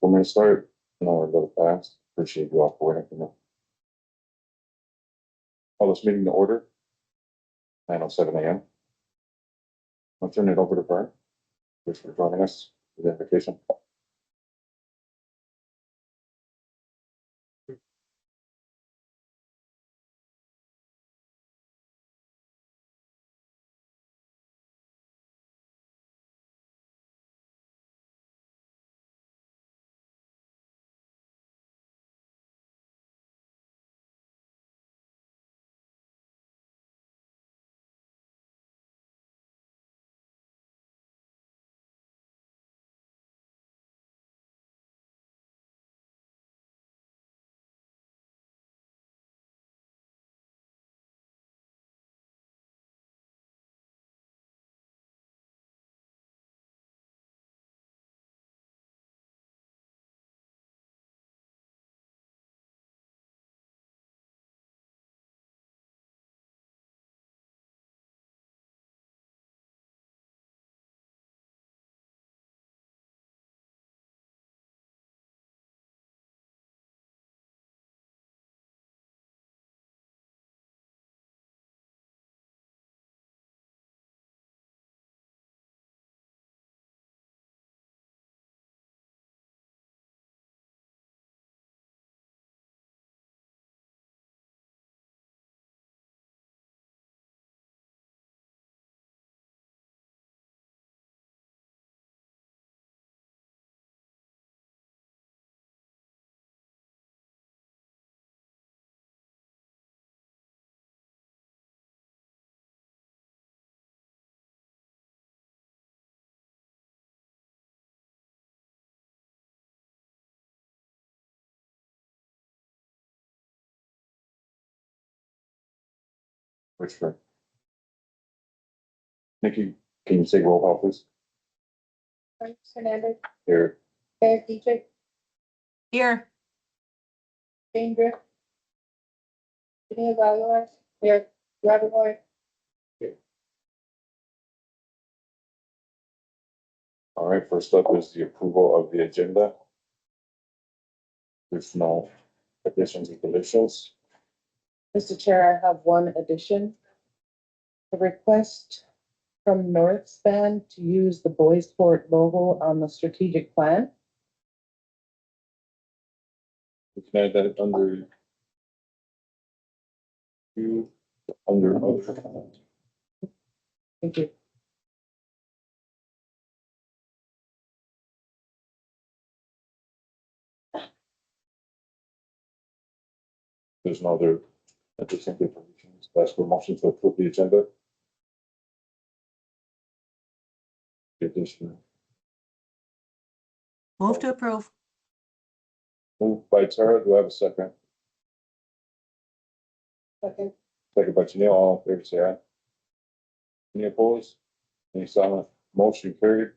Want me to start? No, we're a little fast. Appreciate you all for waiting. Call this meeting to order. 9:07 a.m. I'll turn it over to Vern. Thanks for joining us for the invocation. Which for Nikki, can you say roll call, please? Fernandez, Here. Eric Dietrich, Here. Jane Drift, Janine Evaluar, here, Robert Moore, All right, first up is the approval of the agenda. There's no additions and deletions. Mr. Chair, I have one addition. A request from North Span to use the Boys Court logo on the strategic plan. We can add that under you, under other. Thank you. There's no other additional information. Ask for motion to approve the agenda. The addition Move to approve. moved by Tara. Do I have a second? Second. Second by Janelle. All in favor, say aye. Any opposed? Any silent? Motion carried.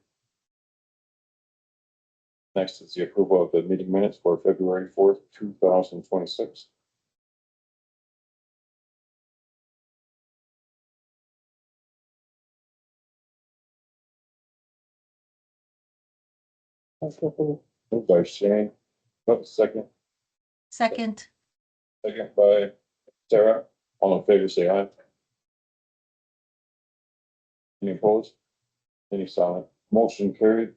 Next is the approval of the meeting minutes for February 4th, 2026. Moved by Shane. Second. Second. Second by Sarah. All in favor, say aye. Any opposed? Any silent? Motion carried.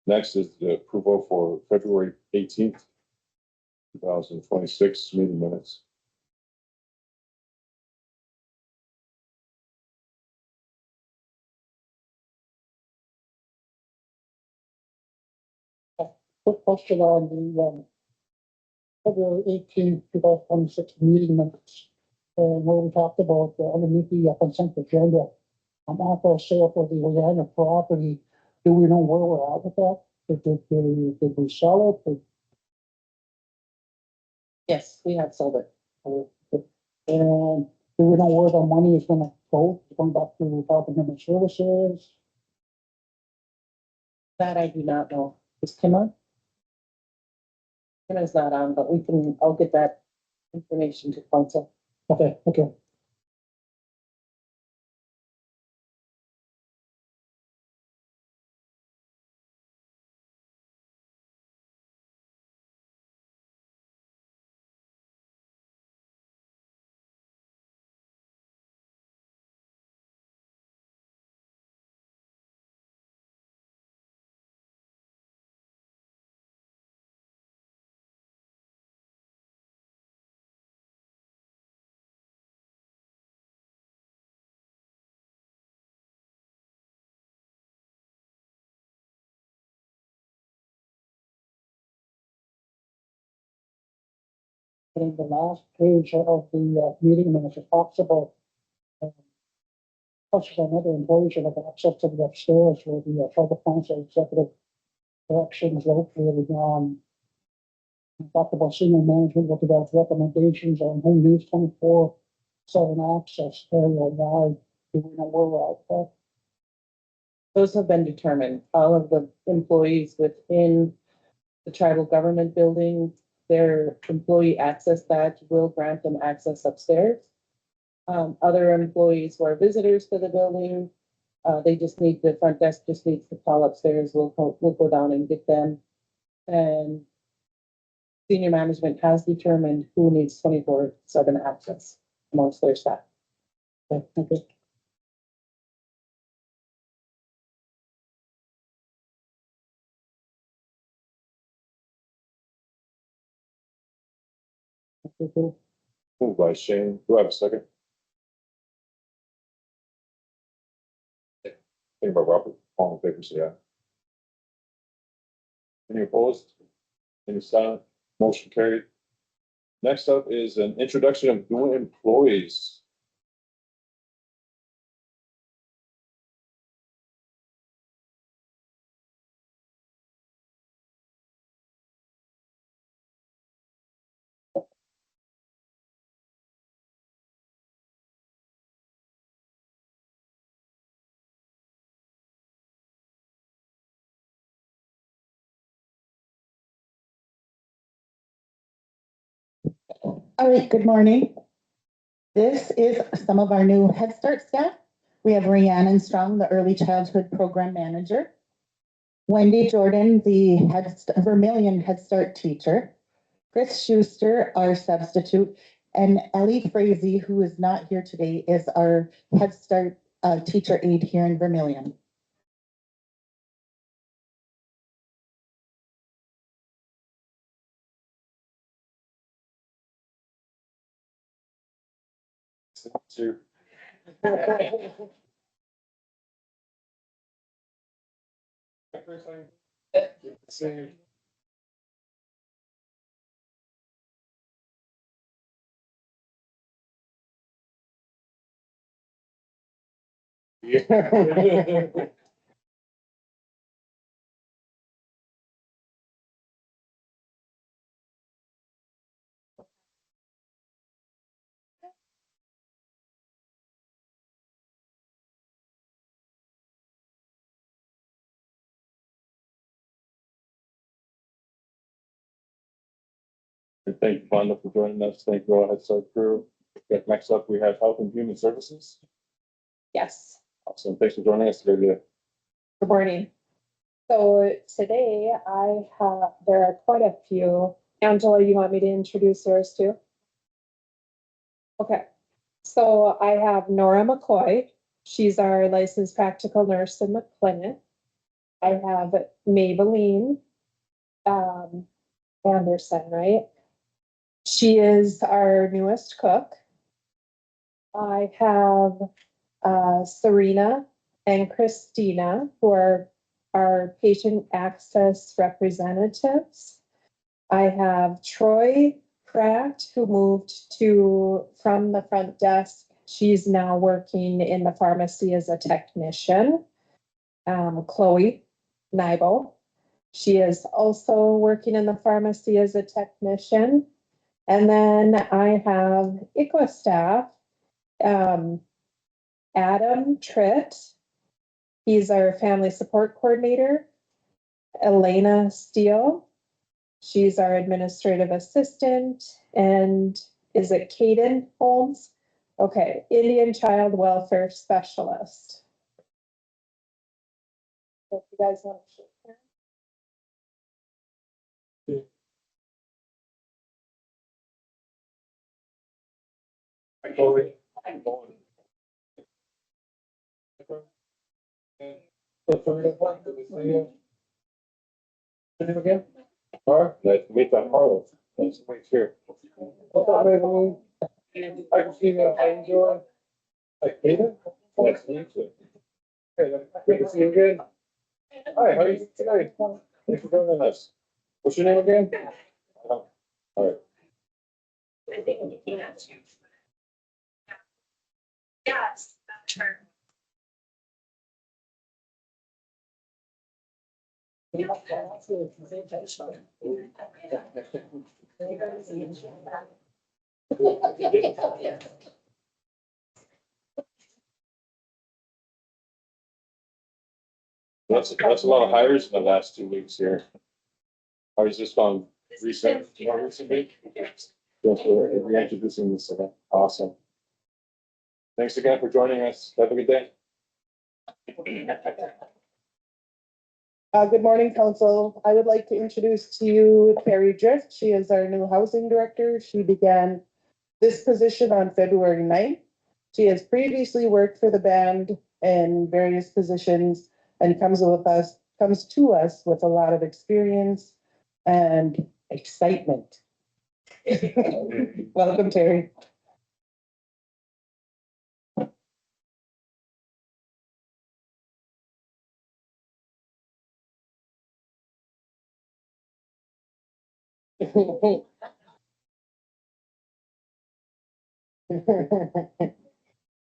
Next is the approval for February 18th, 2026 meeting minutes. Quick question on the February 18th, 2026 meeting minutes. And where we talked about underneath the consent agenda, after a sale for the Leanna property, do we know where we're at with that? Did we sell it? Yes, we have sold it. And do we know where the money is gonna go? It's going back to Health and Human Services? That I do not know. Is Kim on? Kim is not on, but I'll get that information to council. Okay. But in the last page of the meeting minutes, it talks about touches on other employees should have access to the upstairs where the tribal council executive elections located. Talked about senior management will develop recommendations on home news 24/7 access area wide. Do we know where we're at? Those have been determined. All of the employees within the tribal government building, their employee access badge will grant them access upstairs. Other employees who are visitors to the building, the front desk just needs to call upstairs. We'll go down and get them. And senior management has determined who needs 24/7 access amongst their staff. Okay, thank you. Thank you. Moved by Shane. Do I have a second? Think about Robert. All in favor, say aye. Any opposed? Any silent? Motion carried. Next up is an introduction of new employees. All right, good morning. This is some of our new Head Start staff. We have Rhiannon Strong, the Early Childhood Program Manager. Wendy Jordan, the Vermilion Head Start teacher. Chris Schuster, our substitute. And Ellie Frazee, who is not here today, is our Head Start teacher aide here in Vermilion. Two. Yeah. Thank you, Wanda, for joining us. Thank you, all Head Start crew. Next up, we have Health and Human Services. Yes, Awesome. Thanks for joining us today. good morning. So today there are quite a few. Angela, you want me to introduce yours too? Okay, so I have Nora McCoy. She's our licensed practical nurse in the clinic. I have Maybelline Anderson, right? She is our newest cook. I have Serena and Christina, who are our patient access representatives. I have Troy Pratt, who moved from the front desk. She's now working in the pharmacy as a technician. Chloe Nibel. She is also working in the pharmacy as a technician. And then I have ICWA staff. Adam Tritt, he's our family support coordinator. Elena Steele, she's our administrative assistant. And is it Caden Holmes? Okay, Indian Child Welfare Specialist. If you guys want to share. Again? All right, nice to meet you, Carlos. Nice to meet you. What's up, Maybelline? I can see that. How you doing? Hi, Peter. Nice to meet you. Hey, good to see you again. Hi, how are you today? Thanks for joining us. What's your name again? All right. Yes, sure. That's a lot of hires in the last 2 weeks here. Or is this one recent, more recently? Yes, we're reintroducing this event. Awesome. Thanks again for joining us. Have a good day. Good morning, council. I would like to introduce to you Terry Drift. She is our new housing director. She began this position on February 9th. She has previously worked for the band in various positions and comes to us with a lot of experience and excitement. Welcome, Terry.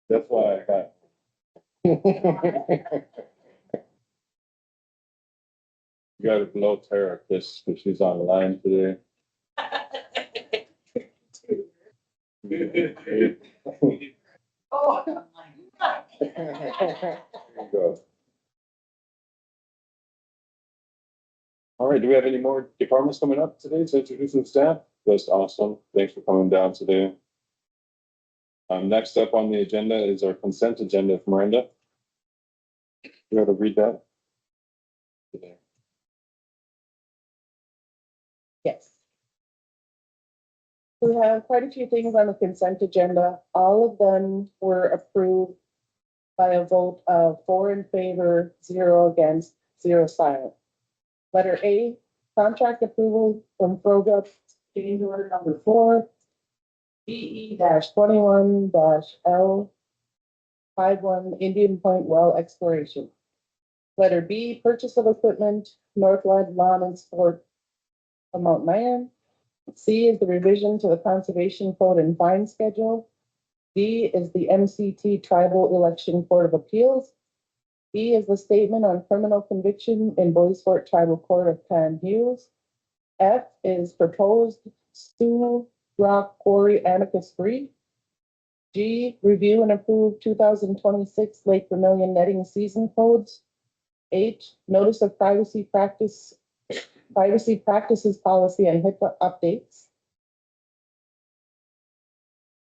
That's why I got. You gotta blow Tara, because she's online today. Oh. There you go. All right, do we have any more departments coming up today to introduce some staff? That's awesome. Thanks for coming down today. Next up on the agenda is our consent agenda from Miranda. You have to read that? Yes. We have quite a few things on the consent agenda. All of them were approved by a vote of 4 in favor, 0 against, 0 silent. Letter A, contract approval from Froe change order number 4, BE-21-L51 Indian Point Well Exploration. Letter B, purchase of equipment, Northland Lawn and Sport, Mount Mayan. C is the revision to the Conservation Code and fine schedule. D is the MCT Tribal Election Court of Appeals. E is the statement on criminal conviction in Bois Forte Tribal Court of Hughes. F is proposed Sioux Rock Quarry Amicus brief. G, review and approve 2026 Lake Vermilion Netting season codes. H, notice of privacy practices policy and HIPPA updates.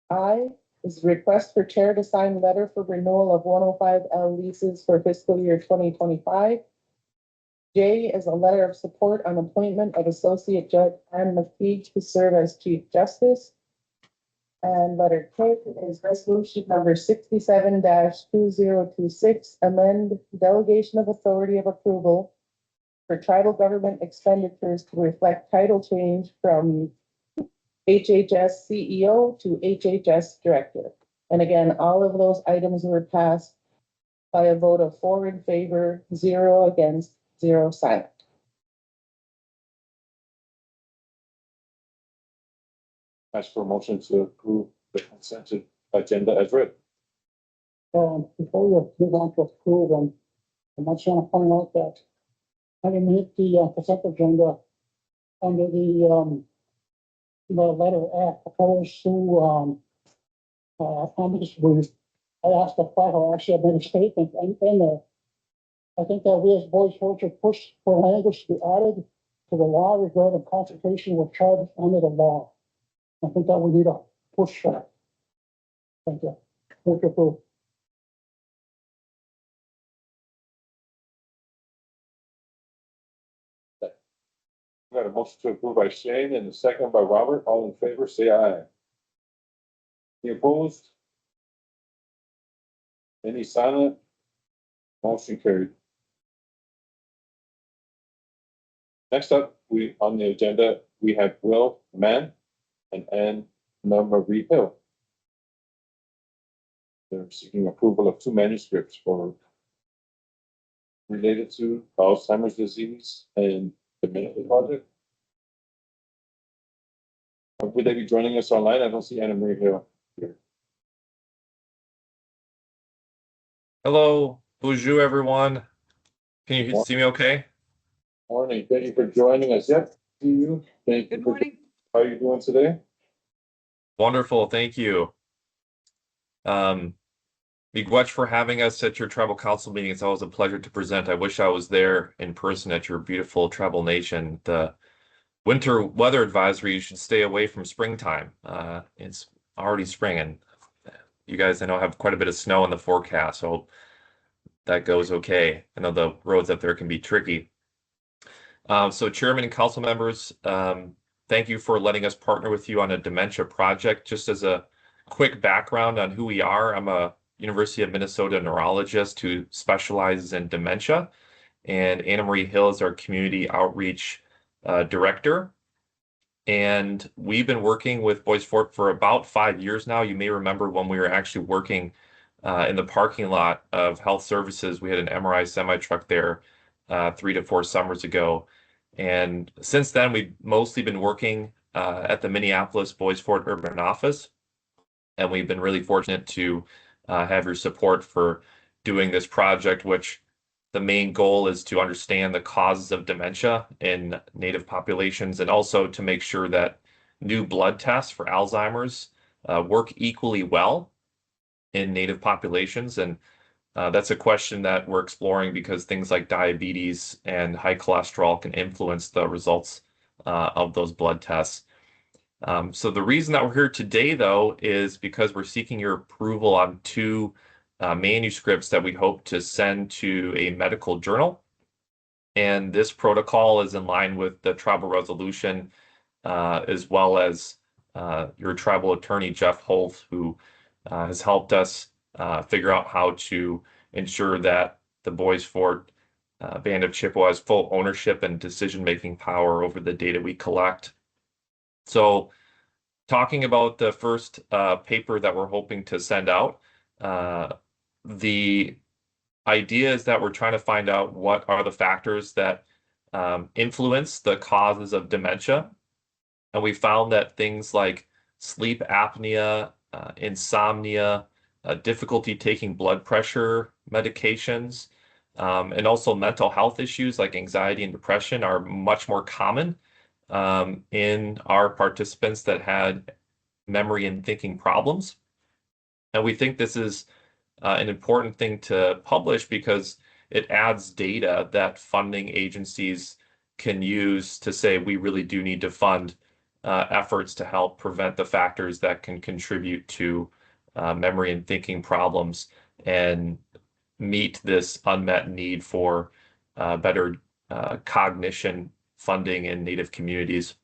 I is request for chair to sign letter for renewal of 105L leases for fiscal year 2025. J is a letter of support on appointment of Associate Judge Anne Mekeig to serve as Chief Justice. And letter K is resolution number 67-2026, amend delegation of authority of approval for tribal government expenditures to reflect title change from HHS CEO to HHS Director. And again, all of those items were passed by a vote of 4 in favor, 0 against, 0 silent. Ask for a motion to approve the consent agenda as written. Before we move on to approve, I might want to point out that underneath the consent agenda, under the letter F, proposed to Amicus brief, I asked the file, actually I made a statement in there. I think that we as Bois Forte should push for language to be added to the law regarding consultation with tribes under the law. I think that we need to push that. Thank you. Thank you. We got a motion to approve by Shane and a second by Robert. All in favor, say aye. Any opposed? Any silent? Motion carried. Next up, on the agenda, we have Will Mann and Anne Mekeig Hill. They're seeking approval of 2 manuscripts related to Alzheimer's disease and the Medical Project. would they be joining us online? I don't see Anna Marie here. Hello, bonjour everyone. Can you see me okay? Morning, thank you for joining us. Yep, see you. Thank you. Good morning. How are you doing today? Wonderful, thank you. Miigwech for having us at your tribal council meeting. It's always a pleasure to present. I wish I was there in person at your beautiful tribal nation. The winter weather advisory, you should stay away from springtime. It's already spring, and you guys, I know, have quite a bit of snow in the forecast, so that goes okay. I know the roads up there can be tricky. So chairman and council members, thank you for letting us partner with you on a dementia project. Just as a quick background on who we are, I'm a University of Minnesota neurologist who specializes in dementia, and Anna Marie Hill is our community outreach director. And we've been working with Bois Forte for about 5 years now. You may remember when we were actually working in the parking lot of Health Services. We had an MRI semi-truck there 3 to 4 summers ago. And since then, we've mostly been working at the Minneapolis Bois Forte Urban Office. And we've been really fortunate to have your support for doing this project, which the main goal is to understand the causes of dementia in Native populations, and also to make sure that new blood tests for Alzheimer's work equally well in Native populations. And that's a question that we're exploring because things like diabetes and high cholesterol can influence the results of those blood tests. So the reason that we're here today, though, is because we're seeking your approval on 2 manuscripts that we hope to send to a medical journal. And this protocol is in line with the tribal resolution, as well as your tribal attorney, Jeff Holt, who has helped us figure out how to ensure that the Bois Forte Band of Chippewa has full ownership and decision-making power over the data we collect. So talking about the first paper that we're hoping to send out, the idea is that we're trying to find out what are the factors that influence the causes of dementia. And we found that things like sleep apnea, insomnia, difficulty taking blood pressure medications, and also mental health issues like anxiety and depression are much more common in our participants that had memory and thinking problems. And we think this is an important thing to publish because it adds data that funding agencies can use to say we really do need to fund efforts to help prevent the factors that can contribute to memory and thinking problems and meet this unmet need for better cognition funding in Native communities.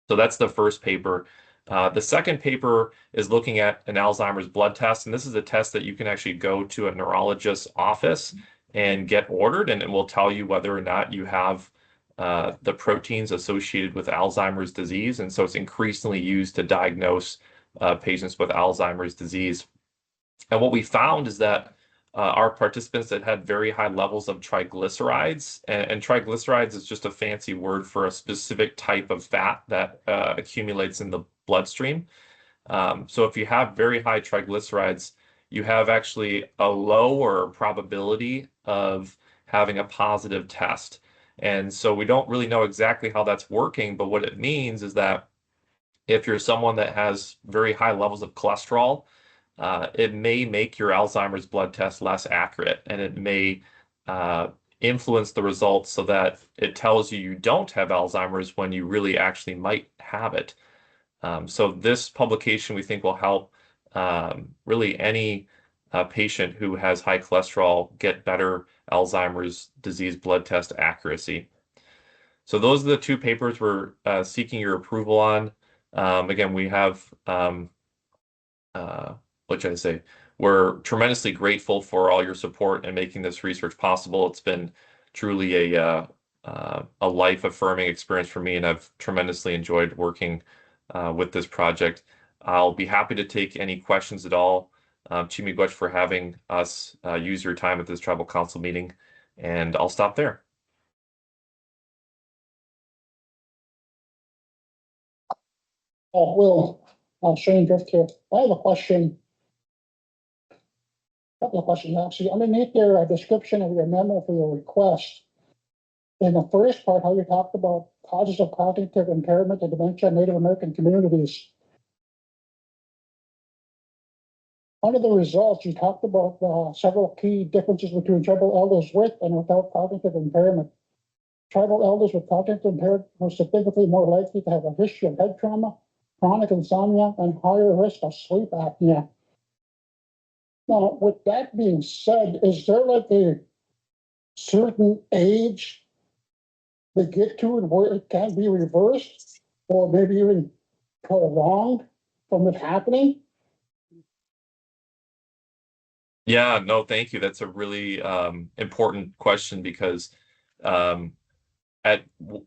So that's the first paper. The second paper is looking at an Alzheimer's blood test, and this is a test that you can actually go to a neurologist's office and get ordered, and it will tell you whether or not you have the proteins associated with Alzheimer's disease. And so it's increasingly used to diagnose patients with Alzheimer's disease. And what we found is that our participants that had very high levels of triglycerides, and triglycerides is just a fancy word for a specific type of fat that accumulates in the bloodstream. So if you have very high triglycerides, you have actually a lower probability of having a positive test. And so we don't really know exactly how that's working, but what it means is that if you're someone that has very high levels of cholesterol, it may make your Alzheimer's blood test less accurate, and it may influence the results so that it tells you you don't have Alzheimer's when you really actually might have it. So this publication we think will help really any patient who has high cholesterol get better Alzheimer's disease blood test accuracy. So those are the 2 papers we're seeking your approval on. Again, we have what should I say? We're tremendously grateful for all your support in making this research possible. It's been truly a life-affirming experience for me, and I've tremendously enjoyed working with this project. I'll be happy to take any questions at all. Miigwech for having us use your time at this tribal council meeting, and I'll stop there. Shane Drift here. I have a question. Couple of questions, actually. Underneath there, a description of your memo for your request. In the first part, how you talked about causes of cognitive impairment and dementia in Native American communities. Under the results, you talked about several key differences between tribal elders with and without cognitive impairment. Tribal elders with cognitive impairment were significantly more likely to have a history of head trauma, chronic insomnia, and higher risk of sleep apnea. Now, with that being said, is there like a certain age they get to and where it can be reversed or maybe even prolonged from it happening? Yeah, no, thank you. That's a really important question because at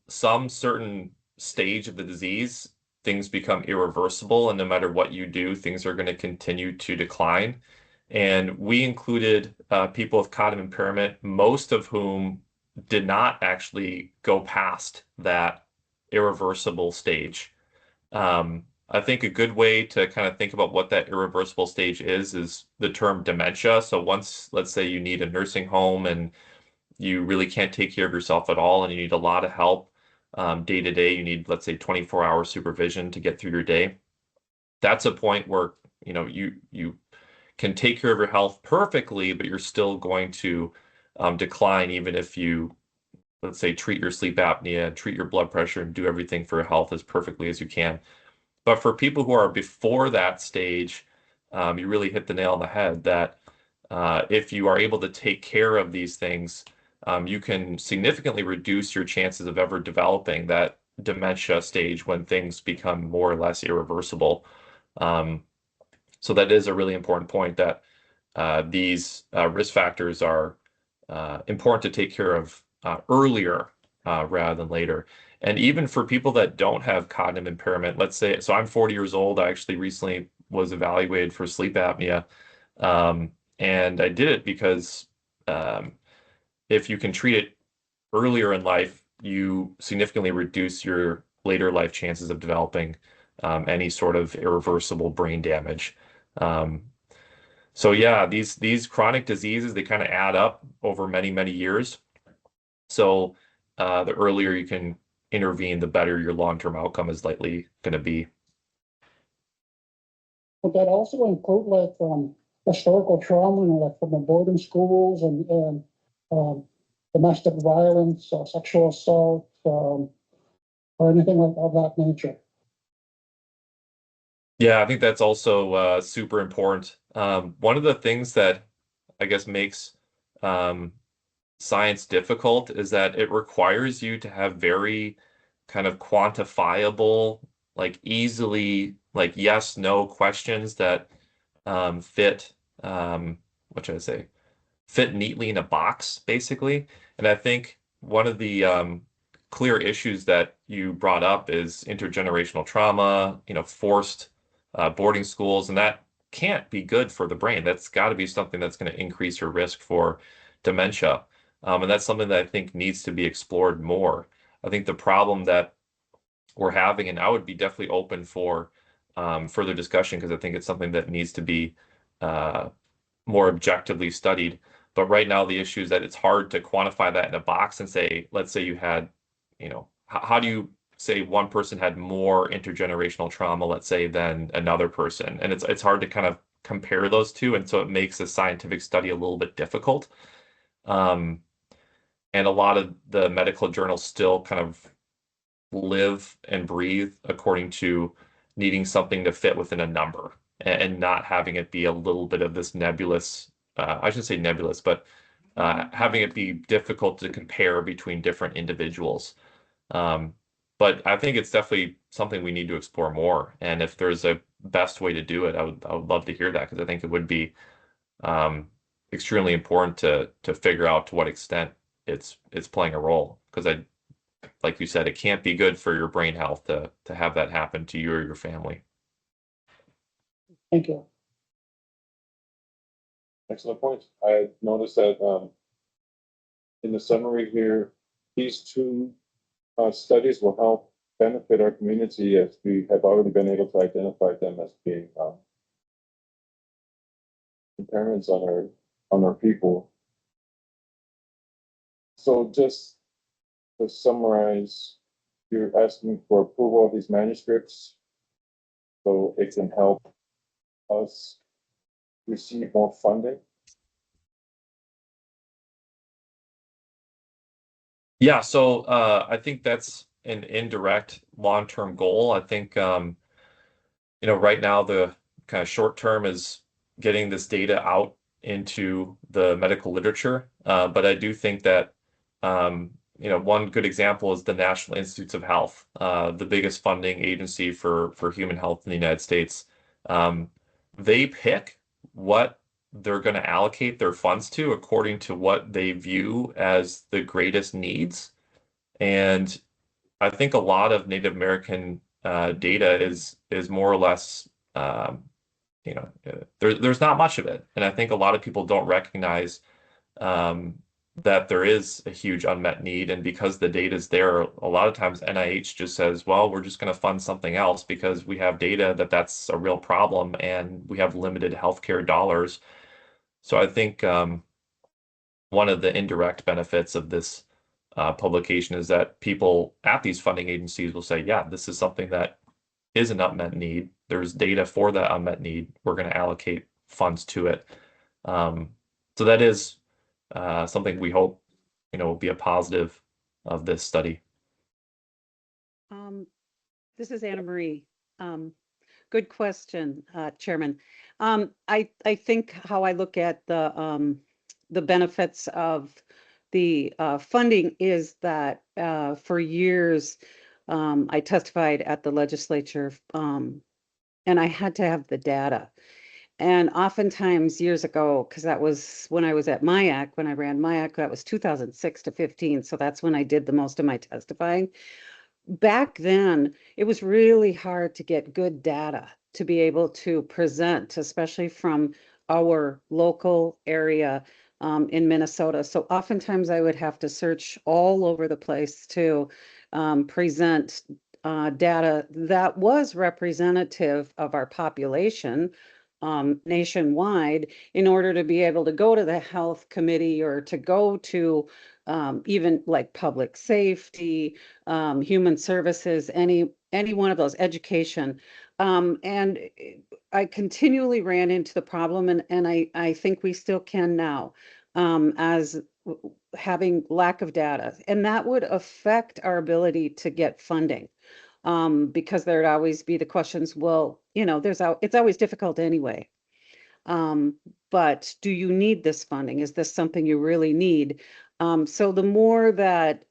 some certain stage of the disease, things become irreversible, and no matter what you do, things are going to continue to decline. And we included people with cognitive impairment, most of whom did not actually go past that irreversible stage. I think a good way to kind of think about what that irreversible stage is the term dementia. So once, let's say you need a nursing home and you really can't take care of yourself at all and you need a lot of help day to day, you need, let's say, 24-hour supervision to get through your day. That's a point where, you know, you can take care of your health perfectly, but you're still going to decline even if you, let's say, treat your sleep apnea, treat your blood pressure, and do everything for your health as perfectly as you can. But for people who are before that stage, you really hit the nail on the head that if you are able to take care of these things, you can significantly reduce your chances of ever developing that dementia stage when things become more or less irreversible. So that is a really important point that these risk factors are important to take care of earlier rather than later. And even for people that don't have cognitive impairment, let's say, so I'm 40 years old. I actually recently was evaluated for sleep apnea. And I did it because if you can treat it earlier in life, you significantly reduce your later life chances of developing any sort of irreversible brain damage. So yeah, these chronic diseases, they kind of add up over many, many years. So the earlier you can intervene, the better your long-term outcome is likely going to be. Would that also include like historical trauma, you know, like from the boarding schools and domestic violence, sexual assault, or anything like of that nature? Yeah, I think that's also super important. One of the things that I guess makes science difficult is that it requires you to have very kind of quantifiable, like easily, like yes, no questions that fit, what should I say, fit neatly in a box, basically. And I think one of the clear issues that you brought up is intergenerational trauma, you know, forced boarding schools, and that can't be good for the brain. That's got to be something that's going to increase your risk for dementia. And that's something that I think needs to be explored more. I think the problem that we're having, and I would be definitely open for further discussion because I think it's something that needs to be more objectively studied. But right now, the issue is that it's hard to quantify that in a box and say, let's say you had, you know, how do you say one person had more intergenerational trauma, let's say, than another person? And it's hard to kind of compare those two. And so it makes a scientific study a little bit difficult. And a lot of the medical journals still kind of live and breathe according to needing something to fit within a number and not having it be a little bit of this nebulous, I shouldn't say nebulous, but having it be difficult to compare between different individuals. But I think it's definitely something we need to explore more. And if there's a best way to do it, I would love to hear that because I think it would be extremely important to figure out to what extent it's playing a role. Because like you said, it can't be good for your brain health to have that happen to you or your family. Thank you. Excellent point. I noticed that in the summary here, these two studies will help benefit our community as we have already been able to identify them as being impairments on our people. So just to summarize, you're asking for approval of these manuscripts so it can help us receive more funding. Yeah, so I think that's an indirect long-term goal. I think right now the kind of short term is getting this data out into the medical literature. But I do think that one good example is the National Institutes of Health, the biggest funding agency for human health in the United States. They pick what they're going to allocate their funds to according to what they view as the greatest needs. And I think a lot of Native American data is more or less, there's not much of it. And I think a lot of people don't recognize that there is a huge unmet need. And because the data is there, a lot of times NIH just says, well, we're just going to fund something else because we have data that that's a real problem and we have limited healthcare dollars. So I think one of the indirect benefits of this publication is that people at these funding agencies will say, yeah, this is something that is an unmet need. There's data for that unmet need. We're going to allocate funds to it. So that is something we hope, will be a positive of this study. This is Anna Marie. Good question, Chairman. I think how I look at the benefits of the funding is that for years I testified at the legislature and I had to have the data. And oftentimes years ago, because that was when I was at MIAC, when I ran MIAC, that was 2006 to 15. So that's when I did the most of my testifying. Back then, it was really hard to get good data to be able to present, especially from our local area in Minnesota. So oftentimes I would have to search all over the place to present data that was representative of our population nationwide in order to be able to go to the health committee or to go to even like public safety, human services, any one of those, education. And I continually ran into the problem, and I think we still can now, as having lack of data. And that would affect our ability to get funding. Because there'd always be the questions, well, it's always difficult anyway. But do you need this funding? Is this something you really need? So the more that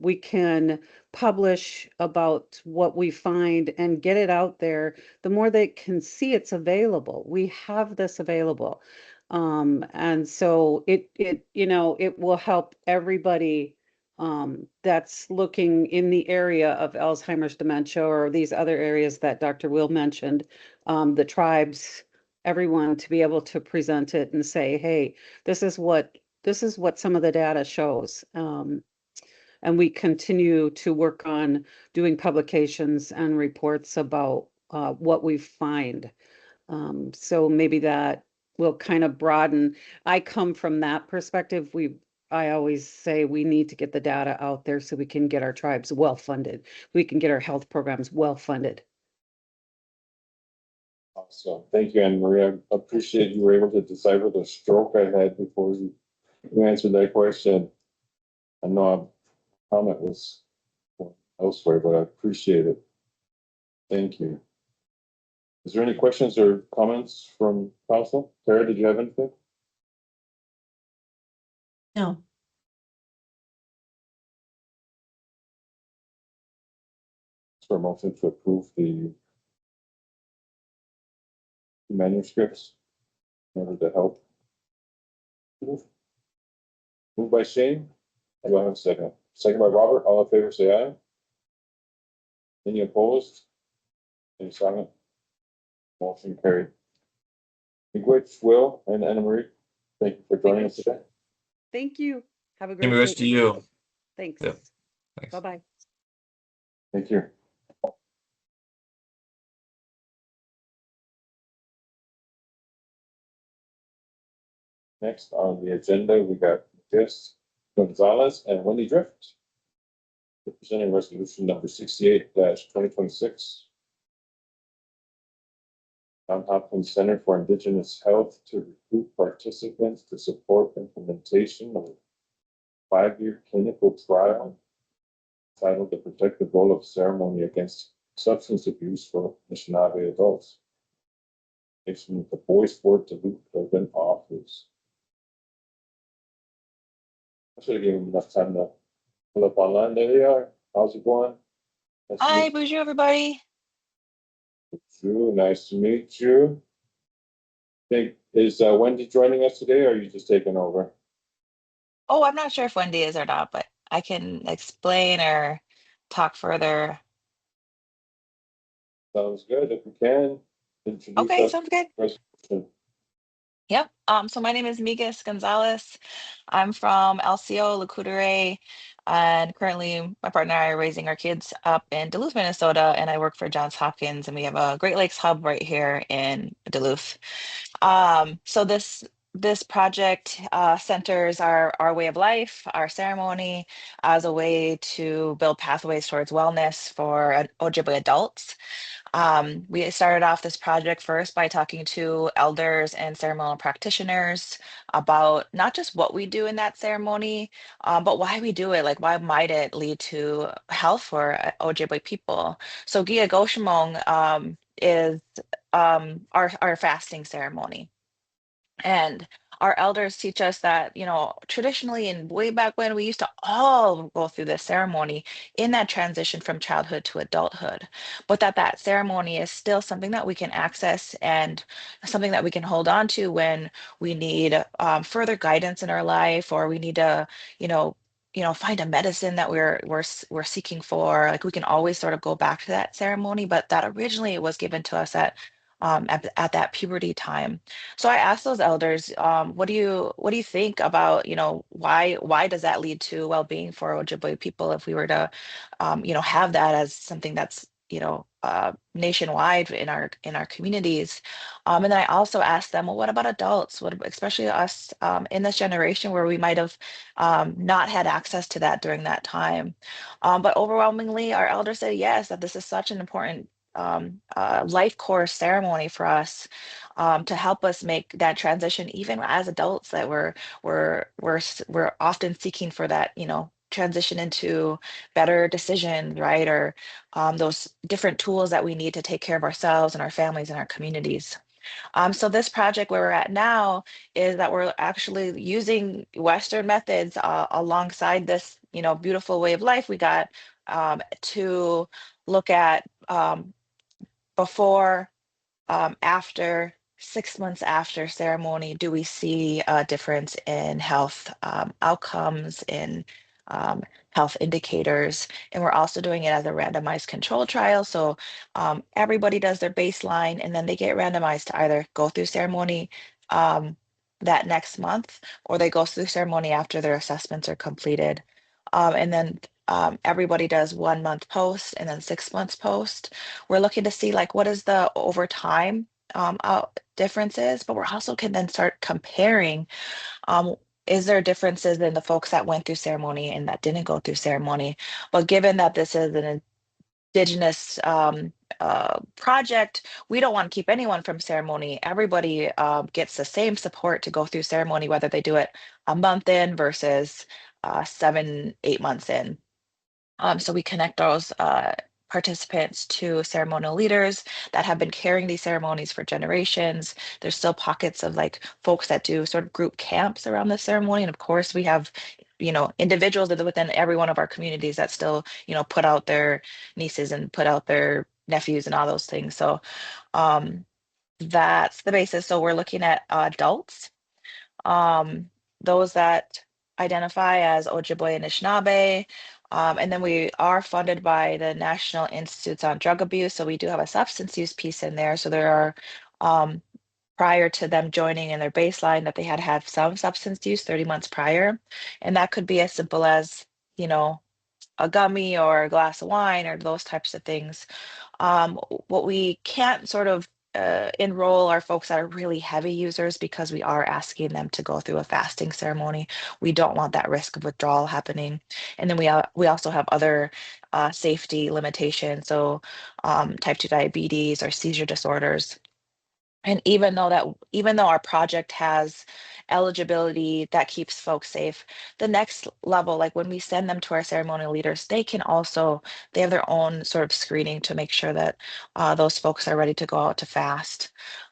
we can publish about what we find and get it out there, the more they can see it's available. We have this available. And so it will help everybody that's looking in the area of Alzheimer's dementia or these other areas that Dr. Will mentioned, the tribes, everyone to be able to present it and say, hey, this is what some of the data shows. And we continue to work on doing publications and reports about what we find. So maybe that will kind of broaden. I come from that perspective. I always say we need to get the data out there so we can get our tribes well funded. We can get our health programs well funded. Awesome. Thank you, Anne Marie. I appreciate you were able to decipher the stroke I had before you answered that question. I know my comment was elsewhere, but I appreciate it. Thank you. Is there any questions or comments from council? Tara, did you have anything? No. For a motion to approve the manuscripts in order to help. Moved by Shane. I do I have a second? Second by Robert. All in favor, say aye. Any opposed? Any silent? Motion carried. Miigwech, Will, and Anna Marie, thank you for joining us today. Thank you. Have a great Same day. wish to you. Thanks. Yeah. Thanks. Bye-bye. Thank you. Next on the agenda, we got Chris Gonzalez and Wendy Drift. Presenting resolution number 68-2026. John Hopkins Center for Indigenous Health to recruit participants to support implementation of a 5-year clinical trial titled The Protective Role of Ceremony Against Substance Abuse for Anishinaabe Adults. It's from the Boys Board to Luke Urban Office. I should have given him enough time to pull up online. There they are. How's it going? Nice to Hi, meet bonjour, everybody. you. Nice to meet you. Is Wendy joining us today, or are you just taking over? Oh, I'm not sure if Wendy is or not, but I can explain or talk further. Sounds good. If you can, introduce Okay, us. sounds good. Resolution. Yep. So my name is Mekeig Gonzalez. I'm from LCO, Lacoudere, and currently my partner and I are raising our kids up in Duluth, Minnesota, and I work for Johns Hopkins, and we have a Great Lakes hub right here in Duluth. So this project centers our way of life, our ceremony, as a way to build pathways towards wellness for Ojibwe adults. We started off this project first by talking to elders and ceremonial practitioners about not just what we do in that ceremony, but why we do it. Like, why might it lead to health for Ojibwe people? So Gia Goshimong is our fasting ceremony. And our elders teach us that, traditionally and way back when, we used to all go through this ceremony in that transition from childhood to adulthood, but that ceremony is still something that we can access and something that we can hold on to when we need further guidance in our life, or we need to, you know, find a medicine that we're seeking for. Like, we can always sort of go back to that ceremony, but that originally it was given to us at that puberty time. So I asked those elders, what do you think about, why does that lead to well-being for Ojibwe people if we were to, have that as something that's, nationwide in our communities. And then I also asked them, well, what about adults? What, especially us in this generation where we might have not had access to that during that time. But overwhelmingly, our elders said yes, that this is such an important life course ceremony for us, to help us make that transition, even as adults, that we're often seeking for that, transition into better decisions, right? Or those different tools that we need to take care of ourselves and our families and our communities. So this project where we're at now is that we're actually using Western methods alongside this, beautiful way of life. We got to look at before, after, 6 months after ceremony, do we see a difference in health outcomes, in health indicators? And we're also doing it as a randomized control trial. So everybody does their baseline, and then they get randomized to either go through ceremony that next month, or they go through ceremony after their assessments are completed. And then everybody does 1 month post and then 6 months post. We're looking to see, like, what is the over time differences, but we're also can then start comparing, um, is there differences in the folks that went through ceremony and that didn't go through ceremony. But given that this is an indigenous project, we don't want to keep anyone from ceremony. Everybody gets the same support to go through ceremony, whether they do it a month in versus 7, 8 months in. So we connect those participants to ceremonial leaders that have been carrying these ceremonies for generations. There's still pockets of, like, folks that do sort of group camps around the ceremony. And of course, we have, individuals that within every one of our communities that still, put out their nieces and put out their nephews and all those things. So um, that's the basis. So we're looking at adults, um, those that identify as Ojibwe and Anishinaabe. And then we are funded by the National Institutes on Drug Abuse. So we do have a substance use piece in there. So there are, um, prior to them joining in their baseline, that they had had some substance use 30 months prior. And that could be as simple as, you know, a gummy or a glass of wine or those types of things. What we can't sort of enroll are folks that are really heavy users because we are asking them to go through a fasting ceremony. We don't want that risk of withdrawal happening. And then we also have other safety limitations, so type 2 diabetes or seizure disorders. And even though our project has eligibility that keeps folks safe, the next level, like when we send them to our ceremonial leaders, they have their own sort of screening to make sure that those folks are ready to go out to fast,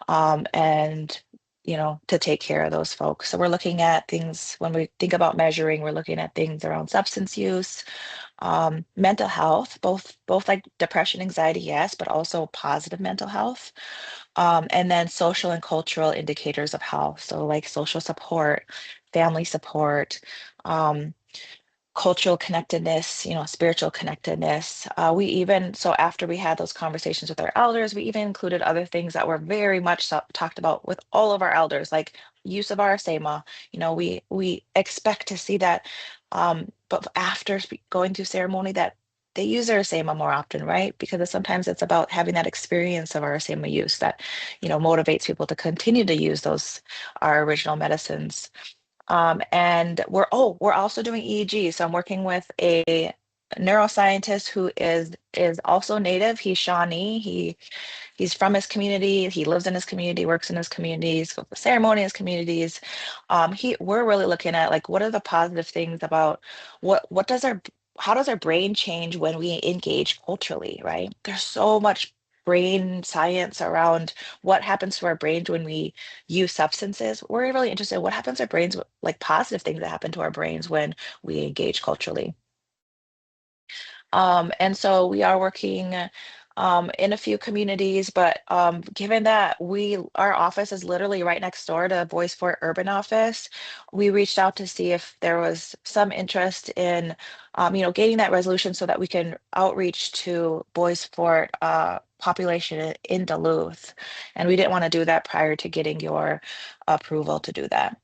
and to take care of those folks. So we're looking at things when we think about measuring, we're looking at things around substance use, mental health, both like depression, anxiety, yes, but also positive mental health. And then social and cultural indicators of health. So like social support, family support, um, cultural connectedness, spiritual connectedness. So after we had those conversations with our elders, we even included other things that were very much talked about with all of our elders, like use of our SEMA. We expect to see that, but after going through ceremony, that they use their SEMA more often, right? Because sometimes it's about having that experience of our SEMA use that, motivates people to continue to use our original medicines. And we're also doing EEG. So I'm working with a neuroscientist who is also native. He's Shawnee. He's from his community. He lives in his community, works in his communities, goes to ceremony in his communities. We're really looking at like what are the positive things about what does our how does our brain change when we engage culturally, right? There's so much brain science around what happens to our brains when we use substances. We're really interested in what happens to our brains, like positive things that happen to our brains when we engage culturally. And so we are working in a few communities, but given that our office is literally right next door to Voice for It Urban Office, we reached out to see if there was some interest in, getting that resolution so that we can outreach to Voice for It population in Duluth. And we didn't want to do that prior to getting your approval to do that.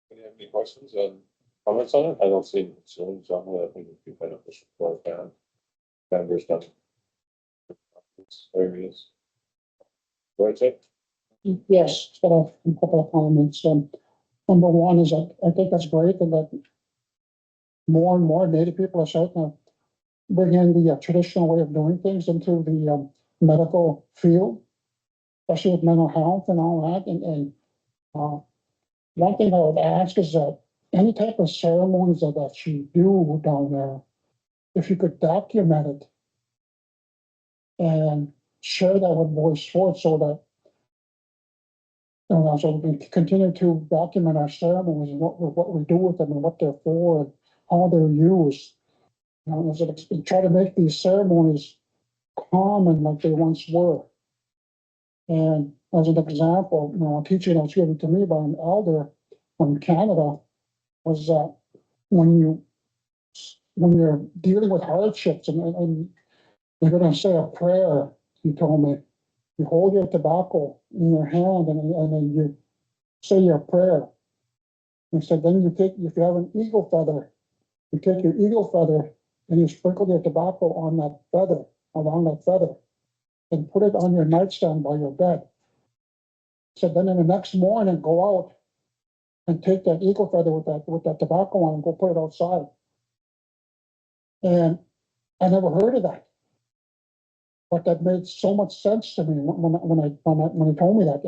Do you have any questions and comments on it? I don't see any concerns on it. I think it'd be beneficial for our members done. Areas. Go ahead, Ted. Yes, got a couple of comments. Number one is I think that's great and that more and more Native people are starting to bring in the traditional way of doing things into the medical field, especially with mental health and all that. And one thing I would ask is that any type of ceremonies that you do down there, if you could document it and share that with Voice for It so that so we can continue to document our ceremonies and what we do with them and what they're for and how they're used. Try to make these ceremonies common like they once were. And as an example, a teaching that was given to me by an elder from Canada was that when you're dealing with hardships and you're going to say a prayer, he told me, you hold your tobacco in your hand and then you say your prayer. He said, then if you have an eagle feather, you take your eagle feather and you sprinkle your tobacco on that feather, along that feather, and put it on your nightstand by your bed. So then in the next morning, go out and take that eagle feather with that tobacco on and go put it outside. And I never heard of that, but that made so much sense to me when he told me that.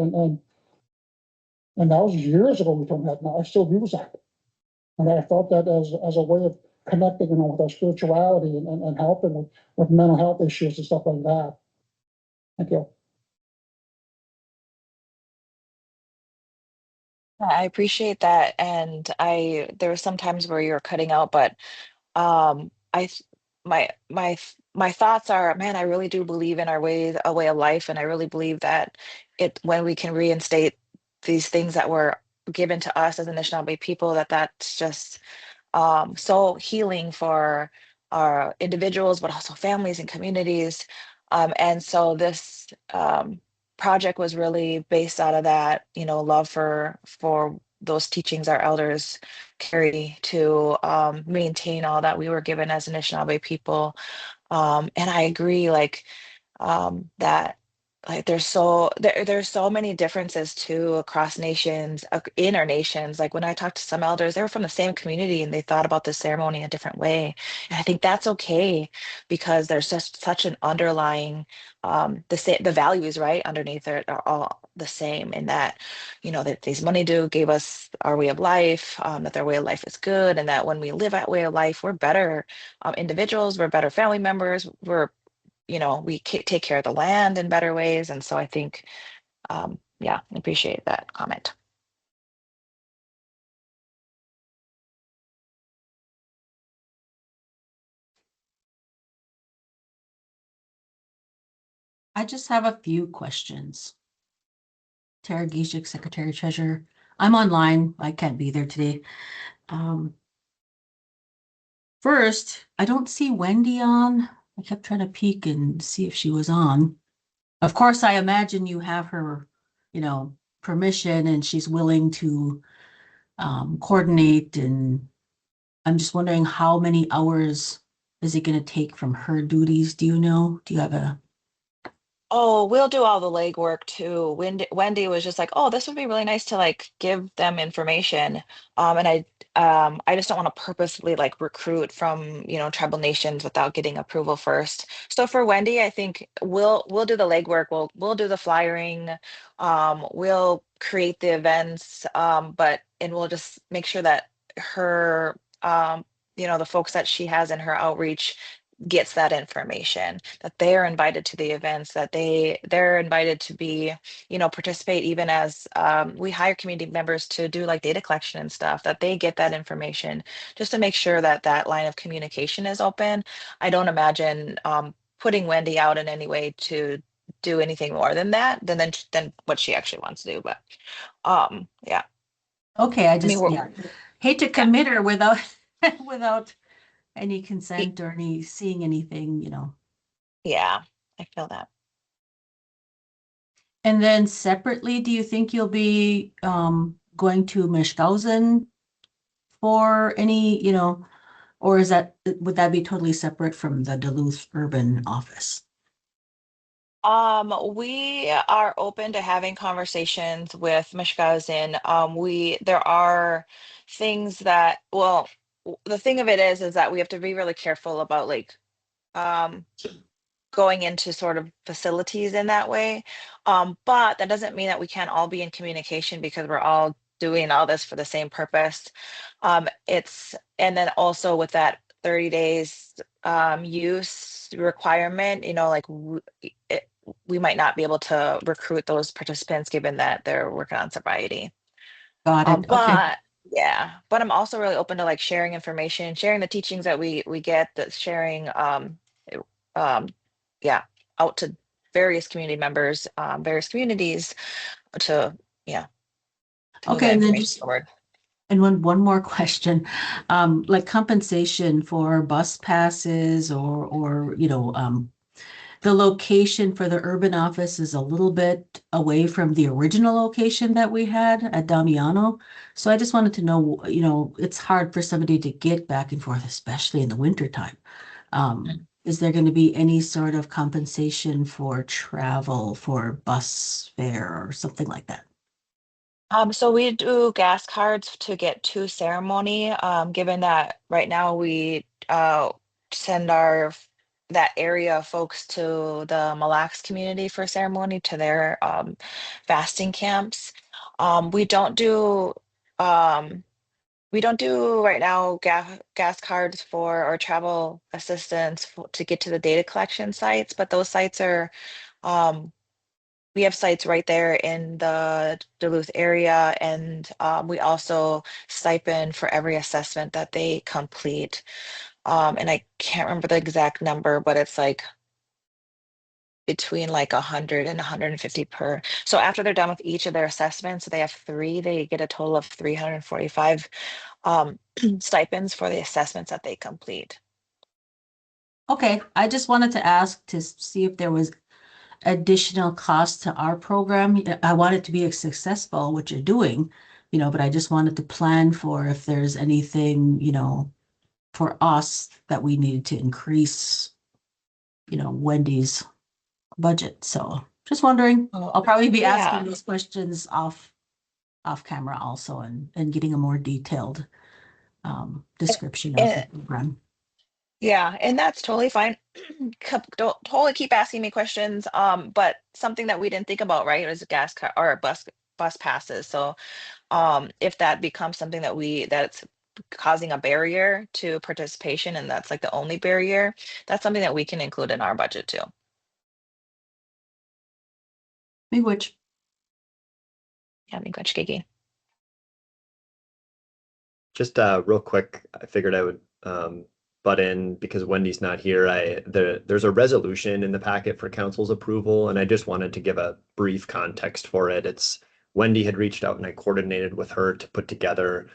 And that was years ago. He told me that. Now I still use that, and I felt that as a way of connecting, with our spirituality and helping with mental health issues and stuff like that. Thank you. I appreciate that. And there were some times where you're cutting out, but I th- my thoughts are, man, I really do believe in a way of life, and I really believe that when we can reinstate these things that were given to us as Anishinaabe people, that's just so healing for our individuals, but also families and communities. And so this project was really based out of that, love for those teachings our elders carry to maintain all that we were given as Anishinaabe people. And I agree, that there's so many differences too across nations, in our nations. Like when I talked to some elders, they were from the same community and they thought about the ceremony a different way. And I think that's okay, because there's just such an underlying the values right underneath it are all the same, in that that these money do gave us our way of life, that their way of life is good, and that when we live that way of life, we're better individuals, we're better family members, we take care of the land in better ways. And so I think, yeah, I appreciate that comment. I just have a few questions. Tara Gishik, Secretary Treasurer. I'm online. I can't be there today. First, I don't see Wendy on. I kept trying to peek and see if she was on. Of course, I imagine you have her, permission, and she's willing to coordinate. And I'm just wondering, how many hours is it going to take from her duties? Do you know? Do you have a? Oh, we'll do all the legwork too. Wendy was just like, "Oh, this would be really nice to give them information." And I just don't want to purposely recruit from, tribal nations without getting approval first. So for Wendy, I think we'll do the legwork. We'll do the flyering. We'll create the events. And we'll just make sure that her, the folks that she has in her outreach gets that information, that they are invited to the events, that they're invited to be, participate, even as we hire community members to do data collection and stuff, that they get that information, just to make sure that that line of communication is open. I don't imagine putting Wendy out in any way to do anything more than that, than what she actually wants to do. But yeah. Okay, I I mean, just, yeah, hate to commit her without without any consent or any seeing anything, yeah, I feel that. And then separately, do you think you'll be going to Mishkausen for any, or would that be totally separate from the Duluth Urban Office? We are open to having conversations with Mishkausen. There are things that, well, the thing of it is that we have to be really careful about um, going into sort of facilities in that way. But that doesn't mean that we can't all be in communication, because we're all doing all this for the same purpose. And then also with that 30 days use requirement, we might not be able to recruit those participants given that they're working on sobriety. Got it. Okay. But yeah, but I'm also really open to sharing information, sharing the teachings that we get, that sharing um yeah, out to various community members, various communities, to yeah, to move Okay, that and then information forward. and one more question, like compensation for bus passes or the location for the urban office is a little bit away from the original location that we had at Damiano. So I just wanted to know, it's hard for somebody to get back and forth, especially in the wintertime. Is there going to be any sort of compensation for travel, for bus fare or something like that? So we do gas cards to get to ceremony, given that right now we send that area of folks to the Mille Lacs community for ceremony, to their fasting camps. Um, we don't do um, we don't do right now gas cards for, or travel assistance to get to the data collection sites, but those sites are um, we have sites right there in the Duluth area, and we also stipend for every assessment that they complete. And I can't remember the exact number, but it's between like 100 and 150 per. So after they're done with each of their assessments, they have three, they get a total of 345 stipends for the assessments that they complete. Okay, I just wanted to ask to see if there was additional cost to our program. I want it to be successful, what you're doing, but I just wanted to plan for if there's anything, for us that we needed to increase, Wendy's budget. So just wondering, I'll probably be asking those questions off camera also and getting a more detailed description of the program. Yeah, and that's totally fine. Don't totally keep asking me questions. But something that we didn't think about, right, is gas car or bus passes. So if that becomes something that's causing a barrier to participation, and that's like the only barrier, that's something that we can include in our budget too. Which Yeah, Kiki. Just real quick, I figured I would butt in because Wendy's not here. There's a resolution in the packet for council's approval, and I just wanted to give a brief context for it. It's Wendy had reached out and I coordinated with her to put together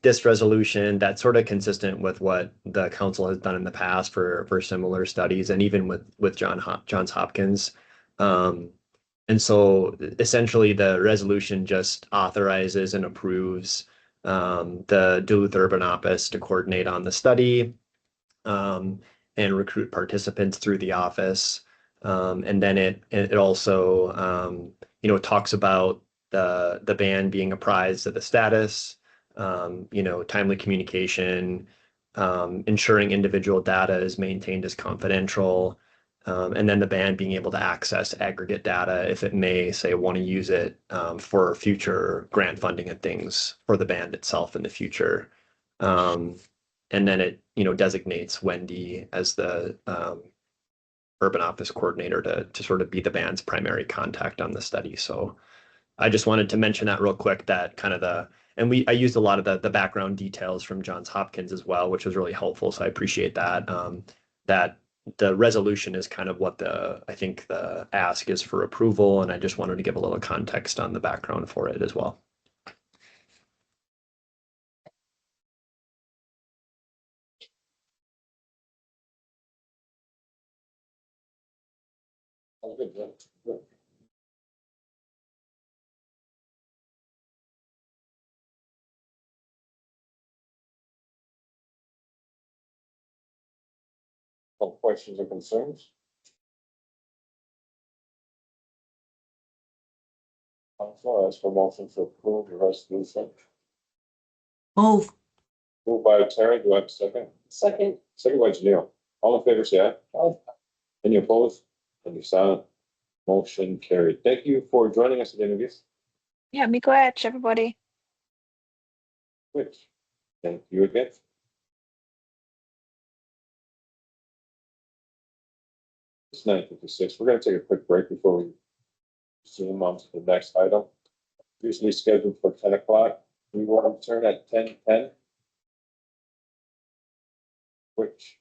this resolution that's sort of consistent with what the council has done in the past for similar studies, and even with Johns Hopkins. And so essentially the resolution just authorizes and approves the Duluth Urban Office to coordinate on the study and recruit participants through the office. And then it also talks about the band being apprised of the status, timely communication, ensuring individual data is maintained as confidential, and then the band being able to access aggregate data if it may, say, want to use it for future grant funding and things for the band itself in the future. And then it, designates Wendy as the urban office coordinator to sort of be the band's primary contact on the study. So I just wanted to mention that real quick, that kind of I used a lot of the background details from Johns Hopkins as well, which was really helpful. So I appreciate that. That the resolution is kind of what I think the ask is for approval. And I just wanted to give a little context on the background for it as well. Good. All questions or concerns? Council, I ask for motion to approve the resolution. Move. Moved by Terry, do I have a second? Second. Second by Janelle. All in favor, say aye. Aye. Any opposed? Any silent? Motion carried. Thank you for joining us at the interviews. Yeah, Miigwech, everybody. Which, thank you again. It's 9:56. We're going to take a quick break before we zoom on to the next item. Usually scheduled for 10 o'clock. We will return at 10:10. Which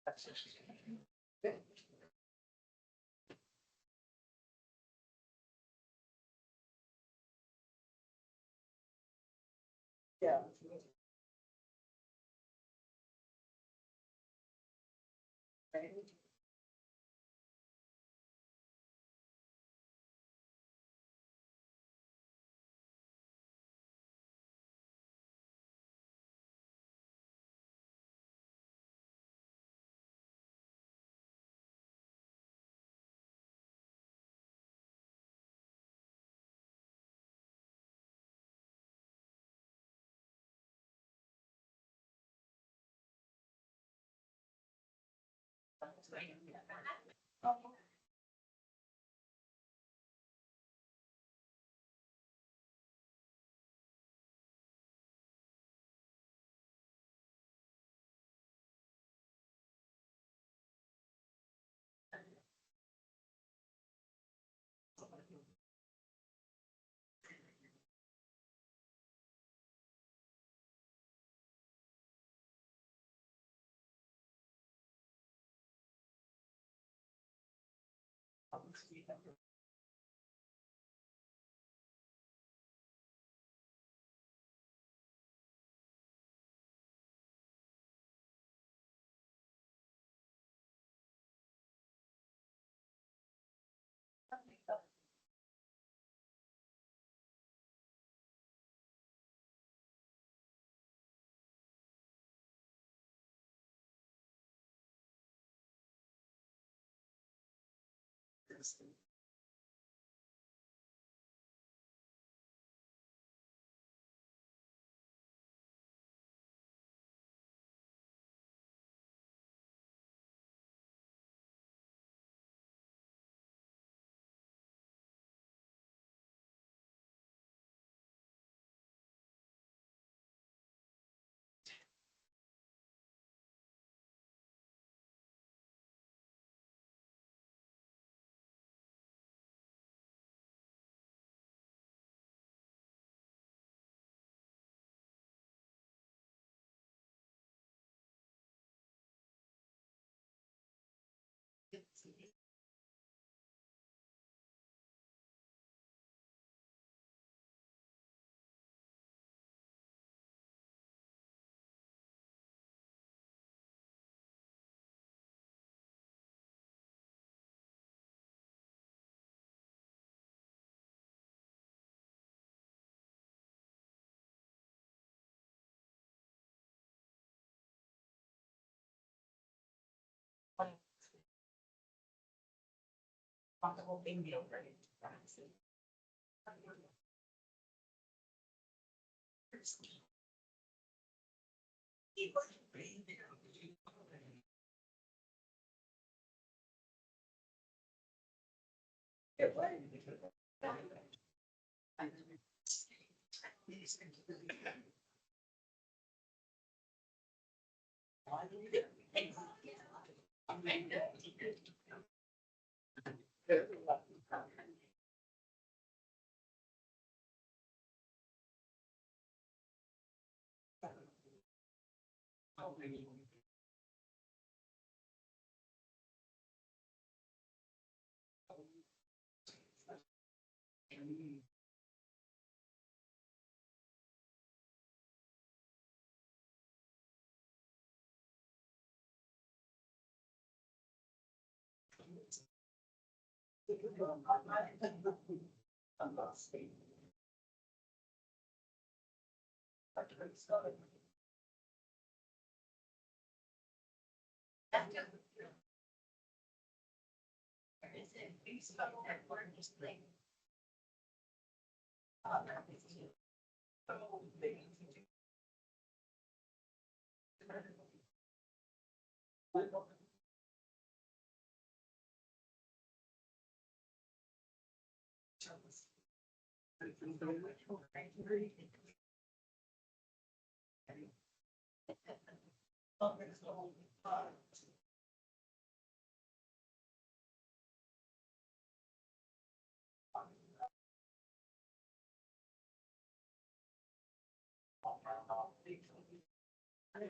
Yeah.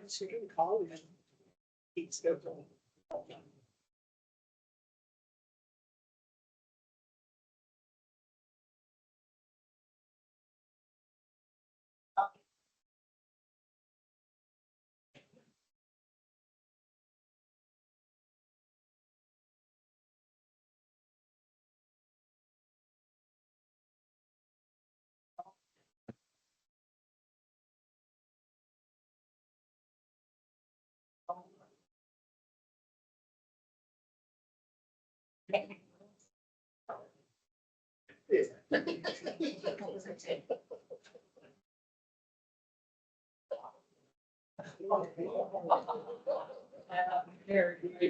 She can call me. Schedule. There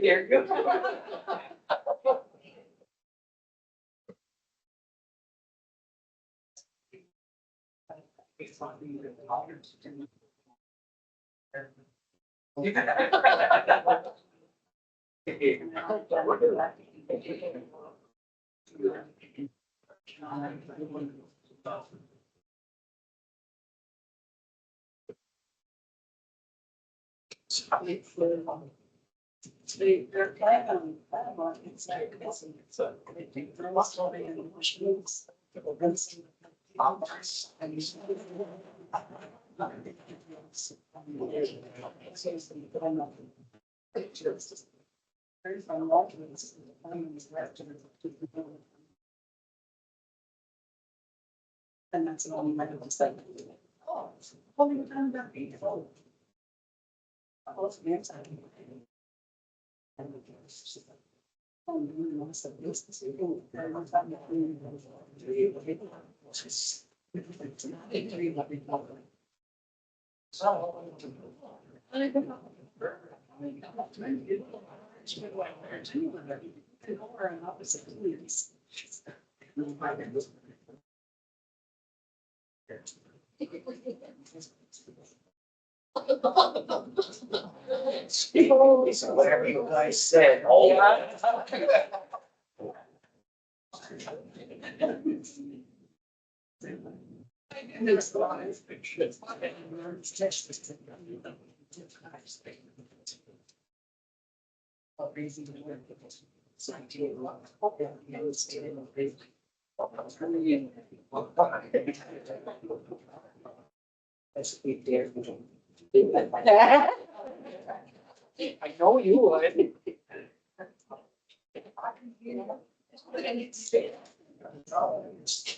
you go. And that's the only way to say. Oh, holy time that beautiful. Oh, it's amazing. Whatever you guys said. Oh, I know you would. Now it's.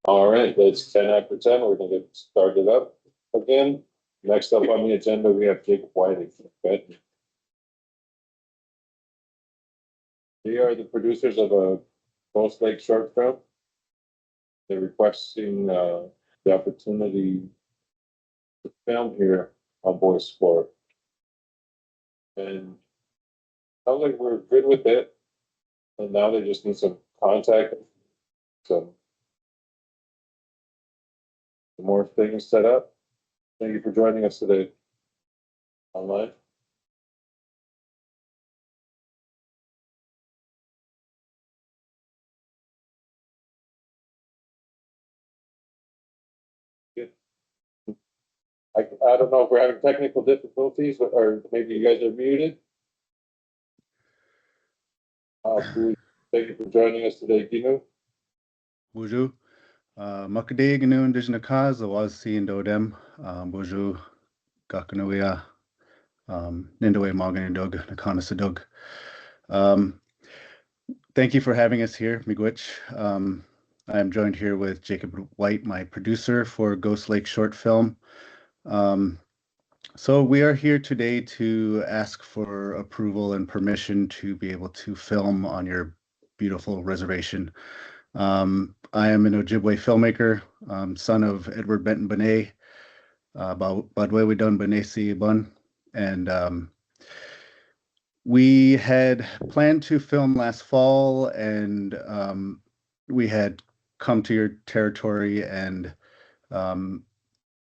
All right, it's 10 after 10. We're gonna get started up again. Next up on the agenda, we have Jacob Whiting. Okay. They are the producers of a Ghost Lake short film. They're requesting the opportunity to film here on Boys Sport. And sounds like we're good with it. And now they just need some contact, some more things set up. Thank you for joining us today online. I don't know if we're having technical difficulties or maybe you guys are muted. Thank you for joining us today, Ginu. Bonjour. Makade gnu indigenous cause was seen do them. Bonjour. Gakanuia. Nindoe Morgan Dog, Nakana Dog. Thank you for having us here, Miigwech. I am joined here with Jacob White, my producer for Ghost Lake short film. So we are here today to ask for approval and permission to be able to film on your beautiful reservation. I am an Ojibwe filmmaker, son of Edward Benton Benet, Badwewe Dun Benesi Bun, and we had planned to film last fall, and we had come to your territory and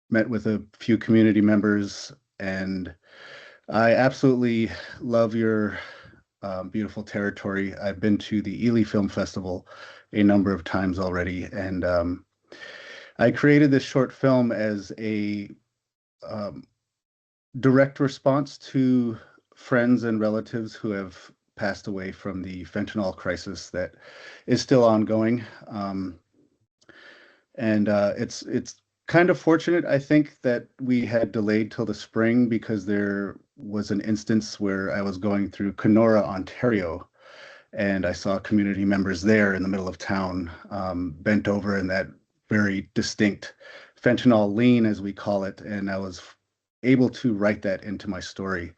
met with a few community members, and I absolutely love your beautiful territory. I've been to the Ely Film Festival a number of times already, and I created this short film as a direct response to friends and relatives who have passed away from the fentanyl crisis that is still ongoing. And it's kind of fortunate, I think, that we had delayed till the spring because there was an instance where I was going through Kenora, Ontario, and I saw community members there in the middle of town, bent over in that very distinct fentanyl lean, as we call it, and I was able to write that into my story.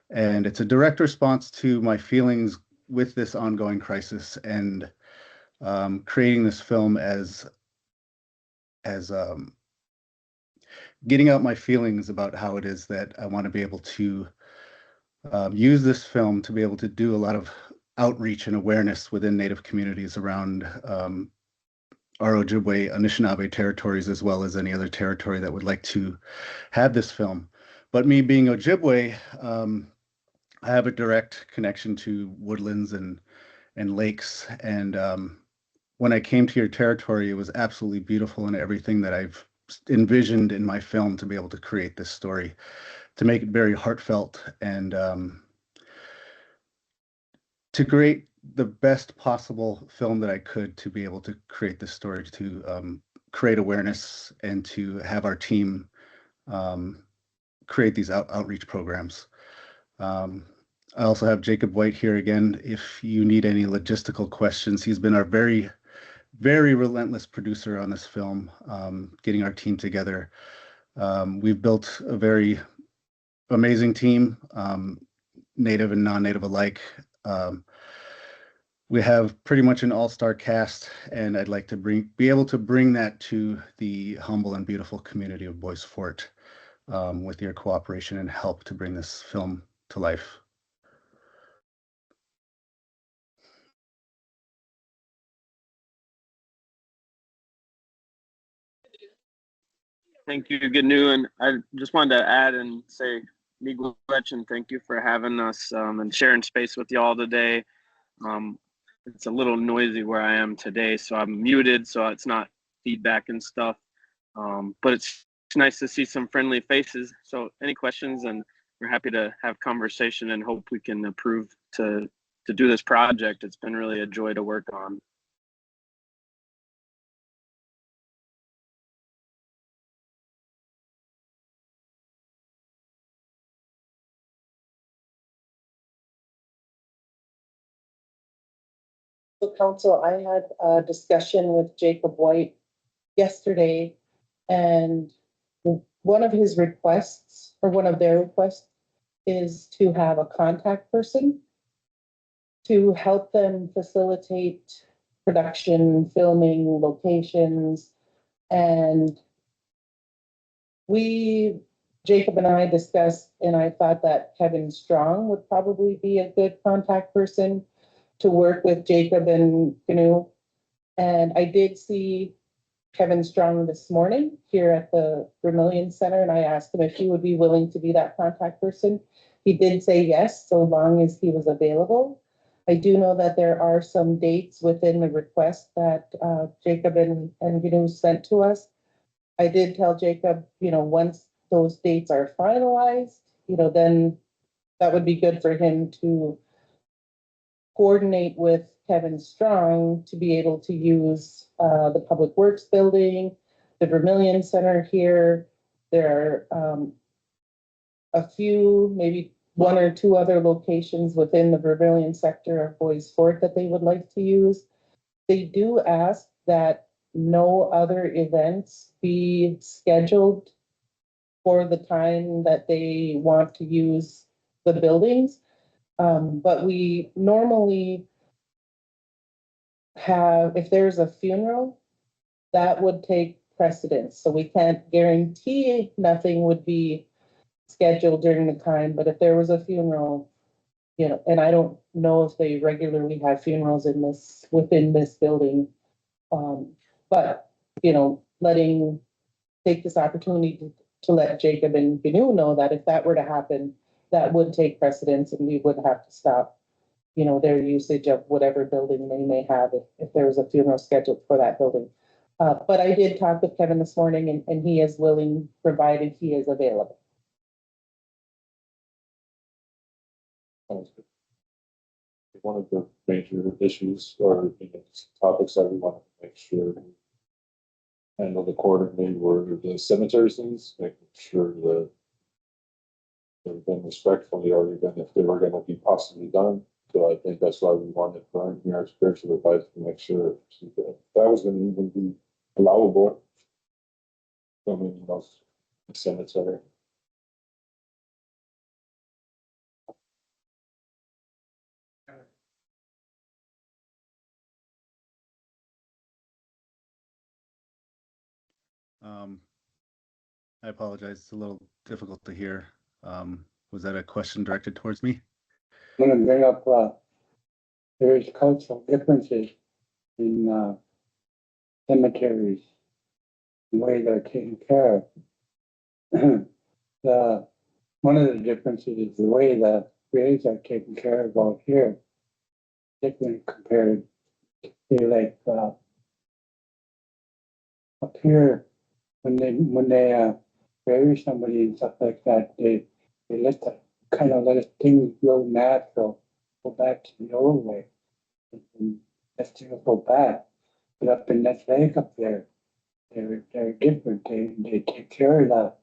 And it's a direct response to my feelings with this ongoing crisis, and creating this film as getting out my feelings about how it is that I want to be able to use this film to be able to do a lot of outreach and awareness within Native communities around our Ojibwe, Anishinaabe territories, as well as any other territory that would like to have this film. But me being Ojibwe, I have a direct connection to woodlands and lakes. And when I came to your territory, it was absolutely beautiful, and everything that I've envisioned in my film to be able to create this story, to make it very heartfelt, and to create the best possible film that I could, to be able to create this story, to create awareness, and to have our team create these outreach programs. I also have Jacob White here again. If you need any logistical questions, he's been our very, very relentless producer on this film, getting our team together. We've built a very amazing team, Native and non-Native alike. We have pretty much an all-star cast, and I'd like to be able to bring that to the humble and beautiful community of Bois Forte, with your cooperation and help to bring this film to life. Thank you, Gnu, and I just wanted to add and say, miigwech, and thank you for having us and sharing space with y'all today. It's a little noisy where I am today, so I'm muted, so it's not feedback and stuff. But it's nice to see some friendly faces. So any questions, and we're happy to have conversation and hope we can approve to do this project. It's been really a joy to work on. So council, I had a discussion with Jacob White yesterday, and one of his requests, or one of their requests, is to have a contact person to help them facilitate production, filming, locations. And Jacob and I discussed, and I thought that Kevin Strong would probably be a good contact person to work with Jacob and Gnu. And I did see Kevin Strong this morning here at the Vermilion Center, and I asked him if he would be willing to be that contact person. He did say yes, so long as he was available. I do know that there are some dates within the request that Jacob and Gnu sent to us. I did tell Jacob, once those dates are finalized, then that would be good for him to coordinate with Kevin Strong to be able to use the Public Works building, the Vermilion Center here. There are a few, maybe one or two other locations within the Vermilion sector of Bois Forte that they would like to use. They do ask that no other events be scheduled for the time that they want to use the buildings. But we normally have, if there's a funeral, that would take precedence. So we can't guarantee nothing would be scheduled during the time, but if there was a funeral, and I don't know if they regularly have funerals within this building. But, take this opportunity to let Jacob and Gnu know that if that were to happen, that would take precedence, and we would have to stop, their usage of whatever building they may have if there was a funeral scheduled for that building. But I did talk with Kevin this morning, and he is willing, provided he is available. One of the major issues or topics that we want to make sure handled accordingly were the cemetery things, making sure that they've been respectfully, or even if they were gonna be possibly done. So I think that's why we wanted Brian here, our spiritual advisor, to make sure that was gonna even be allowable. I mean, you know, cemetery. I apologize. It's a little difficult to hear. Was that a question directed towards me? I'm gonna bring up, there's cultural differences in, cemeteries, the way they're taken care of. The, one of the differences is the way the graves are taken care of out here. Different compared to like, up here, when they bury somebody and stuff like that, they let the, kind of let things grow natural, go back to the old way. And let things go back. But up in that lake up there, they're different. They take care of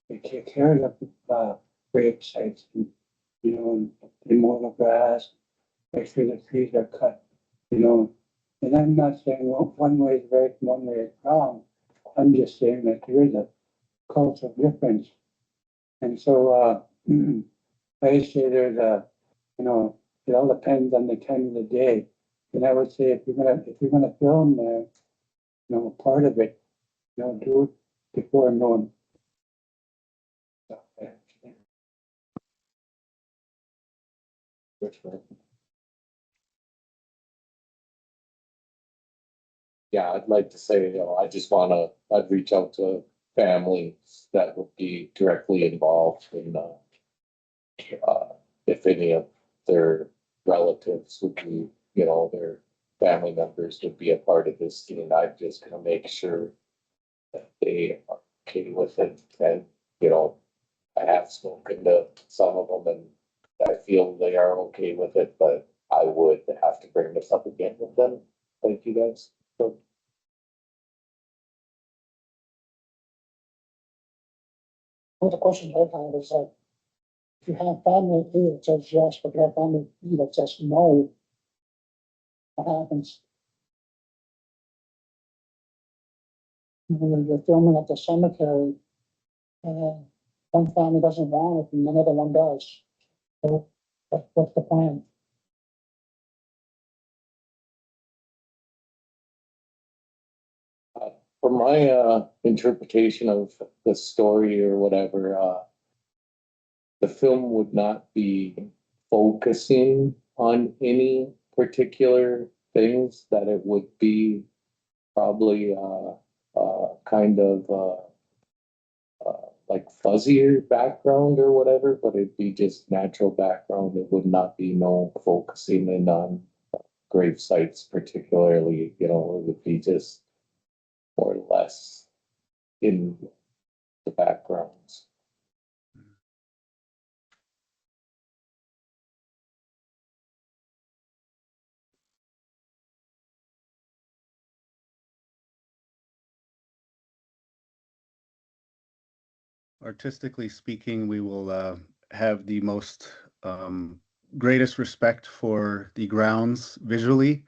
the grave sites, and, you know, they mow the grass, make sure the trees are cut, you know. And I'm not saying one way is right, one way is wrong. I'm just saying that there is a cultural difference. And so, I say there's a, you know, it all depends on the time of the day. And I would say if you're gonna film there, you know, part of it, you know, do it before noon. Yeah, I'd like to say, you know, I'd reach out to families that would be directly involved in, if any of their relatives would be, you know, their family members would be a part of this thing. I'm just gonna make sure that they are okay with it. And, you know, I have spoken to some of them and I feel they are okay with it, but I would have to bring this up again with them. Thank you guys. So, One of the questions I have is like, if you have family A that says yes, but you have family B that says no, what happens? When you're filming at the cemetery, and one family doesn't want it and another one does. So what's the plan? from my interpretation of the story or whatever, the film would not be focusing on any particular things, that it would be probably kind of like fuzzier background or whatever, but it'd be just natural background. It would not be no focusing in on grave sites particularly, you know, it would be just more or less in the backgrounds. Artistically speaking, we will have the most greatest respect for the grounds visually,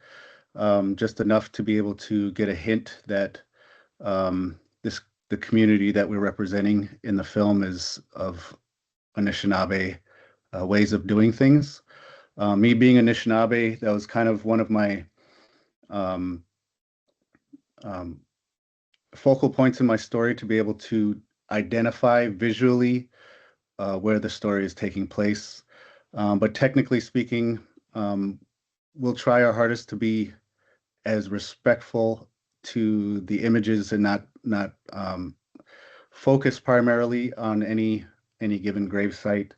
just enough to be able to get a hint that the community that we're representing in the film is of Anishinaabe ways of doing things. Me being Anishinaabe, that was kind of one of my um, focal points in my story, to be able to identify visually where the story is taking place. But technically speaking, we'll try our hardest to be as respectful to the images and not focus primarily on any given grave site.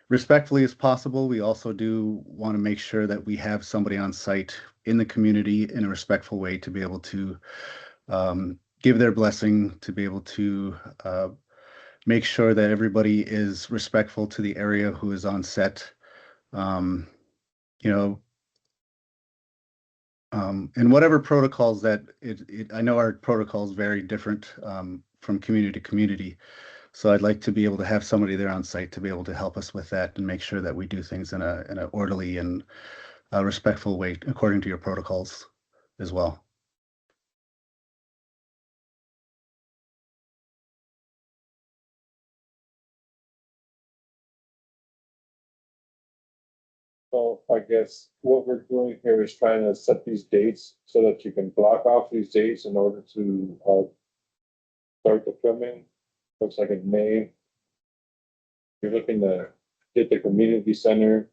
Respectfully as possible, we also do want to make sure that we have somebody on site in the community in a respectful way to be able to give their blessing, to be able to make sure that everybody is respectful to the area who is on set. You know, And whatever protocols that I know our protocols vary different from community to community. So I'd like to be able to have somebody there on site to be able to help us with that and make sure that we do things in an orderly and respectful way according to your protocols as well. So I guess what we're doing here is trying to set these dates so that you can block off these dates in order to start the filming. Looks like in May. You're looking to get the community center,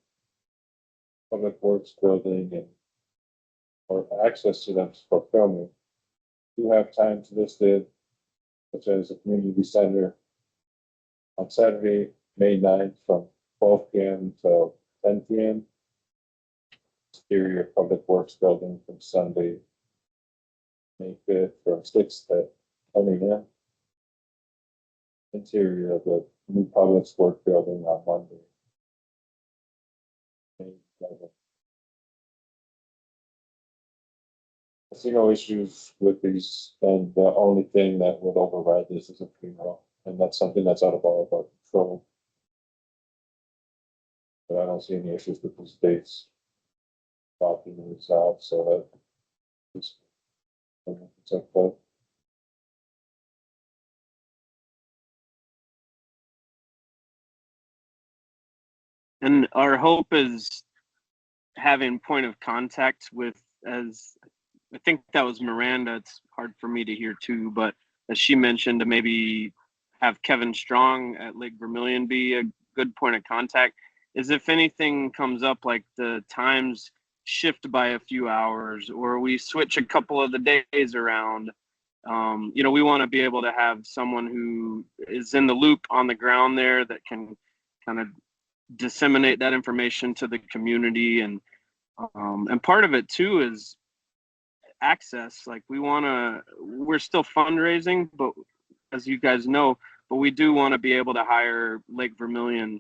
public works building, and or access to them for filming. You have times listed, such as the community center on Saturday, May 9th from 12 p.m. to 10 p.m. Exterior Public Works Building from Sunday, May 5th from 6 to 10 a.m. Interior of the new Public Works Building on Monday, May 7th. I see no issues with these, and the only thing that would override this is a funeral, and that's something that's out of all of our control. But I don't see any issues with these dates. Talking these out, so that is it's okay. And our hope is having point of contact with, as I think that was Miranda. It's hard for me to hear too, but as she mentioned, to maybe have Kevin Strong at Lake Vermilion be a good point of contact. Is if anything comes up, like the times shift by a few hours, or we switch a couple of the days around. You know, we want to be able to have someone who is in the loop on the ground there that can kind of disseminate that information to the community. And part of it too is access. Like we're still fundraising, but as you guys know, but we do want to be able to hire Lake Vermilion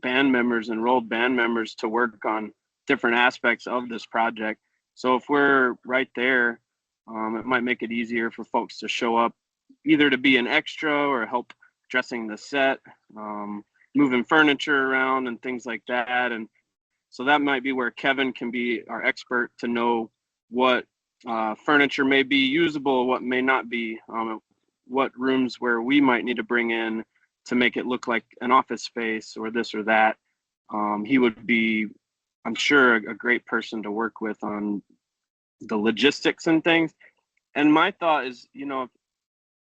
band members, enrolled band members, to work on different aspects of this project. So if we're right there, it might make it easier for folks to show up, either to be an extra or help dressing the set, moving furniture around and things like that. And so that might be where Kevin can be our expert to know what furniture may be usable, what may not be, what rooms where we might need to bring in to make it look like an office space or this or that. He would be, I'm sure, a great person to work with on the logistics and things. And my thought is, you know,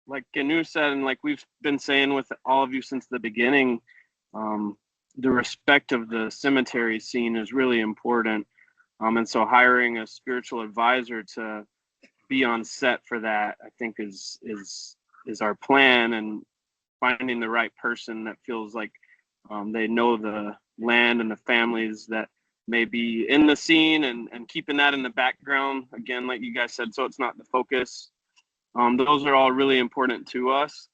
like Ganu said, and like we've been saying with all of you since the beginning, the respect of the cemetery scene is really important. And so hiring a spiritual advisor to be on set for that, I think is our plan, and finding the right person that feels like they know the land and the families that may be in the scene, and keeping that in the background, again, like you guys said, so it's not the focus. Those are all really important to us.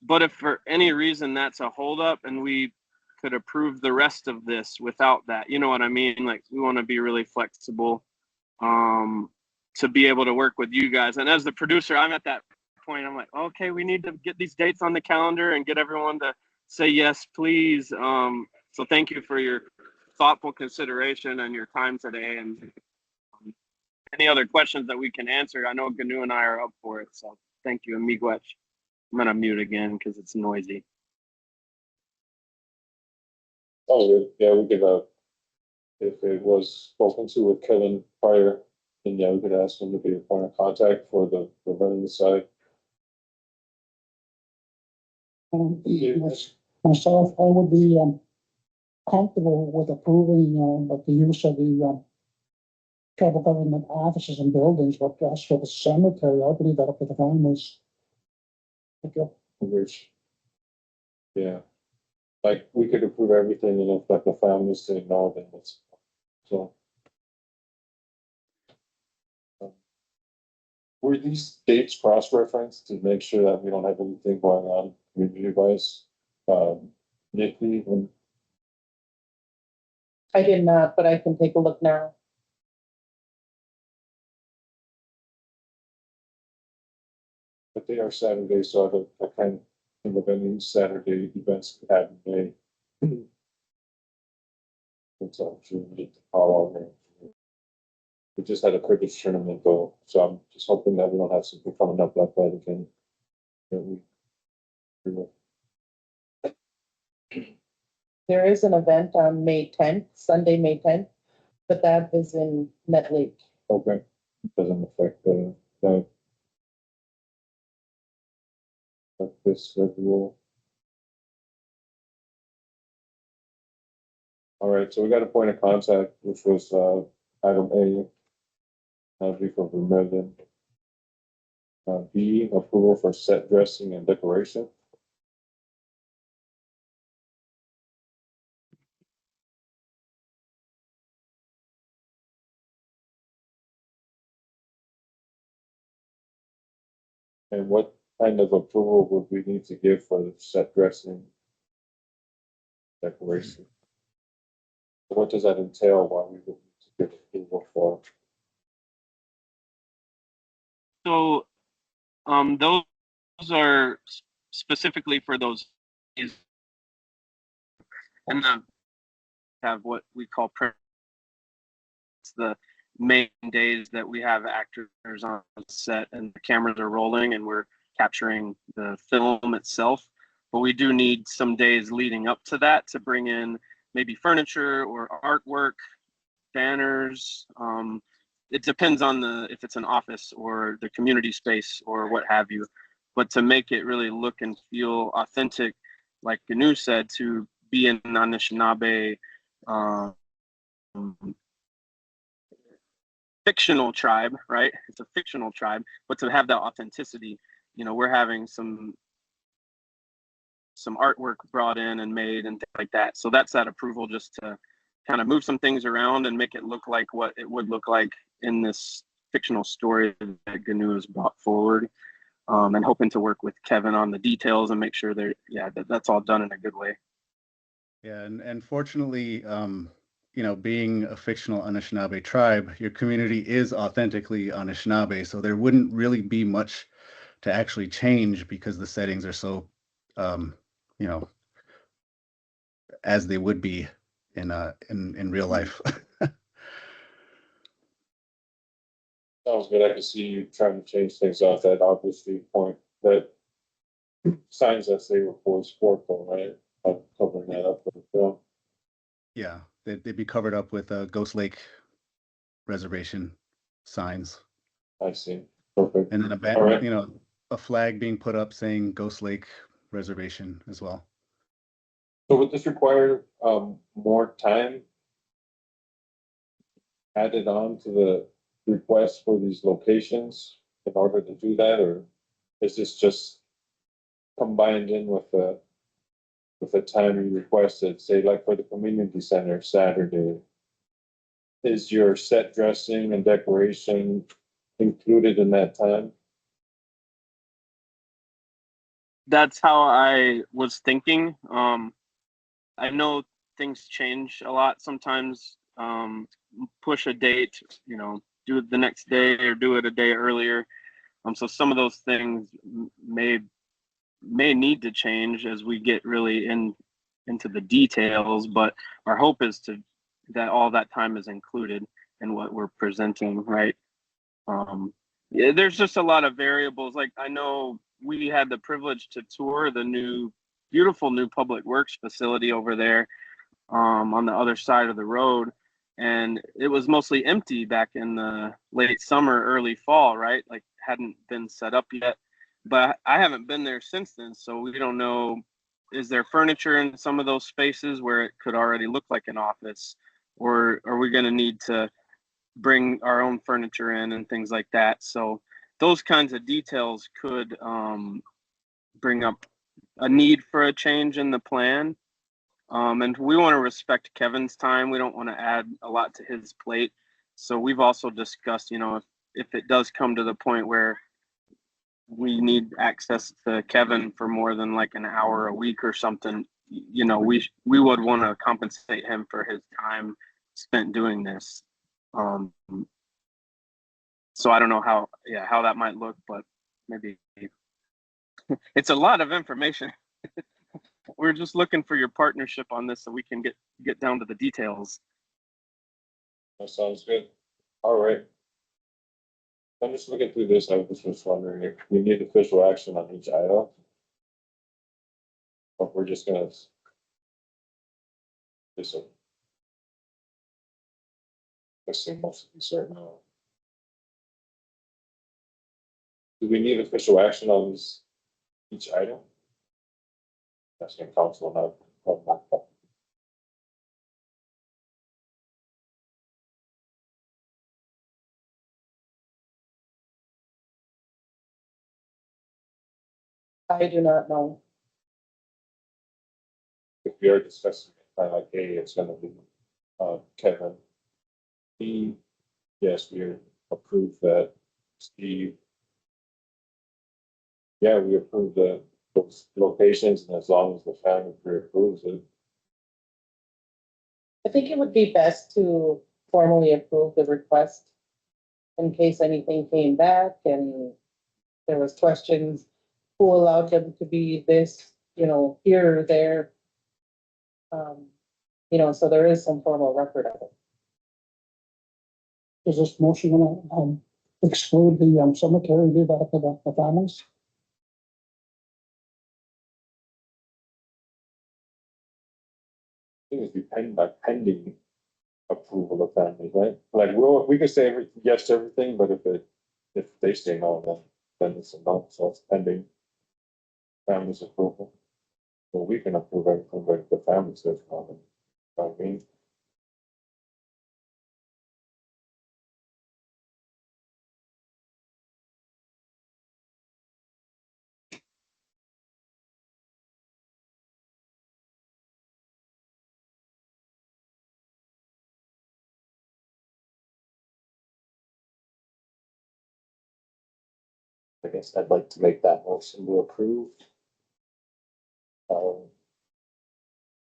But if for any reason that's a holdup and we could approve the rest of this without that, you know what I mean? Like, we want to be really flexible to be able to work with you guys. And as the producer, I'm at that point. I'm like, okay, we need to get these dates on the calendar and get everyone to say yes, please. So thank you for your thoughtful consideration and your time today. And any other questions that we can answer, I know Ganu and I are up for it. So thank you, and Miigwech. I'm gonna mute again because it's noisy. Oh, yeah, we could, if it was spoken to with Kevin prior, then yeah, we could ask him to be a point of contact for the running side. Myself, I would be comfortable with approving of the use of the tribal government offices and buildings, but as for the cemetery, I believe that up to the families. Okay. Which, yeah, like we could approve everything, and if like the families say no, then it's so. Were these dates cross-referenced to make sure that we don't have anything going on community-wise? Nikki, when I did not, but I can take a look now. but they are Saturday, so I kind of think of any Saturday events we have in May. It's actually need to call out here. We just had a cricket tournament though, so I'm just hoping that we don't have something coming up like that again. That There is an event on May 10th, Sunday, May 10th, but that is in Net Lake. okay, doesn't affect this rule. All right, so we got a point of contact, which was item A. That'll be for Vermilion. B, approval for set dressing and decoration. And what kind of approval would we need to give for the set dressing decoration? What does that entail? Why we would need to give approval for? So, those are specifically for those is and the have what we call it's the main days that we have actors on set and the cameras are rolling and we're capturing the film itself. But we do need some days leading up to that to bring in maybe furniture or artwork, banners. It depends on if it's an office or the community space or what have you. But to make it really look and feel authentic, like Gnu said, to be an Anishinaabe fictional tribe, right? It's a fictional tribe, but to have that authenticity, we're having some artwork brought in and made and things like that. So that's that approval, just to kind of move some things around and make it look like what it would look like in this fictional story that Gnu has brought forward. And hoping to work with Kevin on the details and make sure that's all done in a good way. Yeah, and fortunately, being a fictional Anishinaabe tribe, your community is authentically Anishinaabe, so there wouldn't really be much to actually change because the settings are so, as they would be in real life. Sounds good. I can see you trying to change things off that obviously point that signs that say we're for sport though, right? I'm covering that up for the film. Yeah, they'd be covered up with Ghost Lake reservation signs. I see. Perfect. And then All right. a flag being put up saying Ghost Lake reservation as well. So would this require more time added on to the request for these locations in order to do that, or is this just combined in with the time you requested? Say like for the community center Saturday, is your set dressing and decoration included in that time? That's how I was thinking. I know things change a lot sometimes. Push a date, do it the next day or do it a day earlier. So some of those things may need to change as we get really into the details, but our hope is that all that time is included in what we're presenting, right? There's just a lot of variables. Like I know we had the privilege to tour the beautiful new public works facility over there on the other side of the road. And it was mostly empty back in the late summer, early fall, right? Like hadn't been set up yet. But I haven't been there since then. So we don't know, is there furniture in some of those spaces where it could already look like an office? Or are we going to need to bring our own furniture in and things like that? So those kinds of details could bring up a need for a change in the plan. And we want to respect Kevin's time. We don't want to add a lot to his plate. So we've also discussed, if it does come to the point where we need access to Kevin for more than like an hour a week or something, we would want to compensate him for his time spent doing this. So I don't know how that might look, but maybe it's a lot of information. We're just looking for your partnership on this so we can get down to the details. That sounds good. All right. I'm just looking through this. I was just wondering if we need official action on each item. Or if we're just gonna. This. This thing must be certain. Do we need official action on this, each item? That's in council, not. I do not know. If we are discussing it, like, hey, it's gonna be, Kevin. Yes, we approved that. Steve. Yeah, we approved those locations, and as long as the family approves it. I think it would be best to formally approve the request in case anything came back and there was questions, who allowed them to be this, here or there. So there is some formal record of it. Is this motion gonna, exclude the, cemetery, leave that up to the families? I think it's depending by pending approval of families, right? Like, we could say yes to everything, but if they say no, then it's a no, so it's pending families approval. Well, we can approve everything, but if the family says no, then, I mean. I guess I'd like to make that motion to approve.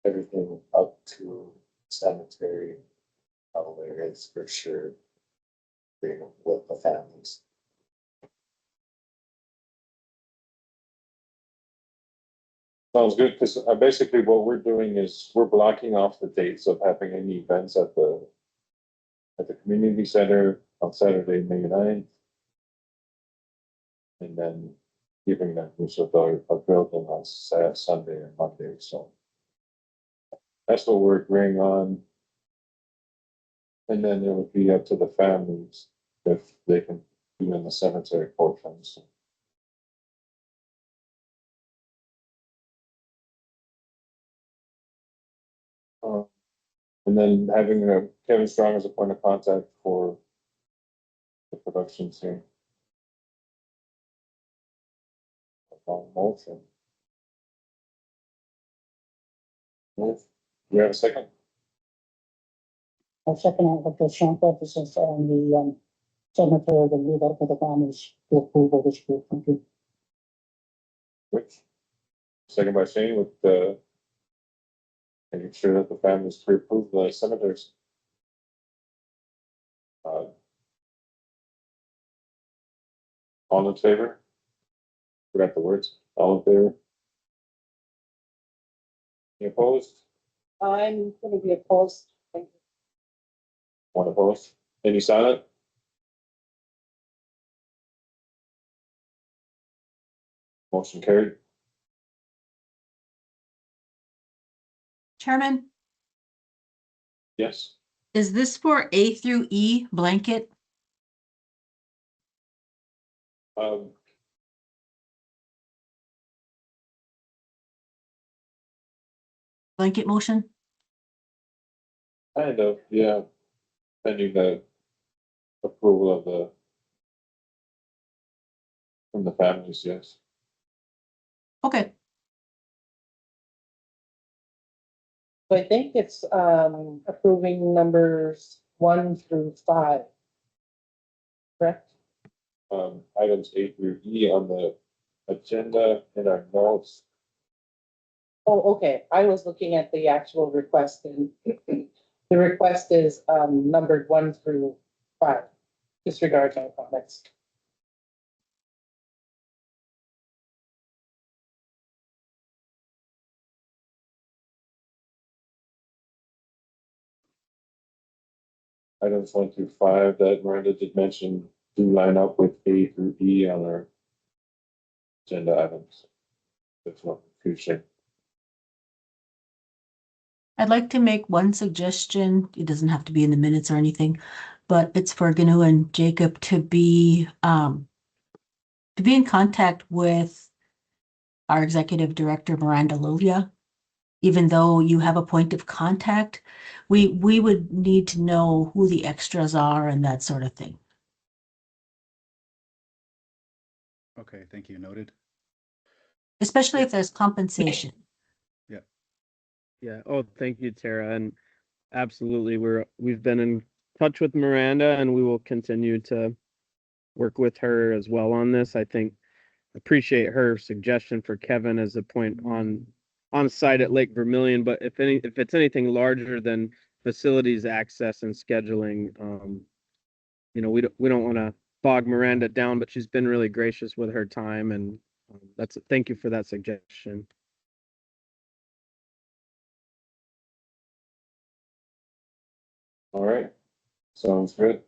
Everything up to cemetery, there is for sure. Agreement with the families. Sounds good, because basically what we're doing is we're blocking off the dates of having any events at the community center on Saturday, May 9th. And then giving them use of our building on Sunday and Monday, so. That's what we're agreeing on. And then it would be up to the families if they can do in the cemetery portions. And then having Kevin Strong as a point of contact for the production scene. Motion. We have a second? I'll second it with the strong emphasis on the, cemetery, and leave that up to the families to approve of this group. Thank you. Which? Second by Shane with the. Making sure that the families pre-approve the cemeteries. All in favor? Forgot the words. All in favor? Any opposed? I'm gonna be opposed. Thank you. One opposed? Any silent? Motion carried. Chairman, Yes. is this for A through E blanket? Blanket motion? Kind of, yeah. Pending the approval of from the families, yes. Okay, So I think it's approving numbers 1 through 5. Correct? Items A through E on the agenda in our notes. Oh, okay. I was looking at the actual request and the request is numbered 1 through 5. Disregard my comments. items 1 through 5 that Miranda did mention do line up with A through E on our agenda items. There's no confusion. I'd like to make one suggestion. It doesn't have to be in the minutes or anything, but it's for Gnu and Jacob to be in contact with our executive director, Miranda Lilia. Even though you have a point of contact, we would need to know who the extras are and that sort of thing. Okay, thank you. Noted. Especially if there's compensation. Yeah. Oh, thank you, Tara. And absolutely, we've been in touch with Miranda, and we will continue to work with her as well on this. I think appreciate her suggestion for Kevin as a point on site at Lake Vermilion. But if it's anything larger than facilities access and scheduling, we don't want to bog Miranda down, but she's been really gracious with her time, and thank you for that suggestion. All right, sounds good.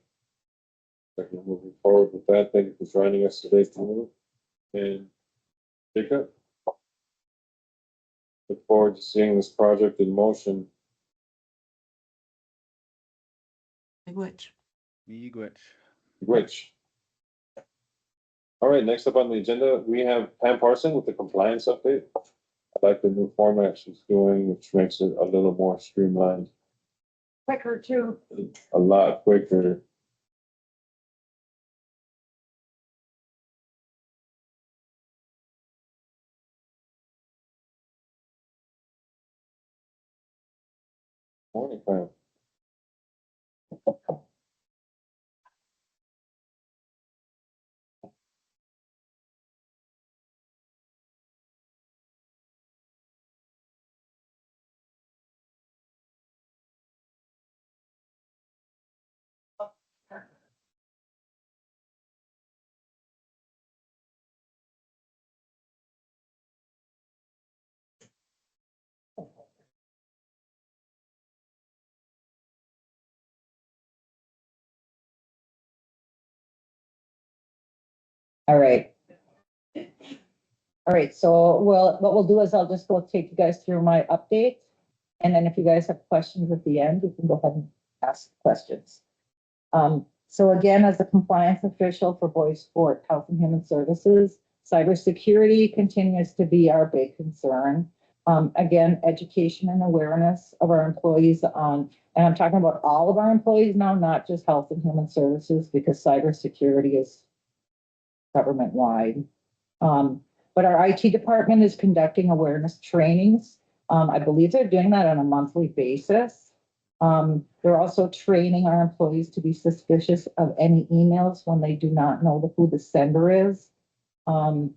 Moving forward with that, thank you for joining us today, Gnu and Jacob. Look forward to seeing this project in motion. Which? Which? All right, next up on the agenda, we have Pam Parson with the compliance update. I like the new format she's doing, which makes it a little more streamlined. Quicker too. A lot quicker. Morning, Pam. All right. All right, so what we'll do is I'll just go take you guys through my update. And then if you guys have questions at the end, you can go ahead and ask questions. So again, as a compliance official for Boys Fort Health and Human Services, cybersecurity continues to be our big concern. Again, education and awareness of our employees and I'm talking about all of our employees now, not just Health and Human Services, because cybersecurity is government-wide. But our IT department is conducting awareness trainings. I believe they're doing that on a monthly basis. They're also training our employees to be suspicious of any emails when they do not know who the sender is. So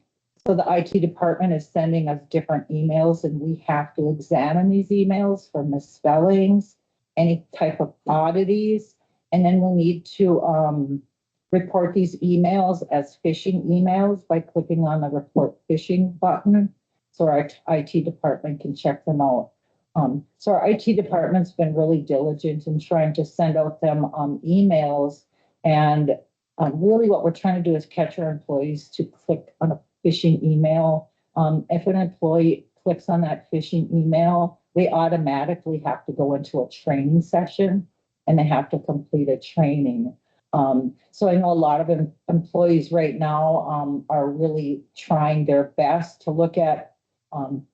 the IT department is sending us different emails, and we have to examine these emails for misspellings, any type of oddities, and then we need to report these emails as phishing emails by clicking on the report phishing button, so our IT department can check them out. So our IT department's been really diligent in trying to send out them emails, and really what we're trying to do is catch our employees to click on a phishing email. If an employee clicks on that phishing email, they automatically have to go into a training session and they have to complete a training. So I know a lot of employees right now are really trying their best to look at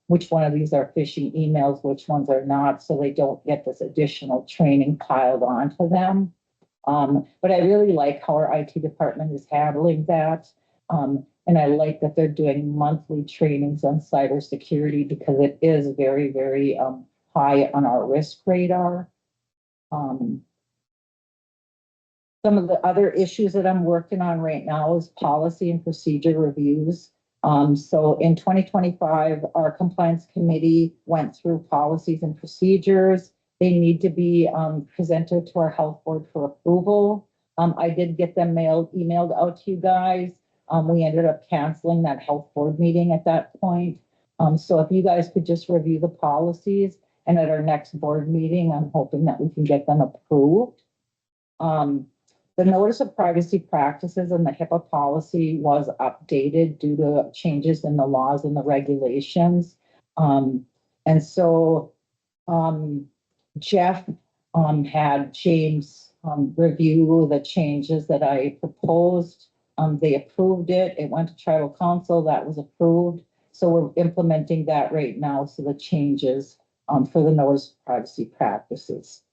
which one of these are phishing emails, which ones are not, so they don't get this additional training piled onto them. But I really like how our IT department is handling that. And I like that they're doing monthly trainings on cybersecurity because it is very, very high on our risk radar. Some of the other issues that I'm working on right now is policy and procedure reviews. So in 2025, our compliance committee went through policies and procedures. They need to be presented to our health board for approval. I did get them emailed out to you guys. We ended up canceling that health board meeting at that point. So if you guys could just review the policies, and at our next board meeting, I'm hoping that we can get them approved. The notice of privacy practices and the HIPAA policy was updated due to changes in the laws and the regulations. And so Jeff had James review the changes that I proposed. They approved it. It went to tribal council. That was approved. So we're implementing that right now. So the changes for the notice of privacy practices.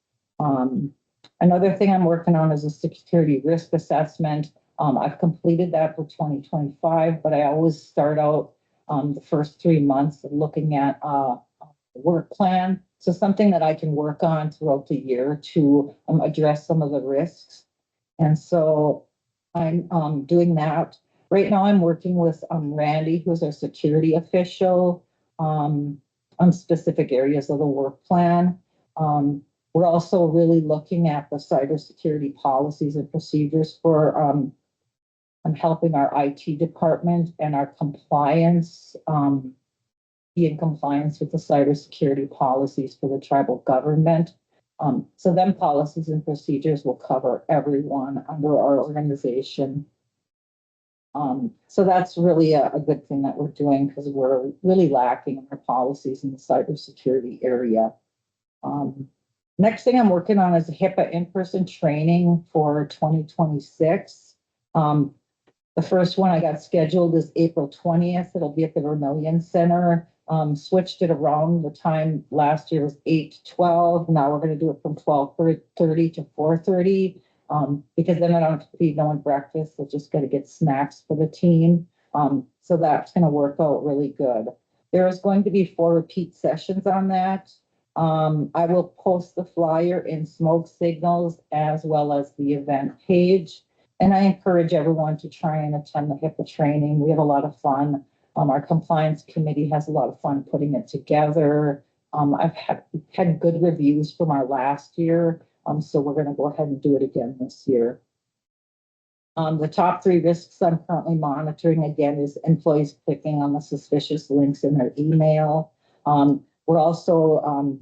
Another thing I'm working on is a security risk assessment. I've completed that for 2025, but I always start out the first 3 months of looking at a work plan. So something that I can work on throughout the year to address some of the risks. And so I'm doing that. Right now I'm working with Randy, who's our security official, on specific areas of the work plan. We're also really looking at the cybersecurity policies and procedures for I'm helping our IT department and our compliance be in compliance with the cybersecurity policies for the tribal government. So them policies and procedures will cover everyone under our organization. So that's really a good thing that we're doing because we're really lacking in our policies in the cybersecurity area. Next thing I'm working on is a HIPAA in-person training for 2026. The first one I got scheduled is April 20th. It'll be at the Vermilion Center. Switched it around. The time last year was 8 to 12. Now we're going to do it from 12:30 to 4:30 because then I don't have to feed no one breakfast. I just got to get snacks for the team. So that's going to work out really good. There is going to be 4 repeat sessions on that. I will post the flyer in Smoke Signals as well as the event page. And I encourage everyone to try and attend the HIPAA training. We have a lot of fun. Our compliance committee has a lot of fun putting it together. I've had good reviews from our last year. So we're going to go ahead and do it again this year. The top 3 risks I'm currently monitoring again is employees clicking on the suspicious links in their email. We're also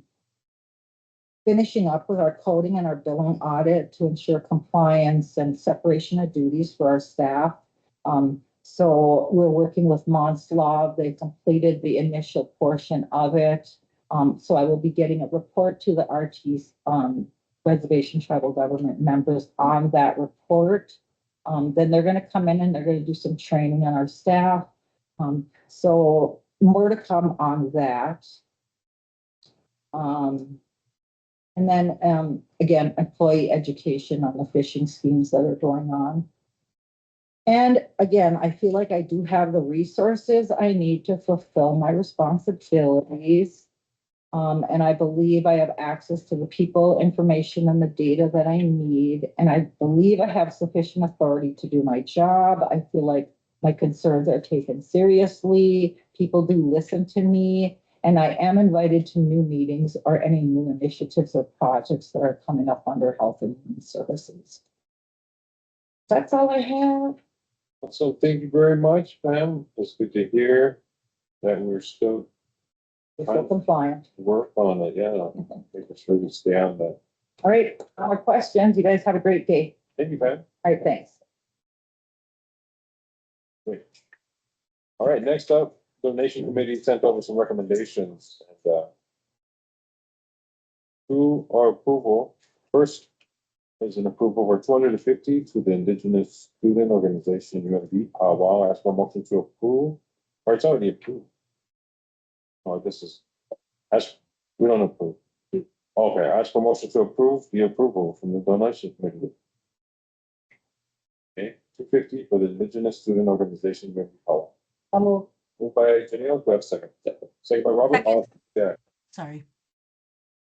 finishing up with our coding and our billing audit to ensure compliance and separation of duties for our staff. So we're working with Monslav. They completed the initial portion of it. So I will be getting a report to the RT's reservation tribal government members on that report. Then they're going to come in and they're going to do some training on our staff. So more to come on that. And then again, employee education on the phishing schemes that are going on. And again, I feel like I do have the resources I need to fulfill my responsibilities. And I believe I have access to the people, information, and the data that I need. And I believe I have sufficient authority to do my job. I feel like my concerns are taken seriously. People do listen to me. And I am invited to new meetings or any new initiatives or projects that are coming up under Health and Human Services. That's all I have. So thank you very much, Pam. It's good to hear that we're still Compliant. work on it. Yeah, making sure we stay on that. All right, no more questions. You guys have a great day. Thank you, Pam. All right, thanks. Great. All right, next up, donation committee sent over some recommendations and to our approval. First is an approval for 250 to the Indigenous Student Organization UMD. Wow, ask for a motion to approve, or it's already approved. Oh, this is, we don't approve. Okay, ask for motion to approve the approval from the donation committee. Okay, 250 for the Indigenous Student Organization UMD. Moved by Janelle, do I have a second? Second by Robert. Second. Yeah. Sorry,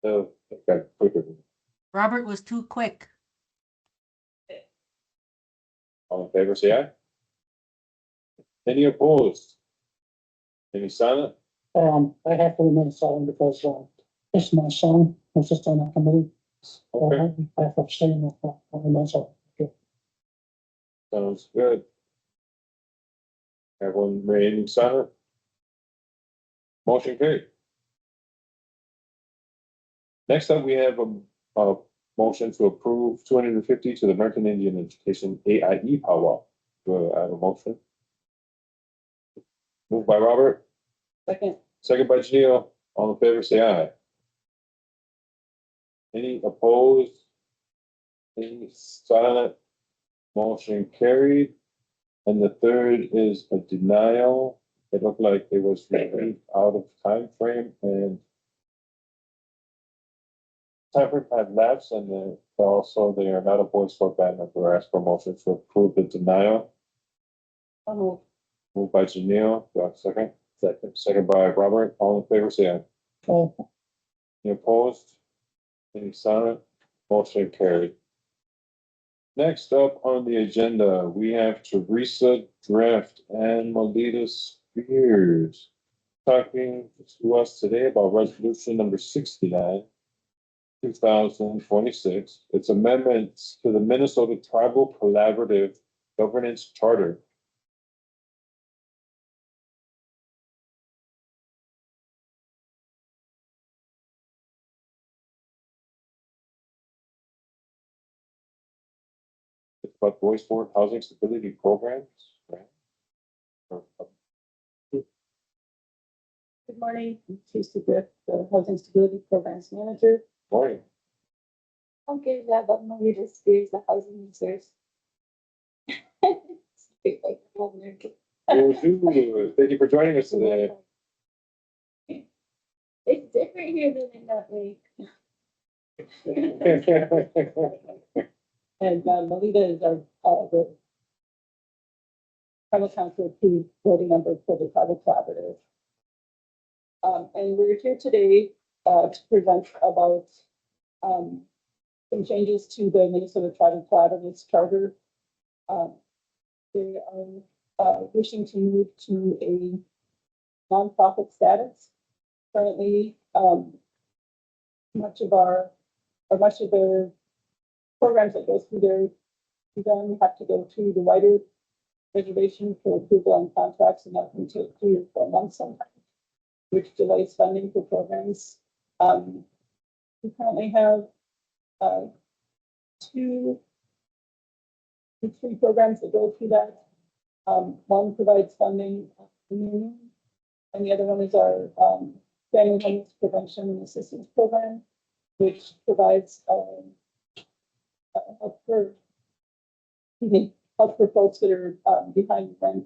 Okay, quicker. Robert was too quick. All in favor, say aye. Any opposed? Any silent? I have to remain silent because it's my son, who's just on that committee. Okay. I have to abstain with that. I remain silent. Okay. Sounds good. Everyone remaining silent? Motion carried. Next up, we have a motion to approve 250 to the American Indian Education AIE powwow. Do I have a motion? Moved by Robert, Second. second by Janelle. All in favor, say aye. Any opposed? Any silent? Motion carried. And the third is a denial. It looked like it was received out of time frame and time frame had lapsed, and then also they are not a voice vote band member. Ask for motion to approve the denial. Moved by Janelle. Do I have a second? Second. Second by Robert. All in favor, say aye. Oh, Any opposed? Any silent? Motion carried. Next up on the agenda, we have Teresa Draft and Melita Spears talking to us today about resolution number 69, 2026. It's amendments to the Minnesota Tribal Collaborative Governance Charter. It's about voice for housing stability programs, right? Good morning, I'm Teresa Griff, the Housing Stability Programs Manager. Morning. Okay, yeah, but Melita Spears, the housing resource. Thank you for joining us today. It's different here than in that lake. And Melita is our the tribal council approved voting member for the tribal collaborative. And we're here today to present about some changes to the Minnesota Tribal Collaborative Charter. They are wishing to move to a nonprofit status. Currently, much of the programs that go through their then have to go to the wider reservation for approval on contracts, and that can take 3 or 4 months sometimes, which delays funding for programs. We currently have 2 to 3 programs that go through that. One provides funding, and the other one is our Family Homeless Prevention and Assistance Program, which provides help for folks that are behind rent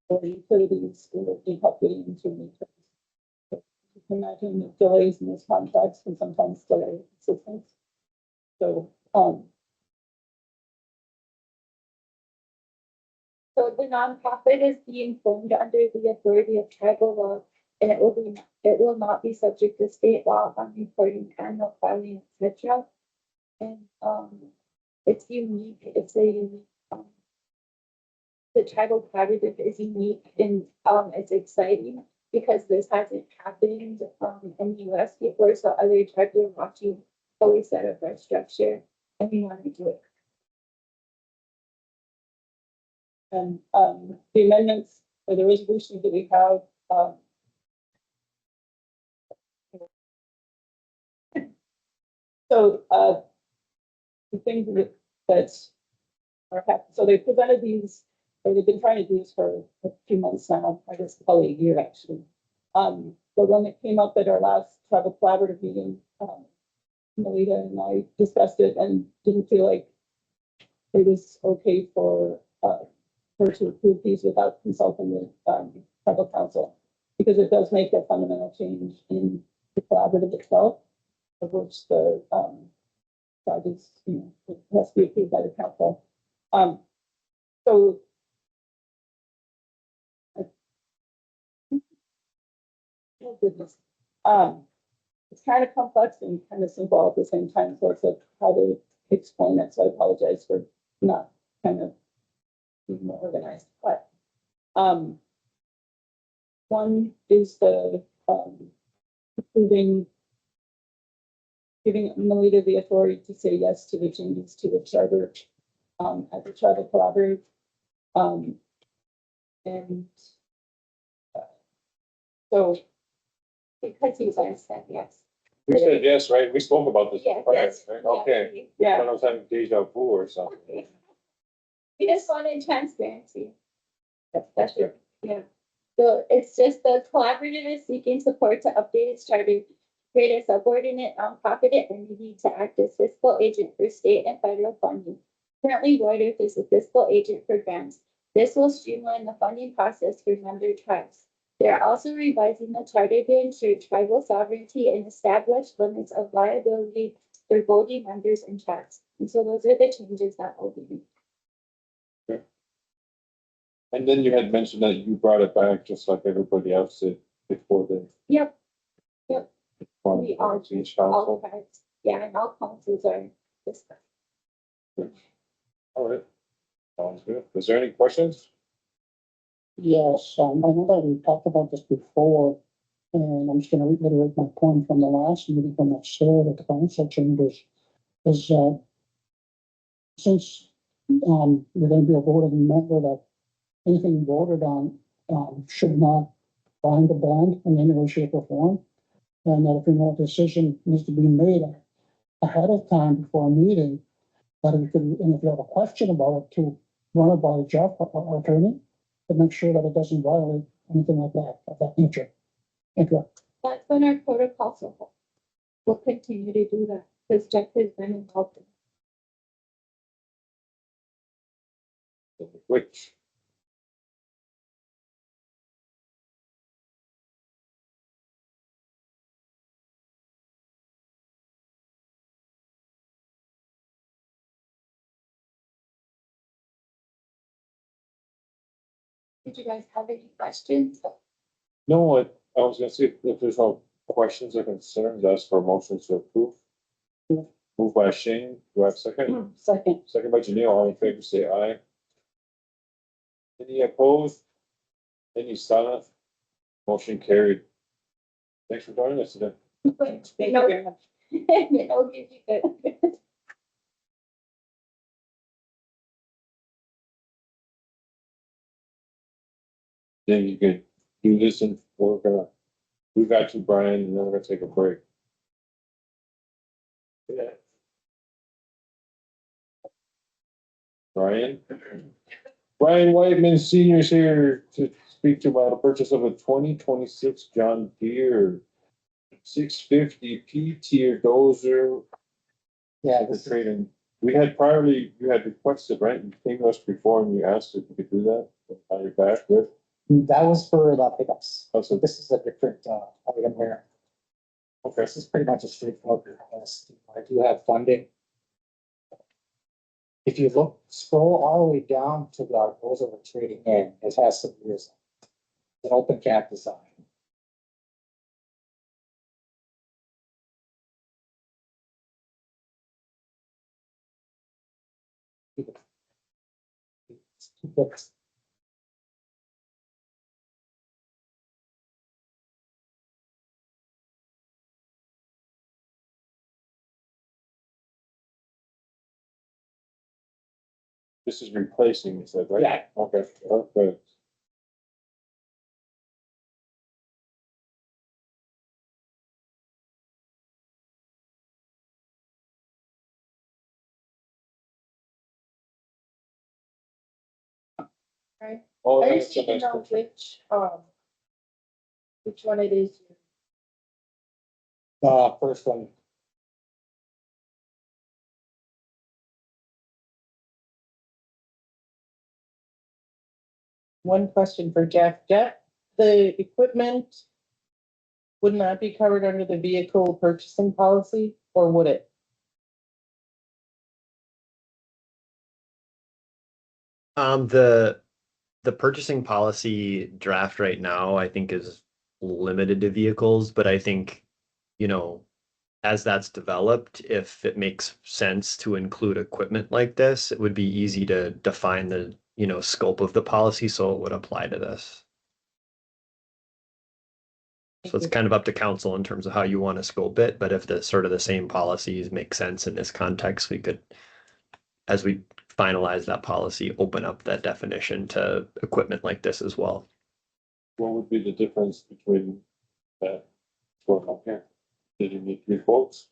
or utilities or need help getting into new terms. You can imagine the delays in those contracts can sometimes delay assistance. So So the nonprofit is being formed under the authority of tribal law, and it will not be subject to state law on reporting, annual filing, etc. And it's unique. It's a unique. The tribal collaborative is unique and it's exciting because this hasn't happened in the US before. So other tribes are watching how we set up our structure, and we want to do it. And the amendments or the resolutions that we have, the things that are happening. So they presented these, or they've been trying to do this for a few months now, I guess probably a year actually. The one that came up at our last tribal collaborative meeting, Melita and I discussed it and didn't feel like it was okay for her to approve these without consulting with tribal council, because it does make a fundamental change in the collaborative itself, of which the charges, it has to be approved by the council. So oh goodness. It's kind of complex and kind of simple at the same time, so it's like how to explain it. So I apologize for not kind of being more organized. But one is the giving Melita the authority to say yes to the changes to the charter at the tribal collaborative. And so Because you guys said yes. We said yes, right? We spoke about this. Yes, prior, yes. right? Okay. Yeah. I was having deja vu or something. We just wanted transparency. That's true. Yeah. So it's just the collaborative is seeking support to update its charter, create a subordinate nonprofit entity to act as fiscal agent for state and federal funding. Currently, Reuters is a fiscal agent for grants. This will streamline the funding process for member tribes. They are also revising the charter to ensure tribal sovereignty and establish limits of liability for voting members and tribes. And so those are the changes that will be made. And then you had mentioned that you brought it back just like everybody else did before the. Yep. Yep. One We all, each all council. tribes. Yeah, and all councils are discussed. All right. Sounds good. Is there any questions? Yes, I know that we talked about this before, and I'm just gonna reiterate my point from the last meeting when I shared at the council chambers. Is since we're gonna be a voting member that anything voted on should not bind the band in any way, shape, or form. And that if we know a decision needs to be made ahead of time before a meeting, that we could, and if you have a question about it, to run it by Jeff, our attorney, to make sure that it doesn't violate anything like that, of that nature. Thank you. That's when our protocol, so we'll continue to do that because Jeff has been involved in Which? Did you guys have any questions? No, I was gonna see if there's no questions or concerns, ask for motions to approve. Moved by Shane, do I have a second? Second. Second by Janelle, all in favor, say aye. Any opposed? Any silent? Motion carried. Thanks for joining us today. Thank you very much. I'll give you that. Then you could do this and we got you, Brian, and then we're gonna take a break. Yeah. Brian? Brian Whiteman Senior is here to speak to about the purchase of a 2026 John Deere 650 P tier dozer. Yeah, For trading. We had priorly, you had requested, right? You came to us before and you asked if you could do that. On your back with. that was for the pickups. Oh, so This is a different item here. Okay. This is pretty much a straightforward request. I do have funding. If you look, scroll all the way down to the those that we're trading in, it has some years. It's an open cap design. This is replacing, you said, right? Yeah. Okay, okay. Right. Oh, I that's just need a to nice know picture. which one it is. First one, One question for Jeff. Jeff, the equipment would not be covered under the vehicle purchasing policy, or would it? The purchasing policy draft right now, I think, is limited to vehicles, but I think, you know, as that's developed, if it makes sense to include equipment like this, it would be easy to define the, you know, scope of the policy so it would apply to this. So it's kind of up to council in terms of how you want to scope it, but if the sort of the same policies make sense in this context, we could, as we finalize that policy, open up that definition to equipment like this as well. What would be the difference between that? Going up here. Did you need 3 quotes?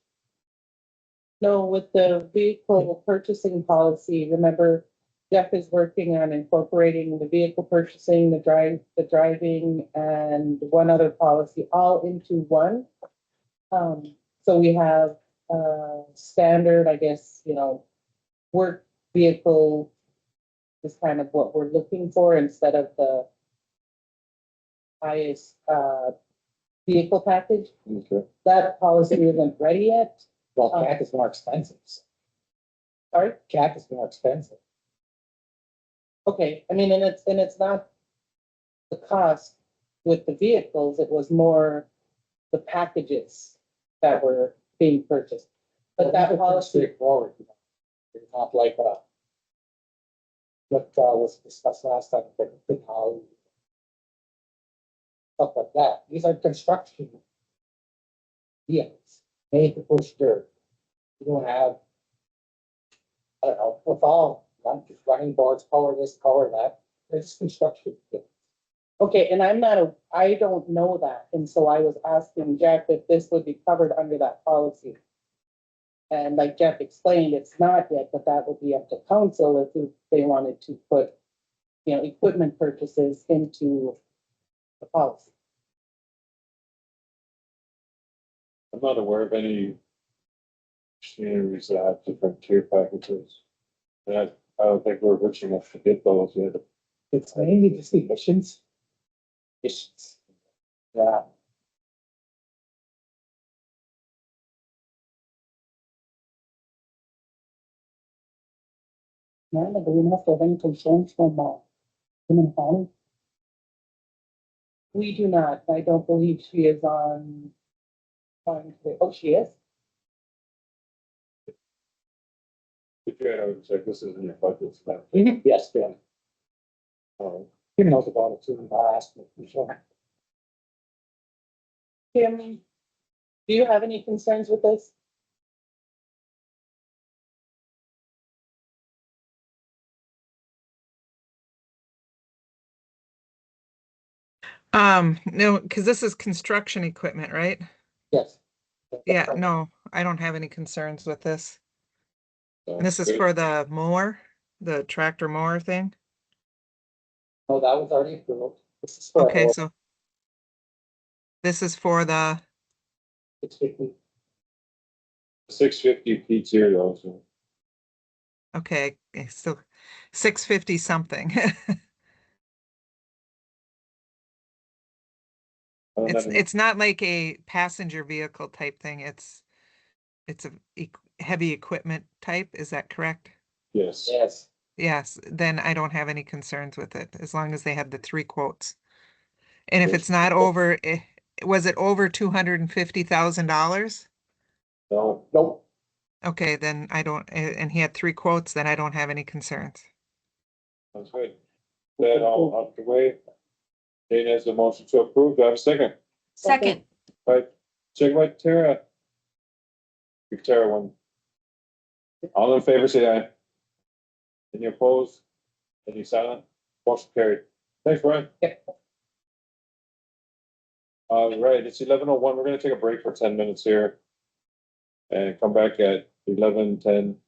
No, with the vehicle purchasing policy, remember Jeff is working on incorporating the vehicle purchasing, the driving, and one other policy all into one. So we have, standard, I guess, work vehicle is kind of what we're looking for instead of the highest, vehicle package. Okay. That policy isn't ready yet. Well, CAC is more expensive. Sorry? CAC is more expensive. Okay, I mean, and it's not the cost with the vehicles, it was more the packages that were being purchased. But that These are pretty policy, straightforward. It's not like, what, was discussed last time, the how. Stuff like that. These are construction vehicles made to push dirt. You don't have, I don't know, with all running boards, power this, power that. It's construction vehicles. okay, and I don't know that, and so I was asking Jeff if this would be covered under that policy. And like Jeff explained, it's not yet, but that would be up to council if they wanted to put, equipment purchases into the policy. I'm not aware of any machineries that have different tier packages. And I don't think we're rich enough to get those yet. It's mainly just emissions. Emissions. Yeah. Man, do we have to have any concerns from, human county? We do not, I don't believe she is on, oh, she is? If you had, I would say this is in your budget. Yes, Ben. Kim knows about it too, I asked him, for sure. Kim, do you have any concerns with this? No, because this is construction equipment, right? Yes. Yeah, no, I don't have any concerns with this. And this is Good. for the mower, the tractor mower thing? Oh, that was already approved. This is for. Okay, so this is for the, 650. 650 Pete's here though, so. okay, it's still 650 something. It's not like a passenger vehicle type thing. It's a heavy equipment type. Is that correct? Yes. Yes. Yes, then I don't have any concerns with it, as long as they have the 3 quotes. And if Yes. it's not over, was it over $250,000? No. Nope. Okay, then I don't, and he had 3 quotes, then I don't have any concerns. That's good. That all out the way. Dana has a motion to approve. Do I have a second? Second. Right, check by Tara. Give Tara one. All in favor, say aye. Any opposed? Any silent? Motion carried. Thanks, Brian. All right, it's 11:01. We're gonna take a break for 10 minutes here. And come back at 11:10.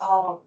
Oh.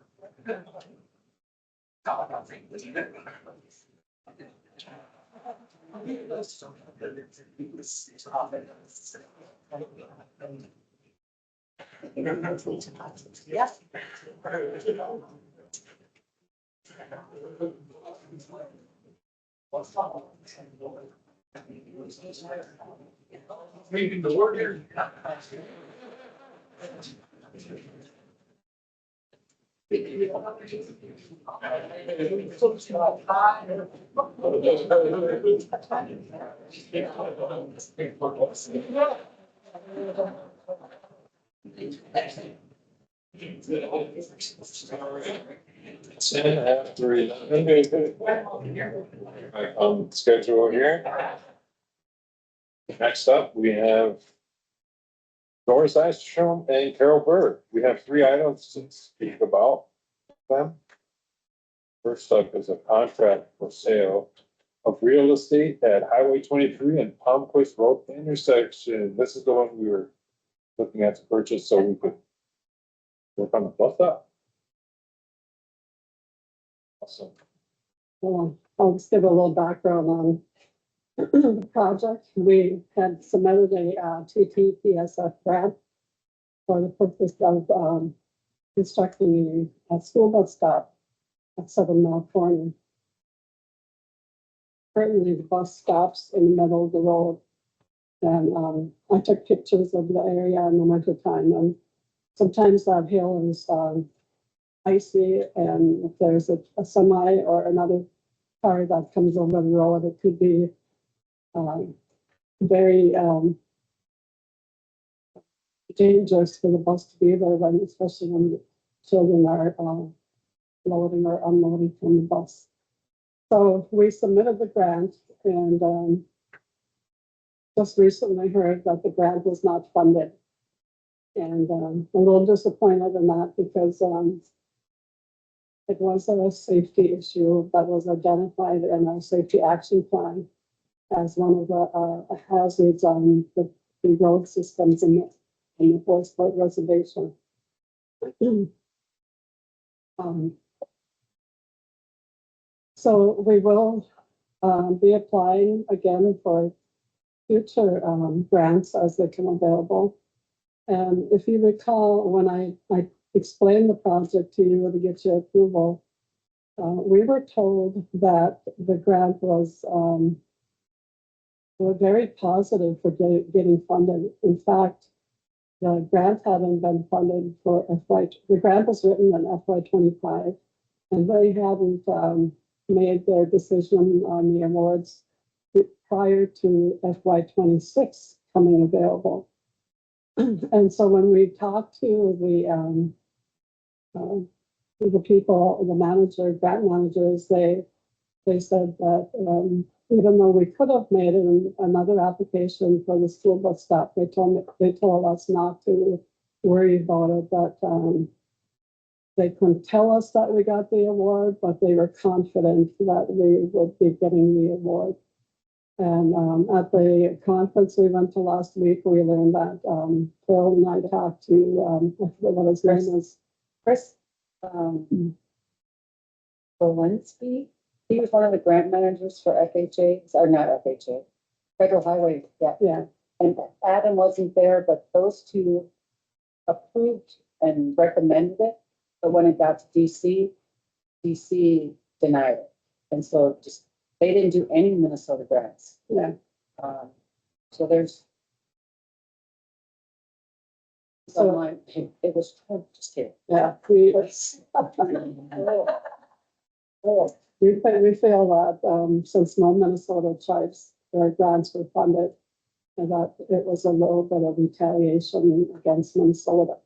Ten after 11. Schedule here. Next up, we have Doris Eistrom and Carol Bird. We have 3 items to speak about them. First up is a contract for sale of real estate at Highway 23 and Palmquist Road intersection. This is the one we were looking at to purchase so we could work on the bus stop. Awesome. I'll just give a little background on the project. We had submitted a TTPSF grant for the purpose of constructing a school bus stop at 7 Mile Corner. Currently, the bus stops in the middle of the road. And I took pictures of the area in the winter time. And sometimes that hill is icy, and if there's a semi or another car that comes over the road, it could be very dangerous for the bus to be there, when, especially when the children are loading or unloading from the bus. So we submitted the grant, and just recently heard that the grant was not funded. And I'm a little disappointed in that, because it was a safety issue that was identified in our safety action plan as one of the hazards on the road systems in the Forest Lake Reservation. So we will be applying again for future grants as they come available. And if you recall, when I explained the project to you to get your approval, we were told that the grant was very positive for getting funded. In fact, the grant hadn't been funded for the grant was written in FY25, and they hadn't made their decision on the awards prior to FY26 coming available. And so when we talked to the people, the grant managers, they said that even though we could have made another application for the school bus stop, they told us not to worry about it, that they couldn't tell us that we got the award, but they were confident that we would be getting the award. And at the conference we went to last week, we learned that Phil and I talked to what his name is. Chris Walensky. He was one of the grant managers for FHA, or not FHA, Federal Highway. Yeah. And Adam wasn't there, but those two approved and recommended it. But when it got to DC denied it. And so they didn't do any Minnesota grants. Yeah. So there's. So it was just here. Yeah. We feel that since no Minnesota tribes or grants were funded, and that it was a little bit of retaliation against Minnesota,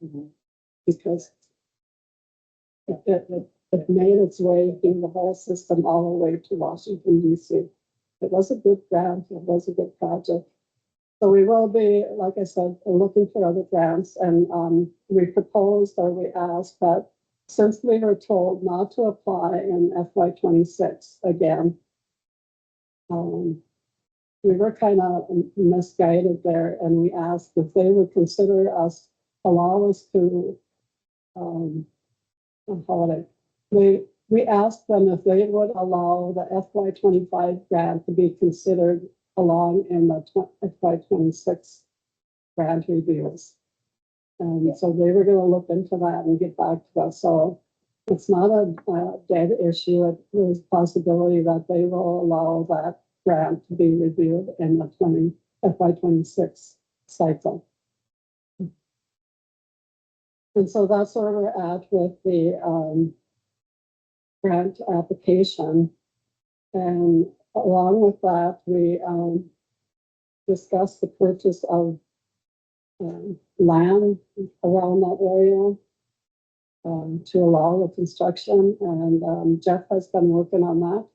because it made its way through the whole system all the way to Washington, D.C. It was a good grant. It was a good project. So we will be, like I said, looking for other grants. And we proposed, or we asked, that since we were told not to apply in FY26 again, we were kind of misguided there. And we asked if they would allow us to, we asked them if they would allow the FY25 grant to be considered along in the FY26 grant reviews. And so they were gonna look into that and get back to us. So it's not a dead issue. There's a possibility that they will allow that grant to be reviewed in the FY26 cycle. And so that's where we're at with the grant application. And along with that, we discussed the purchase of land around that area to allow the construction. And Jeff has been working on that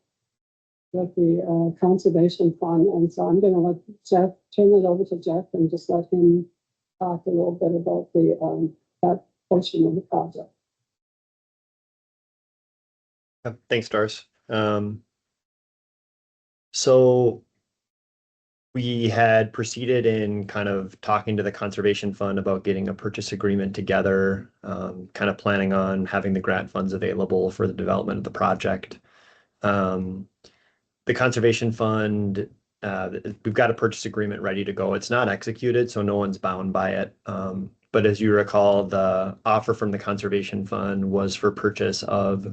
with the conservation fund. And so I'm going to let Jeff, turn it over to Jeff and just let him talk a little bit about the that portion of the project. Thanks, Doris. So we had proceeded in kind of talking to the Conservation Fund about getting a purchase agreement together, kind of planning on having the grant funds available for the development of the project. The Conservation Fund, we've got a purchase agreement ready to go. It's not executed, so no one's bound by it. But as you recall, the offer from the Conservation Fund was for purchase of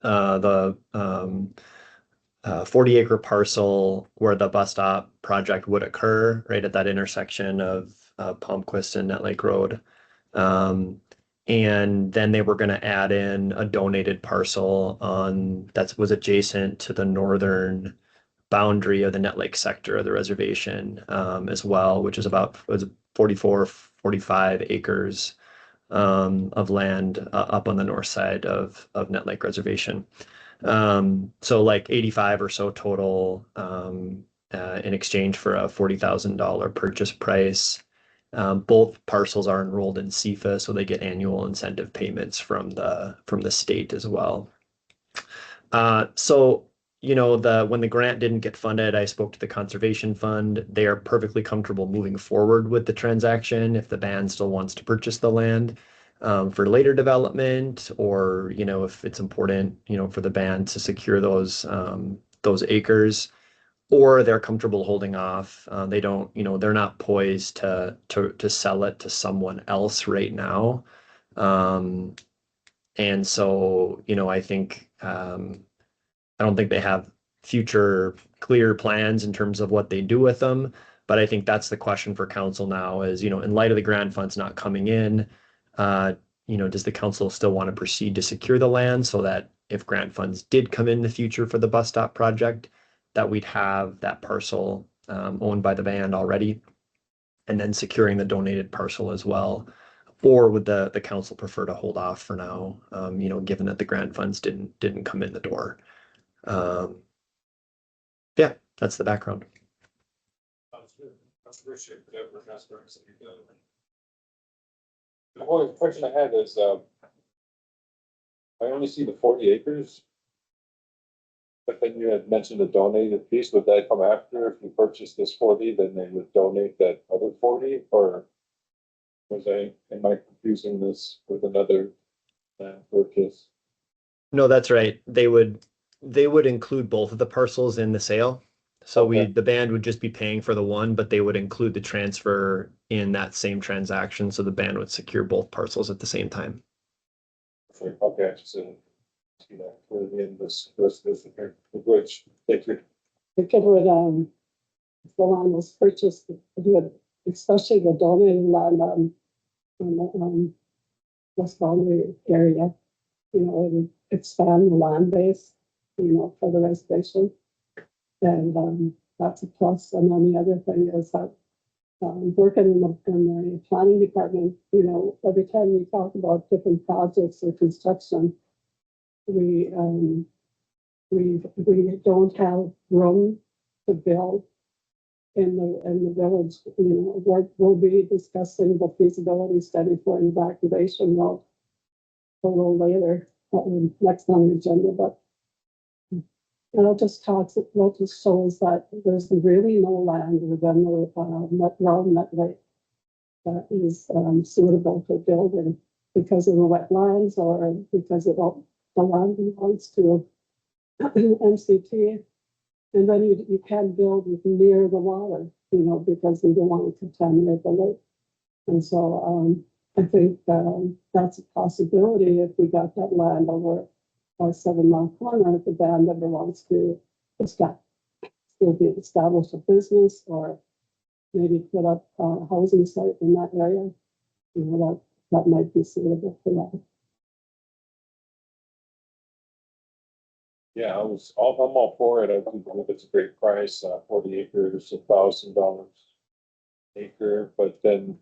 the 40-acre parcel where the bus stop project would occur, right at that intersection of Palmquist and Net Lake Road. And then they were going to add in a donated parcel that was adjacent to the northern boundary of the Net Lake sector of the reservation as well, which is about 44, 45 acres of land up on the north side of Net Lake Reservation. So like 85 or so total in exchange for a $40,000 purchase price. Both parcels are enrolled in CIFA, so they get annual incentive payments from the state as well. So when the grant didn't get funded, I spoke to the Conservation Fund. They are perfectly comfortable moving forward with the transaction if the band still wants to purchase the land for later development, or if it's important for the band to secure those acres, or they're comfortable holding off. They don't, they're not poised to sell it to someone else right now. And so, I think I don't think they have future clear plans in terms of what they do with them. But I think that's the question for council now is, in light of the grant funds not coming in, does the council still want to proceed to secure the land so that if grant funds did come in the future for the bus stop project, that we'd have that parcel owned by the band already, and then securing the donated parcel as well? Or would the council prefer to hold off for now, given that the grant funds didn't come in the door? Yeah, that's the background. The only question I had is, I only see the 40 acres. But then you had mentioned a donated piece. Would that come after if you purchase this 40, then they would donate that other 40? Or am I confusing this with another purchase? No, that's right. They would include both of the parcels in the sale. So Okay. the band would just be paying for the one, but they would include the transfer in that same transaction. So the band would secure both parcels at the same time. Okay, I just didn't see that clearly in this which, thank you. If it would, if the land was purchased, it would, especially the donated land on the west boundary area, it would expand the land base, for the reservation. And that's a plus. And then the other thing is that working in the planning department, every time we talk about different projects or construction, we don't have room to build in the village. We'll be discussing the feasibility study for an evacuation road a little later, next on the agenda, but it just shows that there's really no land within the Net Lake that is suitable for building because of the wetlands or because of the land belongs to MCT. And then you can't build near the water, you know, because they don't want to contaminate the lake. And so I think that's a possibility if we got that land over our 7 Mile Corner, the band that belongs to this guy. Still be established a business or maybe put up a housing site in that area. You know, that might be suitable for that. Yeah, I'm all for it. I do believe it's a great price, 40 acres, $1,000 acre, but then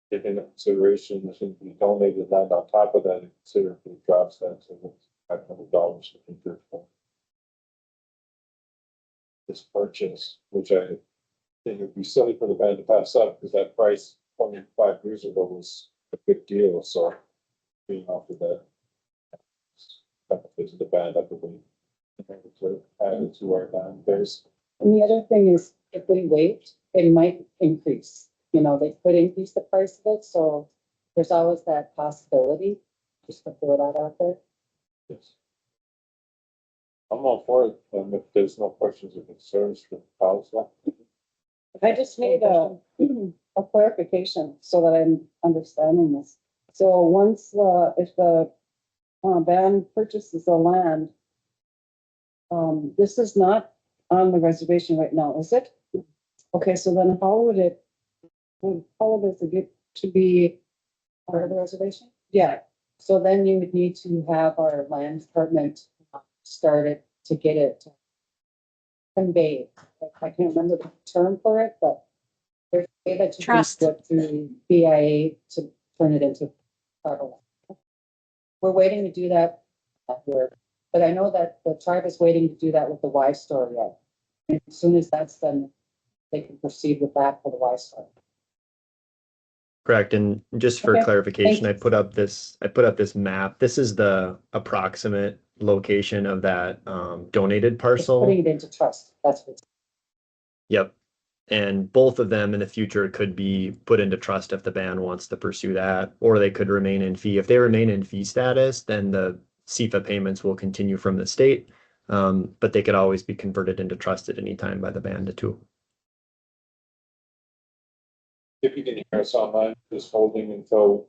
taking into consideration, this would be donated land on top of that, and consider if it drops that to $500 an acre for this purchase, which I think would be silly for the band to pass up, because that price 25 years ago was a good deal, so being offered that benefits the band, I believe, to add it to our band base. And the other thing is, if we wait, it might increase. You know, they could increase the price of it, so there's always that possibility. Just to throw that out there. Yes. I'm all for it, if there's no questions or concerns for the council. I just need a clarification so that I'm understanding this. So once, if the band purchases the land, this is not on the reservation right now, is it? Okay, so then how does it get to be part of the reservation? Yeah, so then you would need to have our land department started to get it conveyed. I can't remember the term for it, but there's a way that you can go through BIA to turn it into tribal land. We're waiting to do that work, but I know that the tribe is waiting to do that with the Y story yet. And as soon as that's done, they can proceed with that for the Y story. Correct. And just for Okay, clarification, thank I put up this map. This is the approximate location of that donated Just parcel. putting it into trust, that's what. Yep. And both of them in the future could be put into trust if the band wants to pursue that, or they could remain in fee. If they remain in fee status, then the CFA payments will continue from the state, but they could always be converted into trust at any time by the band too. If you can hear us online, just holding until.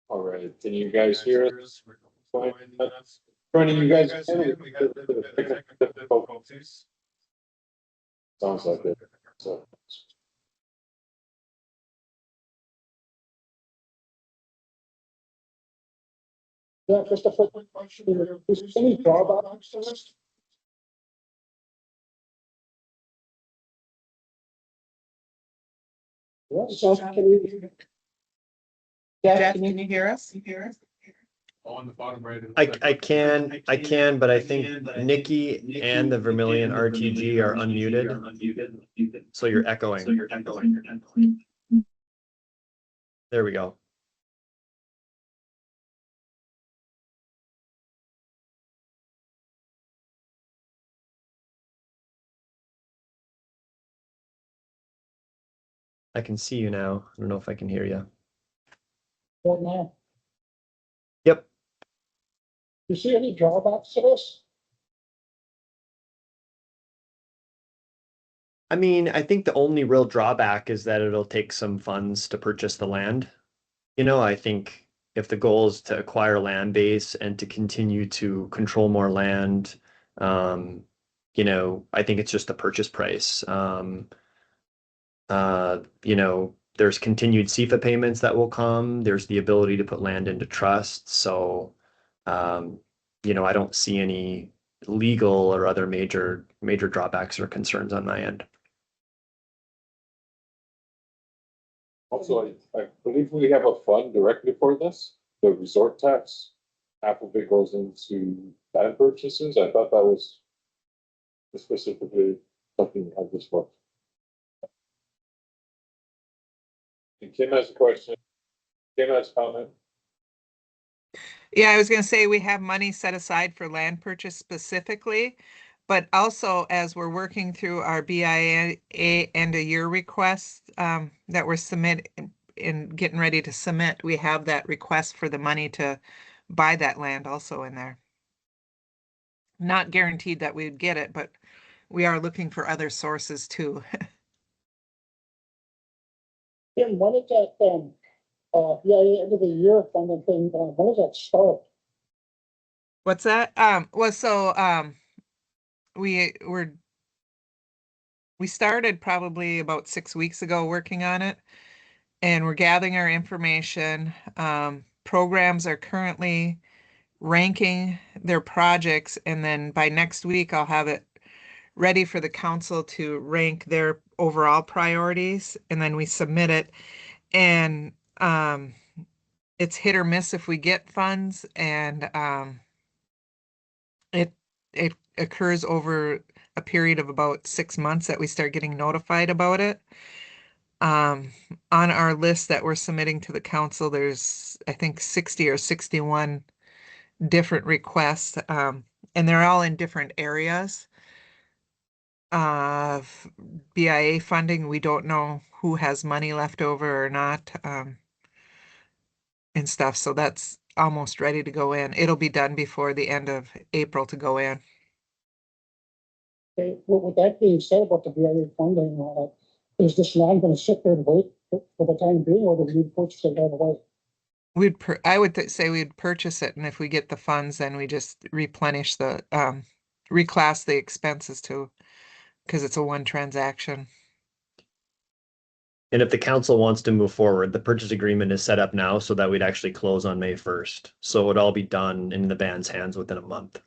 All right, can you guys hear us? Running, you guys. Sounds like it. So. Yeah, just a quick question. Is any drawbacks to this? Yeah, Jeff, can you hear us? On the bottom right. I can, but I think Nikki and the Vermilion RTG are unmuted. So you're echoing. There we go. I can see you now. I don't know if I can hear you. Right now, Yep. you see any drawbacks to this? I mean, I think the only real drawback is that it'll take some funds to purchase the land. You know, I think if the goal is to acquire land base and to continue to control more land, you know, I think it's just the purchase price. You know, there's continued CFA payments that will come. There's the ability to put land into trust. So, you know, I don't see any legal or other major drawbacks or concerns on my end. Also, I believe we have a fund directly for this, the resort tax. Half of it goes into land purchases. I thought that was specifically something we had this for. And Kim has a question. Kim has a comment. Yeah, I was going to say we have money set aside for land purchase specifically, but also as we're working through our BIA end of year requests that we're getting ready to submit, we have that request for the money to buy that land also in there. Not guaranteed that we'd get it, but we are looking for other sources too. Tim, when is that, BIA end of the year funding thing, when does that start? What's that? Well, so we started probably about 6 weeks ago working on it, and we're gathering our information. Programs are currently ranking their projects, and then by next week I'll have it ready for the council to rank their overall priorities, and then we submit it. And it's hit or miss if we get funds, and it occurs over a period of about 6 months that we start getting notified about it. On our list that we're submitting to the council, there's, I think, 60 or 61 different requests, and they're all in different areas of BIA funding. We don't know who has money left over or not, and stuff. So that's almost ready to go in. It'll be done before the end of April to go in. Okay, well, with that being said about the BIA funding, is this land gonna sit there and wait for the time being, or do we need to purchase it right away? I would say we'd purchase it, and if we get the funds, then we just replenish the, reclass the expenses to, because it's a one transaction. And if the council wants to move forward, the purchase agreement is set up now so that we'd actually close on May 1st. So it would all be done in the band's hands within a month.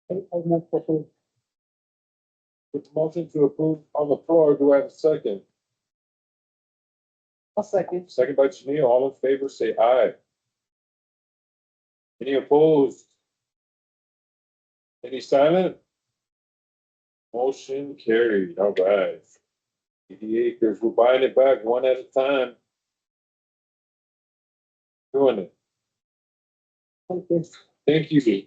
With the motion to approve on the floor, do I have a second? I'll second. Second by Janelle, all in favor, say aye. Any opposed? Any silent? Motion carried, all right. 80 acres, we're buying it back one at a time. Doing it. Thank you. Thank you.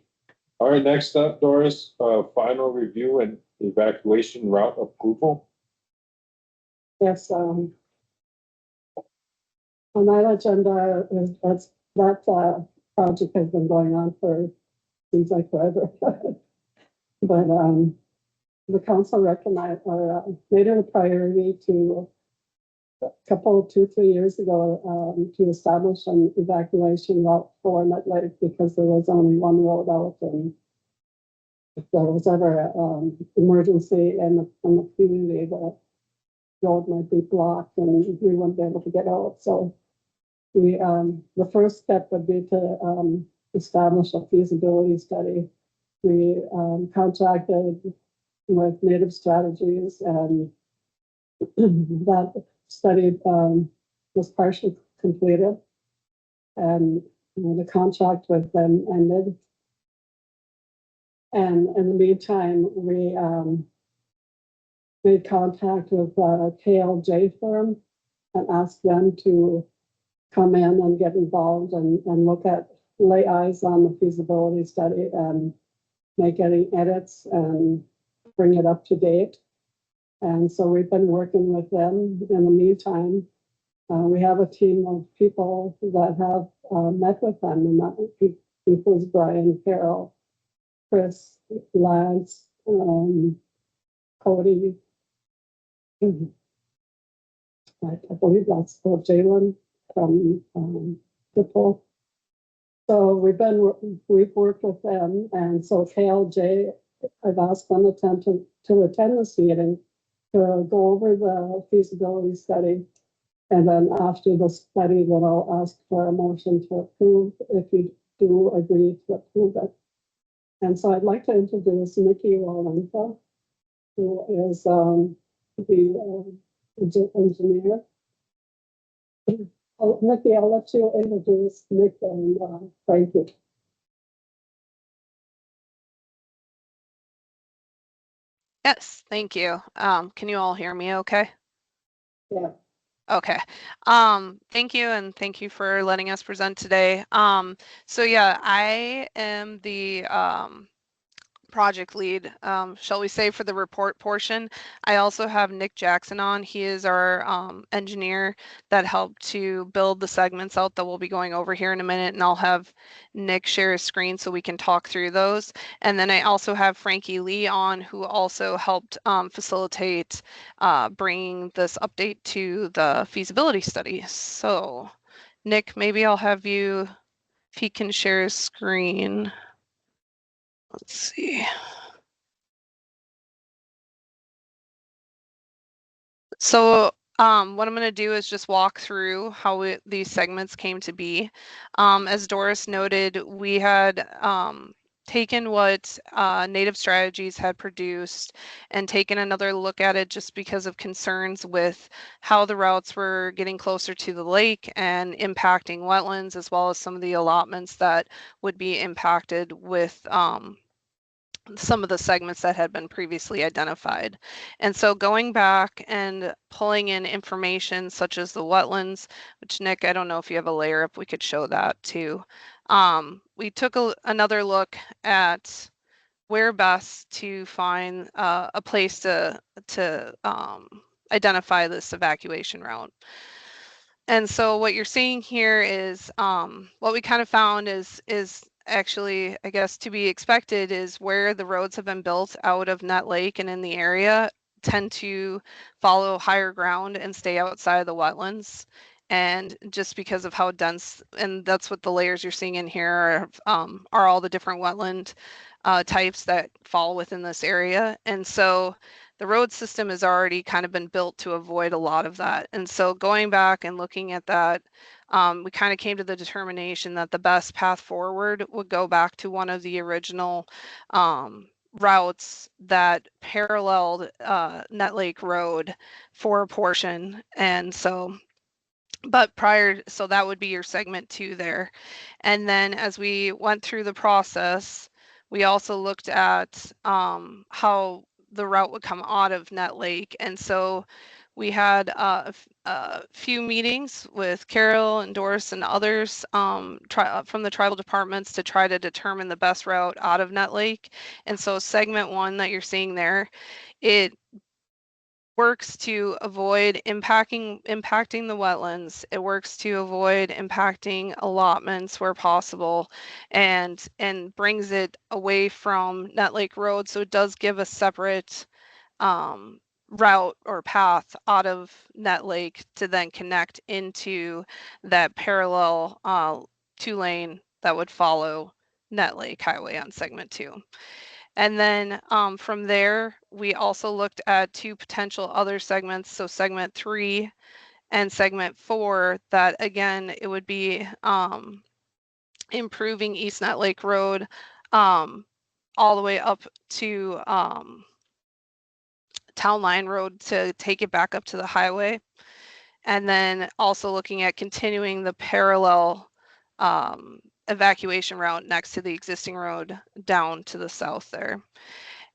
All right, next up, Doris, final review and evacuation route approval. Yes, on that agenda, that project has been going on for, seems like forever. But the council recognized or made it a priority to a couple, 2-3 years ago, to establish an evacuation route for Nut Lake because there was only one road out, and if there was ever emergency in the community, the road might be blocked and we wouldn't be able to get out. So we, the first step would be to establish a feasibility study. We contracted with Native Strategies, and that study was partially completed, and the contract with them ended. And in the meantime, we made contact with KLJ firm and asked them to come in and get involved and lay eyes on the feasibility study and make any edits and bring it up to date. And so we've been working with them. In the meantime, we have a team of people that have met with them, and that includes Brian, Carol, Chris, Lance, Cody. I believe that's Jalen from HIPPA. So we've worked with them, and so KLJ, I've asked them to attend this meeting to go over the feasibility study, and then after the study, then I'll ask for a motion to approve if you do agree to approve it. And so I'd like to introduce Mickey Walenta, who is the engineer. Mickey, I'll let you introduce Nick and Frankie. Yes, thank you. Can you all hear me okay? Yeah. Okay. Thank you, and thank you for letting us present today. So yeah, I am the project lead, shall we say, for the report portion. I also have Nick Jackson on. He is our engineer that helped to build the segments out that we'll be going over here in a minute, and I'll have Nick share his screen so we can talk through those. And then I also have Frankie Lee on, who also helped facilitate bringing this update to the feasibility study. So Nick, maybe I'll have you, if he can share his screen. Let's see. So what I'm going to do is just walk through how these segments came to be. As Doris noted, we had taken what Native Strategies had produced and taken another look at it just because of concerns with how the routes were getting closer to the lake and impacting wetlands, as well as some of the allotments that would be impacted with some of the segments that had been previously identified. And so going back and pulling in information such as the wetlands, which Nick, I don't know if you have a layer up, we could show that too. We took another look at where best to find a place to identify this evacuation route. And so what you're seeing here is what we kind of found is actually, I guess, to be expected is where the roads have been built out of Nut Lake and in the area tend to follow higher ground and stay outside of the wetlands. And just because of how dense, and that's what the layers you're seeing in here are all the different wetland types that fall within this area. And so the road system has already kind of been built to avoid a lot of that. And so going back and looking at that, we kind of came to the determination that the best path forward would go back to one of the original routes that paralleled Nut Lake Road for a portion. And so, but prior, so that would be your segment 2 there. And then as we went through the process, we also looked at how the route would come out of Nut Lake. And so we had a few meetings with Carol and Doris and others from the tribal departments to try to determine the best route out of Nut Lake. And so segment 1 that you're seeing there, it works to avoid impacting the wetlands. It works to avoid impacting allotments where possible, and brings it away from Nut Lake Road. So it does give a separate route or path out of Nut Lake to then connect into that parallel 2-lane that would follow Nut Lake Highway on segment 2. And then from there, we also looked at 2 potential other segments. So segment 3 and segment 4, that again, it would be improving East Nut Lake Road all the way up to Town Line Road to take it back up to the highway. And then also looking at continuing the parallel evacuation route next to the existing road down to the south there.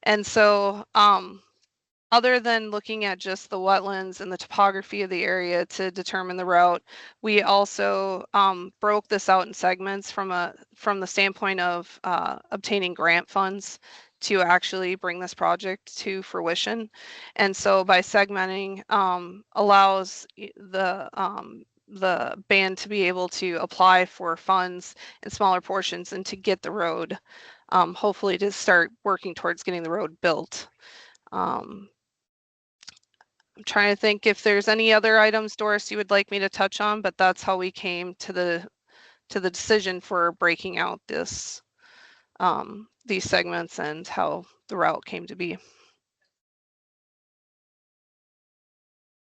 And so other than looking at just the wetlands and the topography of the area to determine the route, we also broke this out in segments from the standpoint of obtaining grant funds to actually bring this project to fruition. And so by segmenting allows the band to be able to apply for funds in smaller portions and to get the road, hopefully to start working towards getting the road built. I'm trying to think if there's any other items, Doris, you would like me to touch on, but that's how we came to the decision for breaking out this these segments and how the route came to be.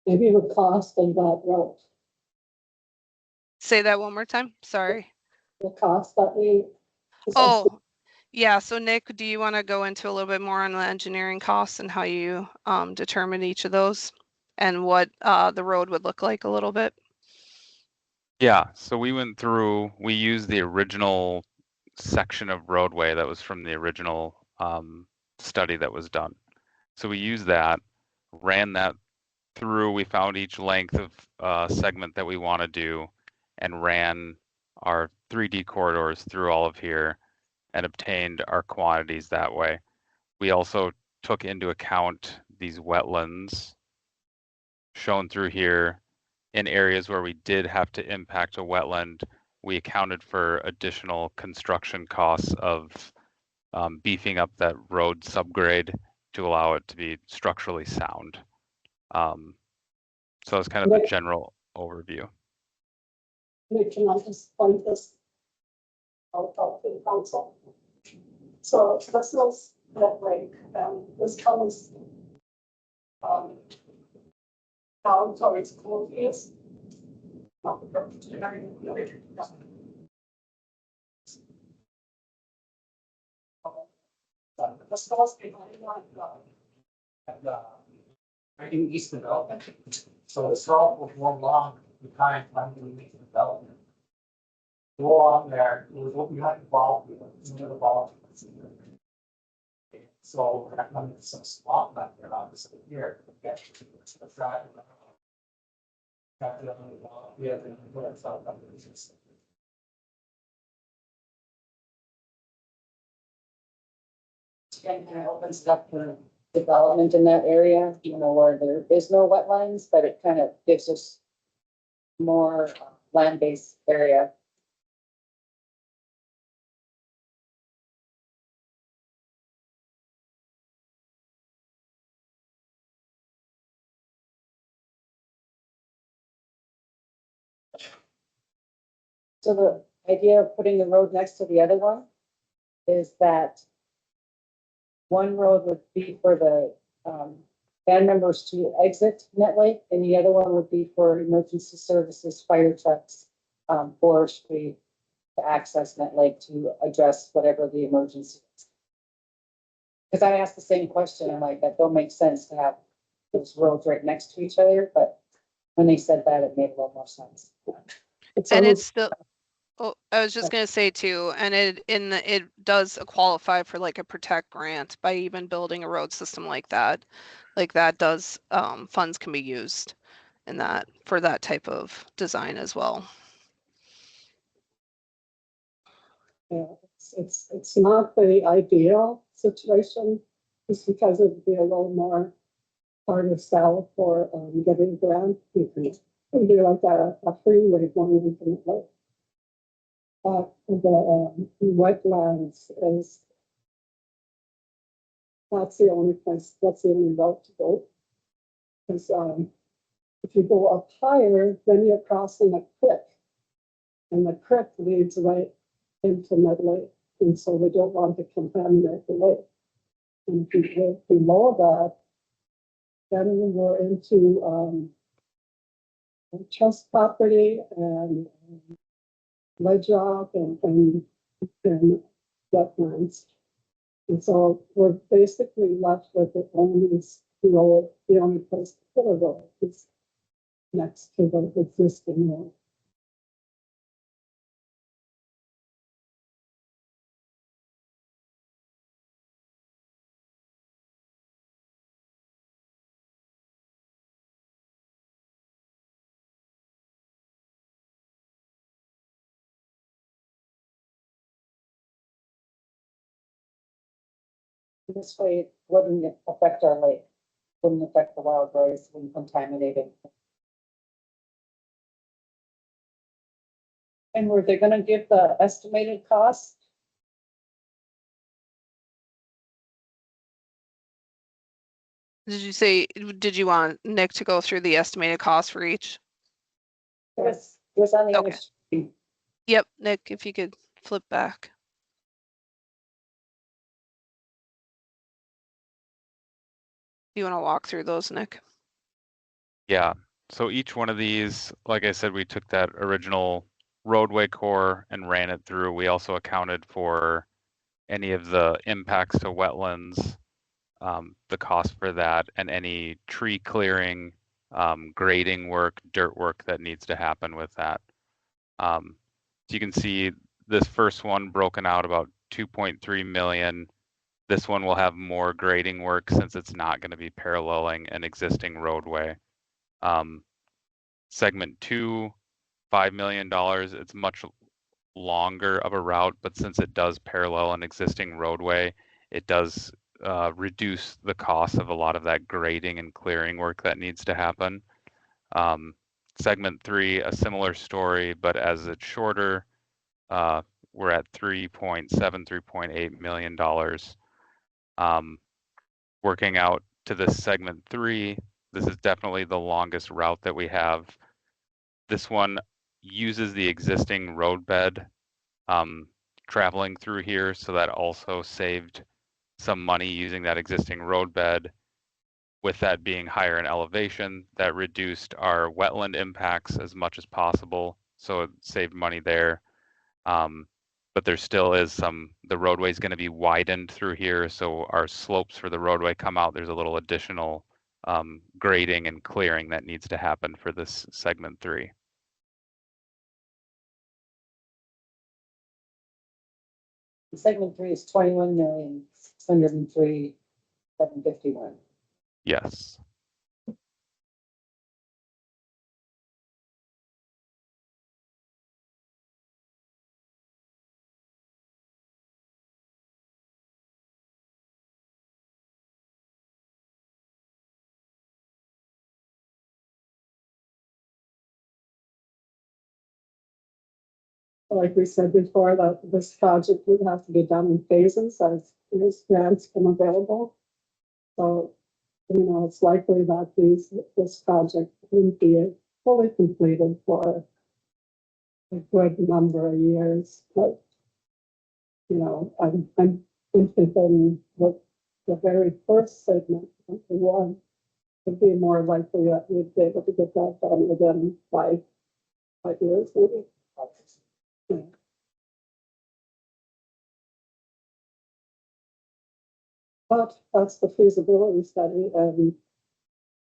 Maybe the cost of that route. Say that one more time. Sorry. The cost that we. Oh, Yeah, so Nick, do you want to go into a little bit more on the engineering costs and how you determine each of those and what the road would look like a little bit? Yeah, so we went through, we used the original section of roadway that was from the original study that was done. So we used that, ran that through, we found each length of segment that we want to do and ran our 3D corridors through all of here and obtained our quantities that way. We also took into account these wetlands shown through here. In areas where we did have to impact a wetland, we accounted for additional construction costs of beefing up that road subgrade to allow it to be structurally sound. So that's kind of the general overview. Nick, can I just point this out to the council? So this is that lake, this comes down towards Columbia's. This goes behind in East Development. So the salt was more long behind the development. Go on there, it was behind the ball field, into the ball field. So that one is some swamp back there, obviously here. And kind of opens it up for development in that area, you know, where there is no wetlands, but it kind of gives us more land-based area. So the idea of putting the road next to the other one is that one road would be for the band members to exit Net Lake, and the other one would be for emergency services, fire trucks, forestry to access Net Lake to address whatever the emergency is. Because I asked the same question, I'm like, that don't make sense to have those roads right next to each other, but when they said that, it made a little more sense. And it's still, oh, I was just gonna say too, and it does qualify for like a protect grant by even building a road system like that. Like that does, funds can be used in that for that type of design as well. Yeah, it's not the ideal situation, just because it'd be a little more harder sell for getting a grant. It'd be like a freeway going into the lake. But the wetlands is, that's the only place, that's the only route to go. Because if you go up higher, then you're crossing a creek, and the creek leads right into Mud Lake, and so we don't want to contaminate the lake. And if you go below that, then we're into trust property and ledge rock and wetlands. And so we're basically left with the only road, the only place to put a road is next to the existing road. This way, it wouldn't affect our lake, wouldn't affect the wild rice, wouldn't contaminate it. And were they gonna give the estimated cost? Did you say, did you want Nick to go through the estimated cost for each? Yes, it was on the other Okay. screen. Yep, Nick, if you could flip back. Do you want to walk through those, Nick? Yeah, so each one of these, like I said, we took that original roadway core and ran it through. We also accounted for any of the impacts to wetlands, the cost for that, and any tree clearing, grading work, dirt work that needs to happen with that. So you can see this first one broken out about 2.3 million. This one will have more grading work since it's not going to be paralleling an existing roadway. Segment 2, $5 million. It's much longer of a route, but since it does parallel an existing roadway, it does reduce the cost of a lot of that grading and clearing work that needs to happen. Segment 3, a similar story, but as it's shorter, we're at $3.8 million. Working out to this segment 3, this is definitely the longest route that we have. This one uses the existing roadbed traveling through here, so that also saved some money using that existing roadbed. With that being higher in elevation, that reduced our wetland impacts as much as possible, so it saved money there. But there still is the roadway is going to be widened through here, so our slopes for the roadway come out. There's a little additional grading and clearing that needs to happen for this segment 3. Segment 3 is 21,603,751. Yes. Like we said before, that this project would have to be done in phases as grants come available. So, it's likely that this project wouldn't be fully completed for a good number of years. But, I'm thinking that the very first segment, the one, would be more likely that we'd be able to get that done within 5 years, maybe. Yeah. But that's the feasibility study, and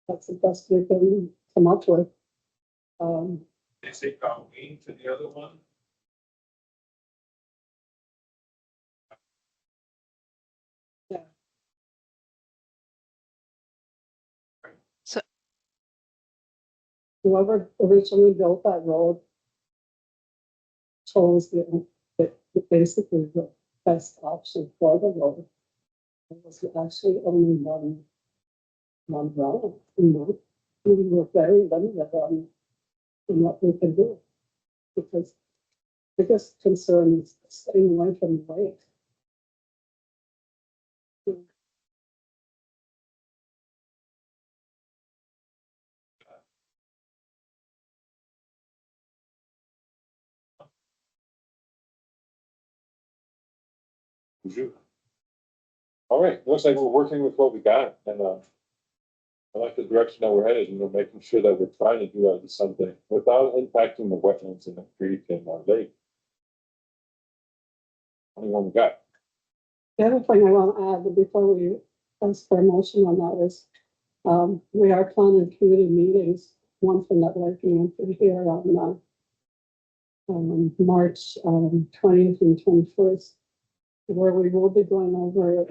that's the best we can come up with. They say Halloween to the other one. Yeah. So Whoever originally built that road chose basically the best option for the road. It was actually only one road, We were very limited on what we could do, because the biggest concern is staying away from the lake. All right, looks like we're working with what we got, and I like the direction that we're headed, making sure that we're trying to do something without impacting the wetlands in the creek and our lake. Only one we got. The other thing I want to add before we ask for a motion on that is, we are planning community meetings, one from that lake and one here on March 20th and 21st, where we will be going over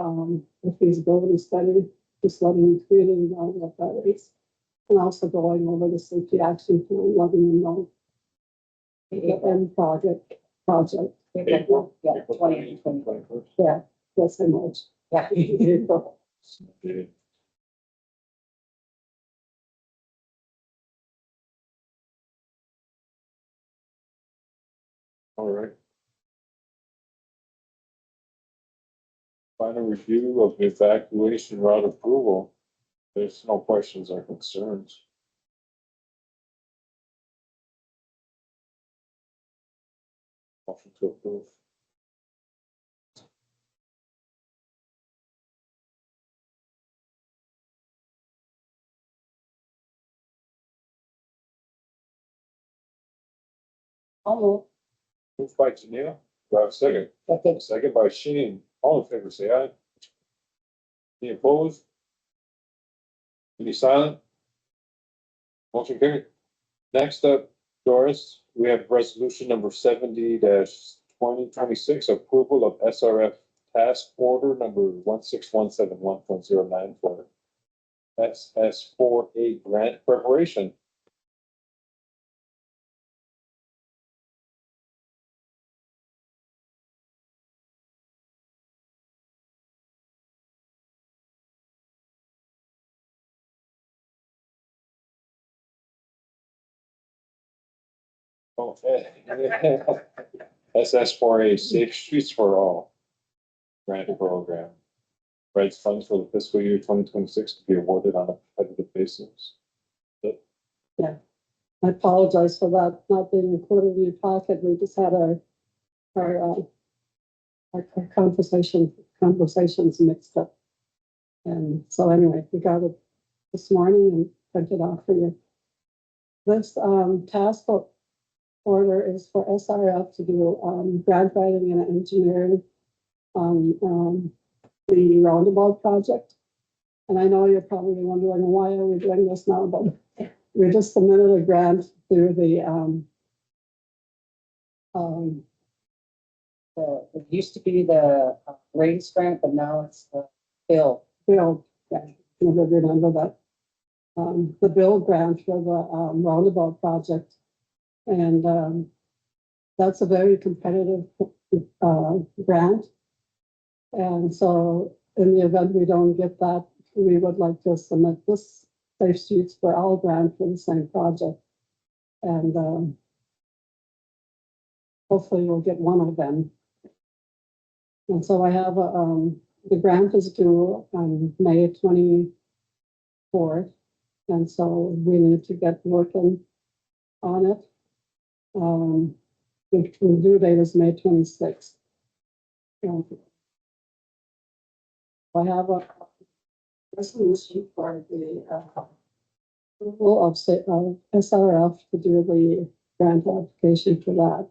the feasibility study, just letting the community know what that is, and also going over the safety action plan, letting them know the end project. Yeah, 20 and 21st. Yeah, yes, I know. Yeah. All right. Final review of the evacuation route approval. There's no questions or concerns. Motion to approve. Almost. Moved by Janelle, do I have a second? Second. Second by Shane. All in favor, say aye. Any opposed? Any silent? Motion carried. Next up, Doris, we have resolution number 70-2026, approval of SRF task order number 16171.09 for SS4A grant preparation. Okay. SS4A Safe Streets for All grant program. Provides funds for the fiscal year 2026 to be awarded on a competitive basis. Yeah, I apologize for that not being included in your packet. We just had our conversations mixed up. And so anyway, we got it this morning and printed off for you. This task order is for SRF to do grant writing and engineering on the roundabout project. And I know you're probably wondering why are we doing this now, but we just submitted a grant through it used to be the raise grant, but now it's the bill. Bill, yeah, you remember that. The bill grant for the roundabout project. And that's a very competitive grant. And so in the event we don't get that, we would like to submit this Safe Streets for All grant for the same project. And hopefully we'll get one of them. And so I have the grant is due on May 24th. And so we need to get working on it. The due date is May 26th. I have a resolution for the approval of SRF to do the grant application for that.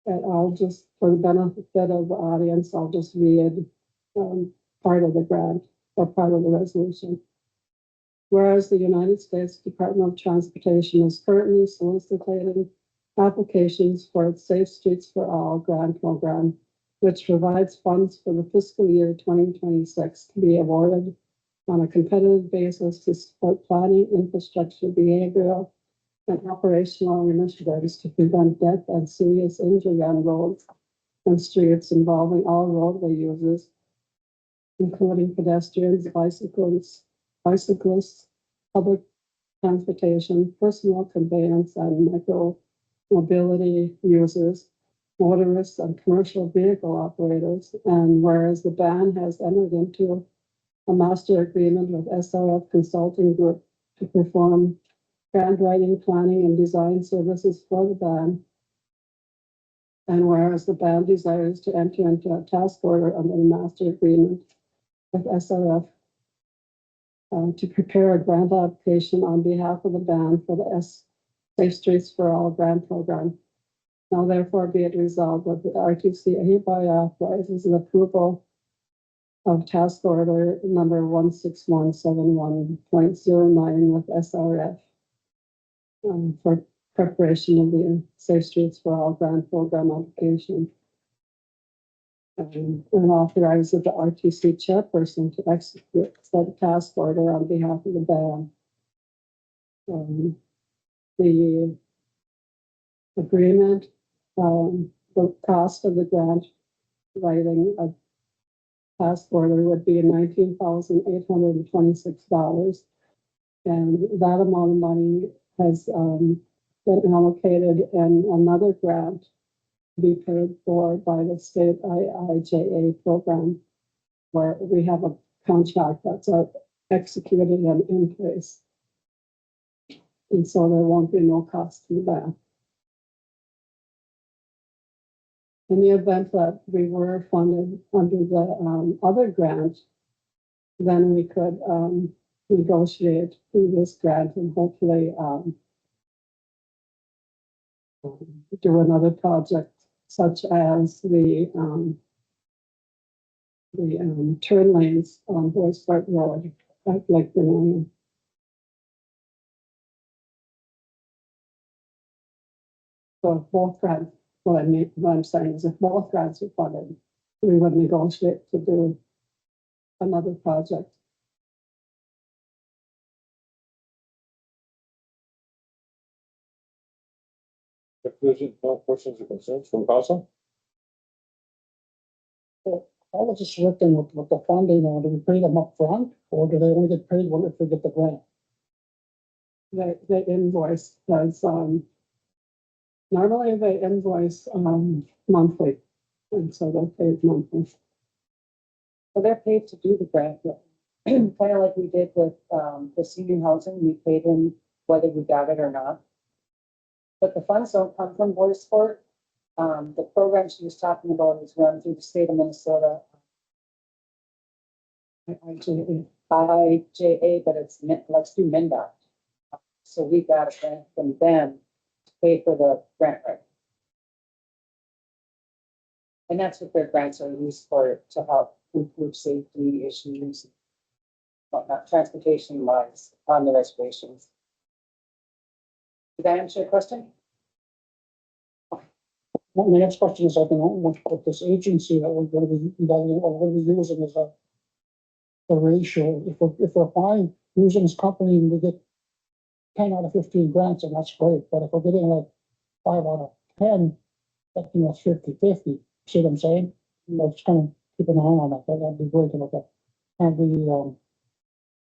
And I'll just, for the benefit of the audience, I'll just read part of the grant or part of the resolution. Whereas the United States Department of Transportation is currently soliciting applications for its Safe Streets for All grant program, which provides funds for the fiscal year 2026 to be awarded on a competitive basis to support planning, infrastructure, behavioral, and operational initiatives to prevent death and serious injury on roads and streets involving all roadway users, including pedestrians, bicyclists, public transportation, personal conveyance, and micro mobility users, motorists, and commercial vehicle operators. And whereas the band has entered into a master agreement with SRF Consulting Group to perform grant writing, planning, and design services for the band. And whereas the band desires to enter into a task order under the master agreement with SRF to prepare a grant application on behalf of the band for the Safe Streets for All grant program. Now therefore be it resolved that the RTC hereby authorizes the approval of task order number 16171.09 with SRF for preparation of the Safe Streets for All grant program application. And authorizes the RTC chairperson to execute the task order on behalf of the band. The agreement, the cost of the grant writing a task order would be $19,826. And that amount of money has been allocated in another grant to be paid for by the state IIJA program, where we have a contract that's executed and in place. And so there won't be no cost to the band. In the event that we were funded under the other grant, then we could negotiate through this grant and hopefully do another project such as the the turn lanes on Boys Park Road at Lake Vermilion. So both grants, what I'm saying is if both grants are funded, we would negotiate to do another project. Conclusion, no questions or concerns from council? I was just looking with the funding, do we pay them up front, or do they only get paid when if we get the grant? The invoice has, normally they invoice, monthly, and so they're paid monthly. So they're paid to do the grant, kind of like we did with, the senior housing, we paid in whether we got it or not. But the funds don't come from Boys Sport. The program she was talking about is run through the state of Minnesota. IJA, but let's do MnDOT. So we got a grant from them to pay for the grant writing. And that's what their grants are used for, to help improve safety issues, whatnot, transportation wise on the reservations. Did I answer your question? Well, my next question is, I think, with this agency that we're going to be, using as a ratio, if we're fine using this company and we get 10 out of 15 grants, and that's great, but if we're getting like 5 out of 10, that, it's 50-50. See what I'm saying? Just kind of keep an eye on that. That'd be great to look at. And the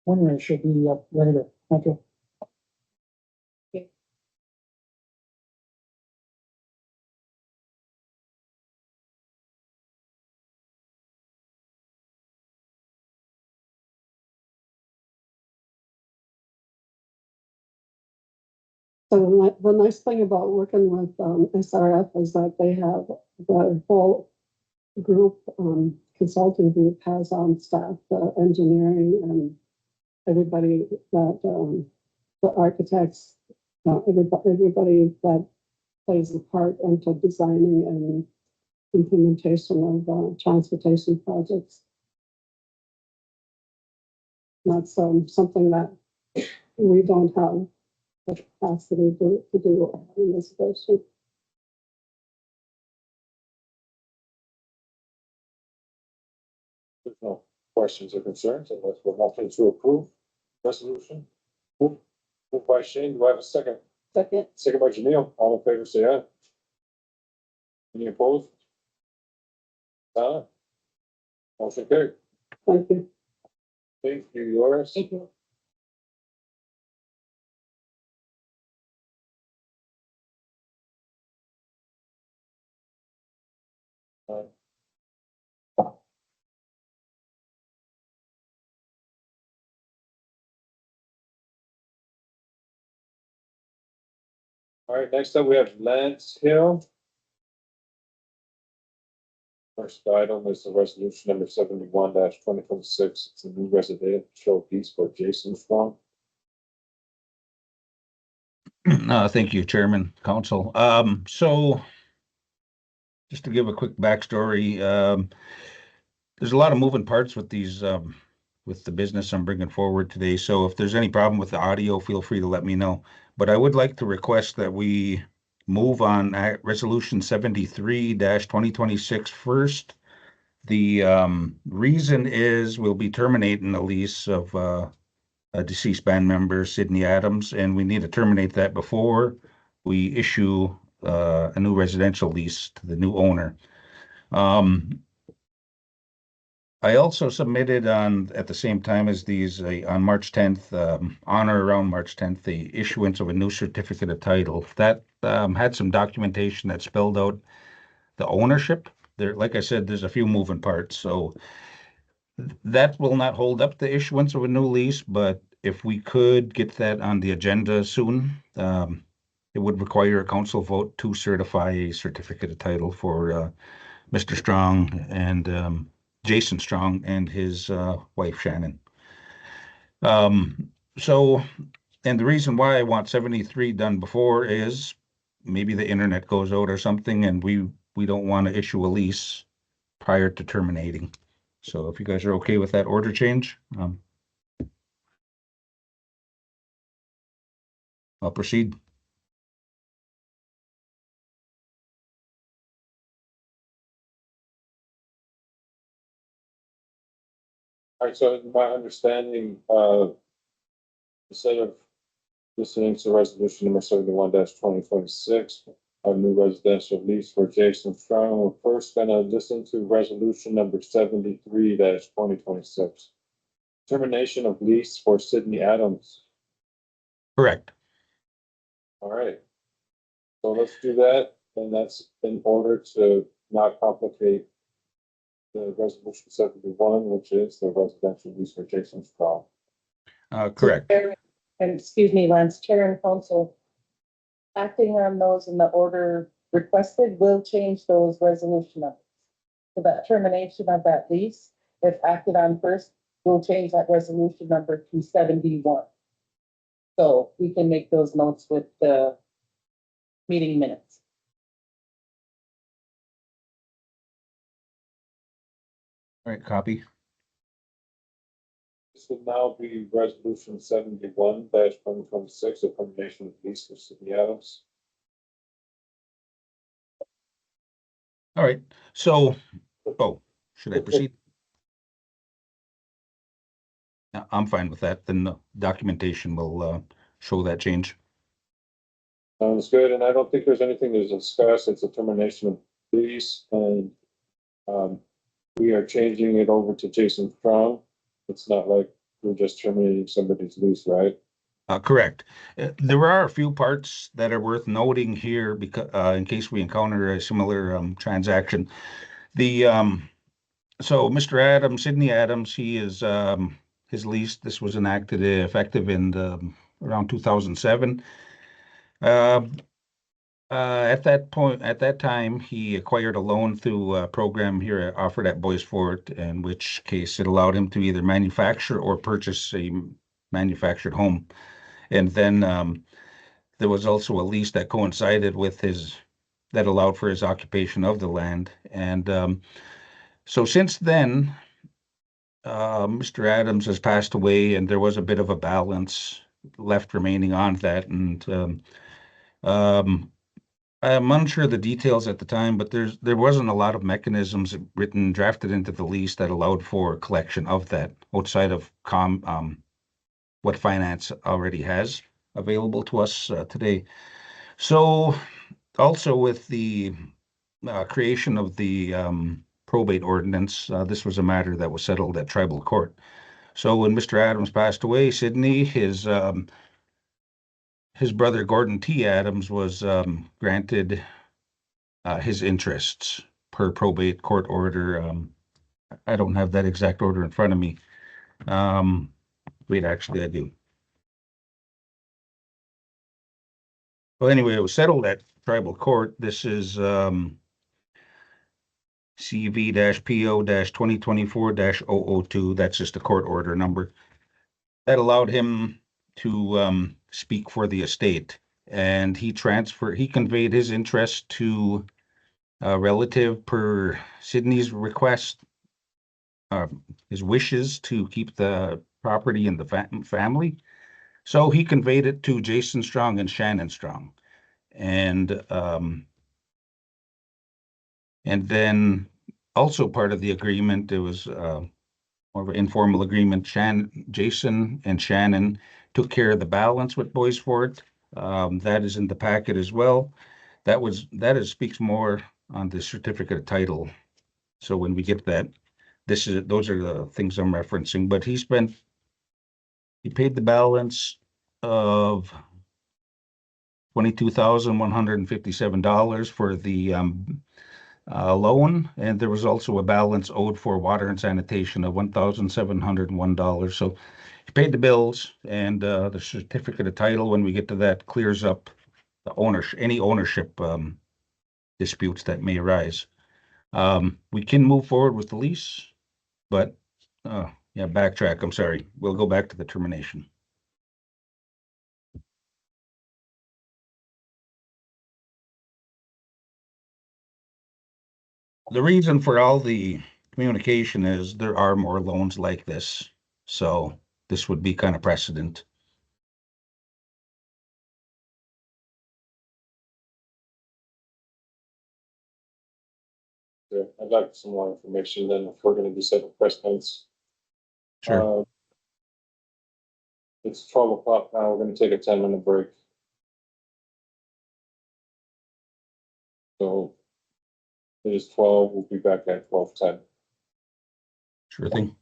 win rate should be greater. Thank you. So the nice thing about working with SRF is that they have the whole group, consulting group has on staff, the engineering and everybody that, the architects, everybody that plays a part into designing and implementation of transportation projects. That's something that we don't have the capacity to do in this station. There's no questions or concerns unless we're motion to approve resolution. Moved by Shane, do I have a second? Second. Second by Janelle, all in favor, say aye. Any opposed? Motion carried. Thank you. Thank you, yours. Thank you. All right, next up we have Lance Hill. First item is the resolution number 71-2026. It's a new residential piece for Jason Strong. Thank you, Chairman, Council. So just to give a quick backstory, there's a lot of moving parts with these, with the business I'm bringing forward today. So if there's any problem with the audio, feel free to let me know. But I would like to request that we move on resolution 73-2026 first. The reason is we'll be terminating the lease of a deceased band member, Sydney Adams, and we need to terminate that before we issue a new residential lease to the new owner. I also submitted at the same time as these, on March 10th, on or around March 10th, the issuance of a new certificate of title that had some documentation that spelled out the ownership. There, like I said, there's a few moving parts, so that will not hold up the issuance of a new lease, but if we could get that on the agenda soon, it would require a council vote to certify a certificate of title for Mr. Strong and Jason Strong and his wife Shannon. So, and the reason why I want 73 done before is maybe the internet goes out or something, and we don't want to issue a lease prior to terminating. So if you guys are okay with that order change, I'll proceed. All right, so in my understanding, instead of listening to resolution number 71-2026, a new residential lease for Jason Strong, we're first gonna listen to resolution number 73-2026. Termination of lease for Sydney Adams. Correct. All right. So let's do that, and that's in order to not complicate the resolution 71, which is the residential lease for Jason Strong. Correct. And excuse me, Lance, Chair and Council, acting on those in the order requested will change those resolution numbers. So that termination of that lease, if acted on first, will change that resolution number to 71. So we can make those notes with the meeting minutes. All right, copy. This will now be resolution 71-2026, a termination of lease for Sydney Adams. All right, so, oh, should I proceed? Yeah, I'm fine with that. Then the documentation will show that change. Sounds good, and I don't think there's anything to discuss. It's a termination of lease, and we are changing it over to Jason Strong. It's not like we're just terminating somebody's lease, right? Correct. There are a few parts that are worth noting here because in case we encounter a similar transaction. The so Mr. Adams, Sydney Adams, he is his lease. This was enacted effective in around 2007. At that time, he acquired a loan through a program here offered at Boys Fort, in which case it allowed him to either manufacture or purchase a manufactured home. And then there was also a lease that coincided with that allowed for his occupation of the land. And so since then, Mr. Adams has passed away, and there was a bit of a balance left remaining on that. And I'm unsure of the details at the time, but there wasn't a lot of mechanisms drafted into the lease that allowed for collection of that outside of what finance already has available to us today. So also with the creation of the probate ordinance, this was a matter that was settled at tribal court. So when Mr. Adams passed away, Sydney, his brother Gordon T. Adams was granted his interests per probate court order. I don't have that exact order in front of me. Wait, actually, I do. Well, anyway, it was settled at tribal court. This is CV-PO-2024-002. That's just a court order number. That allowed him to speak for the estate, and he conveyed his interest to a relative per Sydney's request, his wishes to keep the property in the family. So he conveyed it to Jason Strong and Shannon Strong. And then also part of the agreement, it was more of an informal agreement. Jason and Shannon took care of the balance with Boys Fort. That is in the packet as well. That speaks more on the certificate of title. So when we get that, those are the things I'm referencing. But he paid the balance of $22,157 for the loan, and there was also a balance owed for water and sanitation of $1,701. So he paid the bills, and the certificate of title, when we get to that, clears up any ownership disputes that may arise. We can move forward with the lease, but backtrack. I'm sorry. We'll go back to the termination. The reason for all the communication is there are more loans like this. So this would be kind of precedent. Yeah, I'd like some more information then if we're gonna be setting precedents. Sure. It's 12 o'clock now. We're gonna take a 10-minute break. So it is 12. We'll be back at 12:10. Sure thing.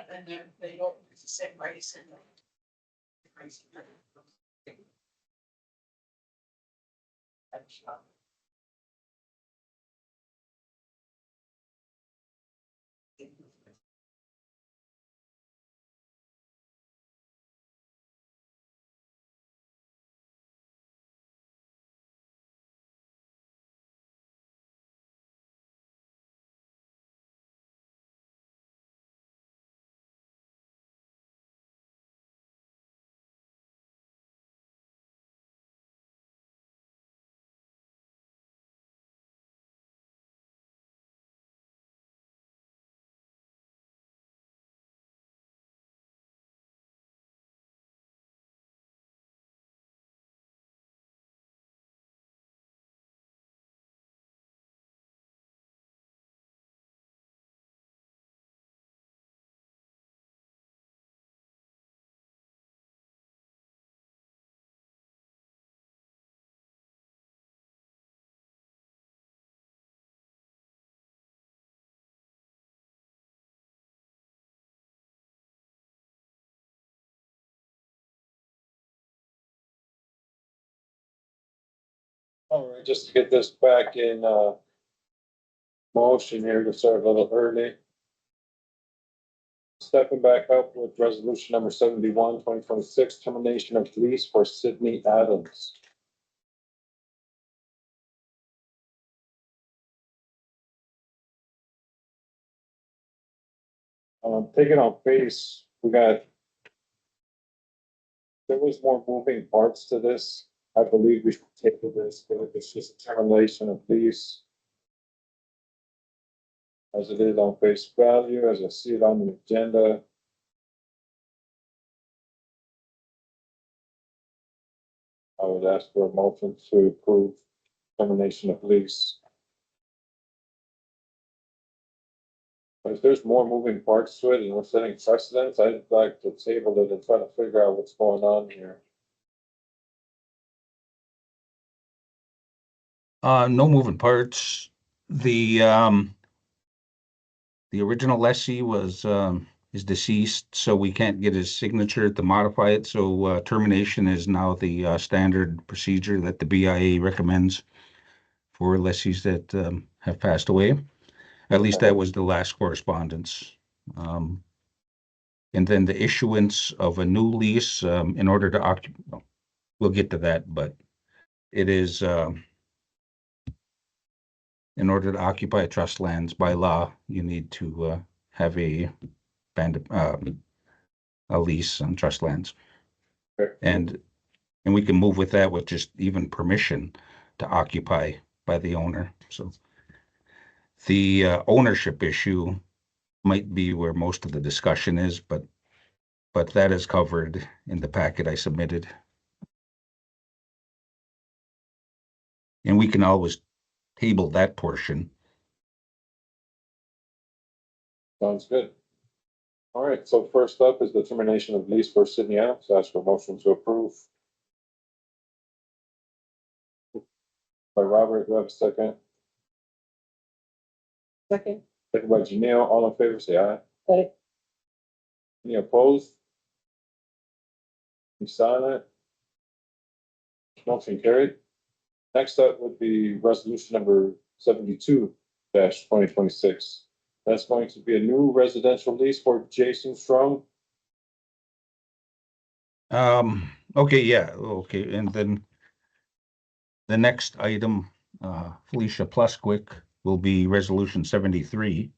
And then they don't, it's the same race and race. All right, just to get this back in, motion here to start a little early. Stepping back up with resolution number 71, 2026, termination of lease for Sydney Adams. Taking on face, there was more moving parts to this. I believe we should table this, but it's just a termination of lease. As it is on face value, as I see it on the agenda. I would ask for a motion to approve termination of lease. But if there's more moving parts to it and we're setting precedents, I'd like to table it and try to figure out what's going on here. No moving parts. The original lessee is deceased, so we can't get his signature to modify it. So termination is now the standard procedure that the BIA recommends for lessees that have passed away. At least that was the last correspondence. And then the issuance of a new lease in order to occupy, we'll get to that, but it is in order to occupy trust lands by law, you need to have a lease on trust lands. And we can move with that with just even permission to occupy by the owner. So the ownership issue might be where most of the discussion is, but that is covered in the packet I submitted. And we can always table that portion. Sounds good. All right, so first up is the termination of lease for Sydney Adams. Ask for motion to approve. By Robert, do I have a second? Second. Second by Janelle. All in favor, say aye. Aye. Any opposed? Any silent? Motion carried. Next up would be resolution number 72-2026. That's going to be a new residential lease for Jason Strong. Okay, yeah, okay, and then the next item, Felicia Plusquick, will be resolution 73.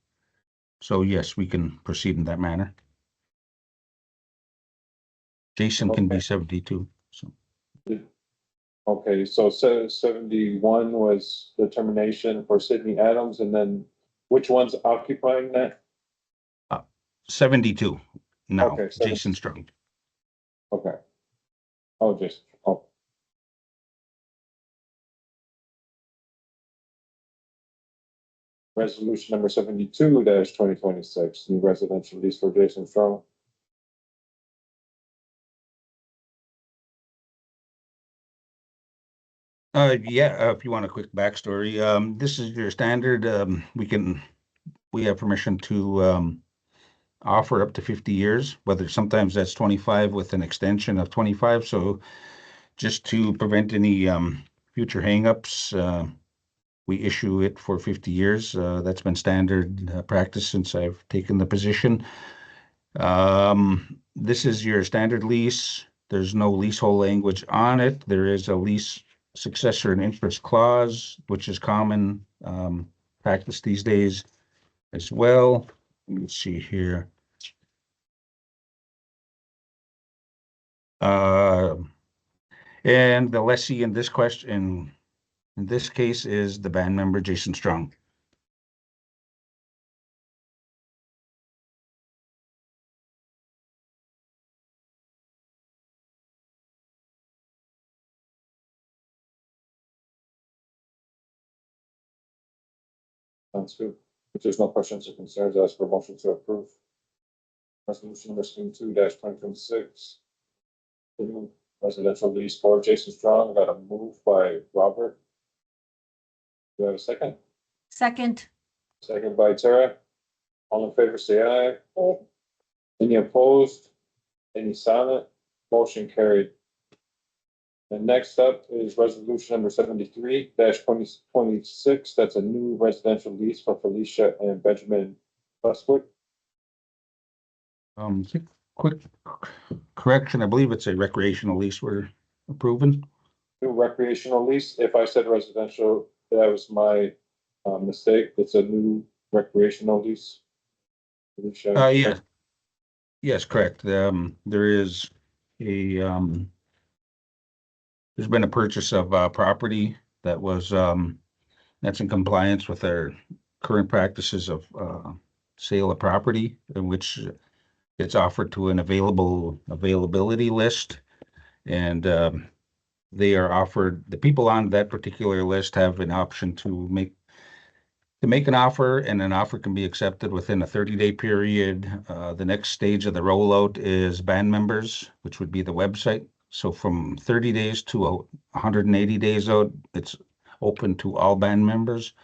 So yes, we can proceed in that manner. Jason can be 72. So. Okay, so 71 was the termination for Sydney Adams, and then which one's occupying that? 72 now, Okay, Jason Strong. Oh, just, oh. Resolution number 72-2026, new residential lease for Jason Strong. Yeah, if you want a quick backstory, this is your standard, we have permission to, offer up to 50 years, whether sometimes that's 25 with an extension of 25. So just to prevent any, future hangups, we issue it for 50 years. That's been standard practice since I've taken the position. This is your standard lease. There's no leasehold language on it. There is a lease successor and interest clause, which is common practice these days as well. Let me see here. And the lessee in this question, in this case, is the band member Jason Strong. Sounds good. If there's no questions or concerns, I ask for a motion to approve. Resolution number 72-2026. Residential lease for Jason Strong. Got a move by Robert. Do I have a second? Second. Second by Tara. All in favor, say aye. Aye. Any opposed? Any silent? Motion carried. And next up is resolution number 73-2026. That's a new residential lease for Felicia and Benjamin Buswood. Quick correction, I believe it's a recreational lease we're approving. New recreational lease. If I said residential, that was my mistake. It's a new recreational lease. Felicia. Yeah. Yes, correct. There is a, there's been a purchase of property that was, that's in compliance with our current practices of sale of property, in which it's offered to an availability list. And they are offered, the people on that particular list have an option to make an offer, and an offer can be accepted within a 30-day period. The next stage of the rollout is band members, which would be the website. So from 30 days to 180 days out, it's open to all band members.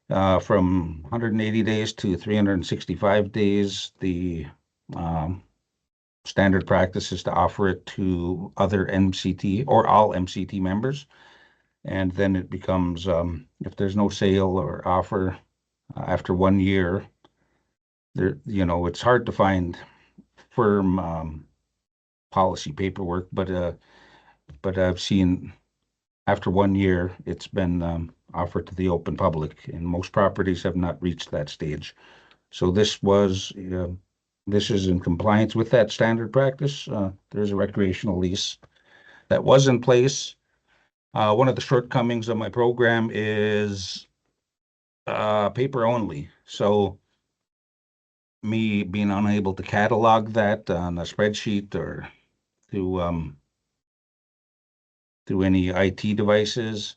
From 180 days to 365 days, the standard practice is to offer it to other MCT or all MCT members. And then it becomes, if there's no sale or offer after 1 year, it's hard to find firm policy paperwork, but I've seen after 1 year, it's been offered to the open public, and most properties have not reached that stage. So this is in compliance with that standard practice. There's a recreational lease that was in place. One of the shortcomings of my program is paper only. So me being unable to catalog that on a spreadsheet or through any IT devices.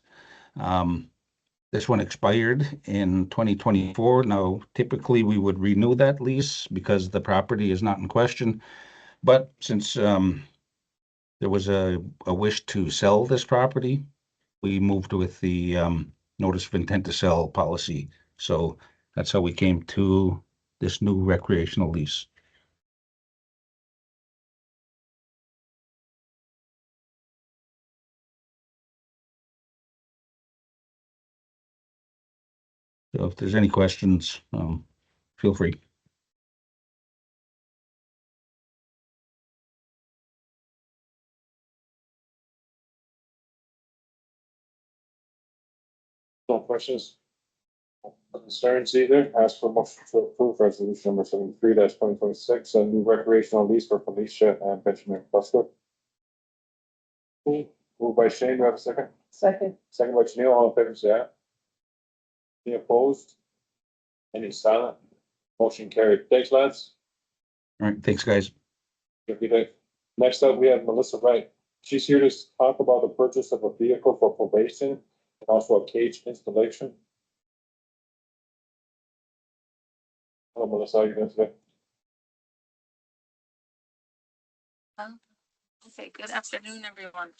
This one expired in 2024. Now, typically we would renew that lease because the property is not in question. But since there was a wish to sell this property, we moved with the notice of intent to sell policy. So that's how we came to this new recreational lease. So if there's any questions, feel free. No questions? Concerns either? Ask for motion to approve resolution number 73-2026, a new recreational lease for Felicia and Benjamin Buswood. Moved by Shane, do I have a second? Second. Second by Janelle, all in favor, say aye. Any opposed? Any silent? Motion carried. Thanks, Lance. All right, thanks, guys. Have a good day. Next up, we have Melissa Wright. She's here to talk about the purchase of a vehicle for probation and also a cage installation. Hello, Melissa, how are you doing today? Okay, good afternoon, everyone.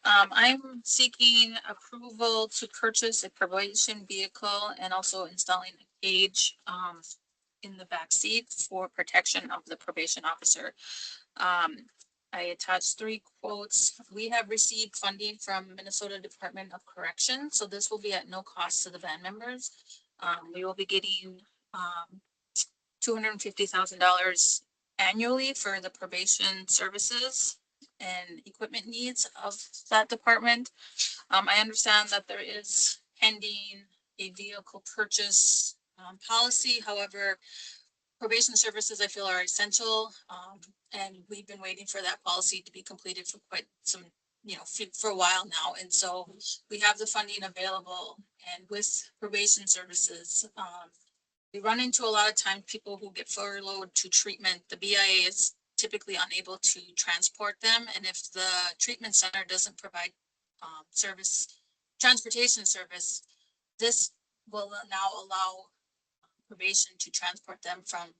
I'm seeking approval to purchase a probation vehicle and also installing a cage in the back seat for protection of the probation officer. I attached 3 quotes. We have received funding from Minnesota Department of Correction, so this will be at no cost to the band members. We will be getting $250,000 annually for the probation services and equipment needs of that department. I understand that there is pending a vehicle purchase policy. However, probation services I feel are essential, and we've been waiting for that policy to be completed for quite some, for a while now. And so we have the funding available, and with probation services, we run into a lot of times people who get furloughed to treatment. The BIA is typically unable to transport them, and if the treatment center doesn't provide transportation service, this will now allow probation to transport them from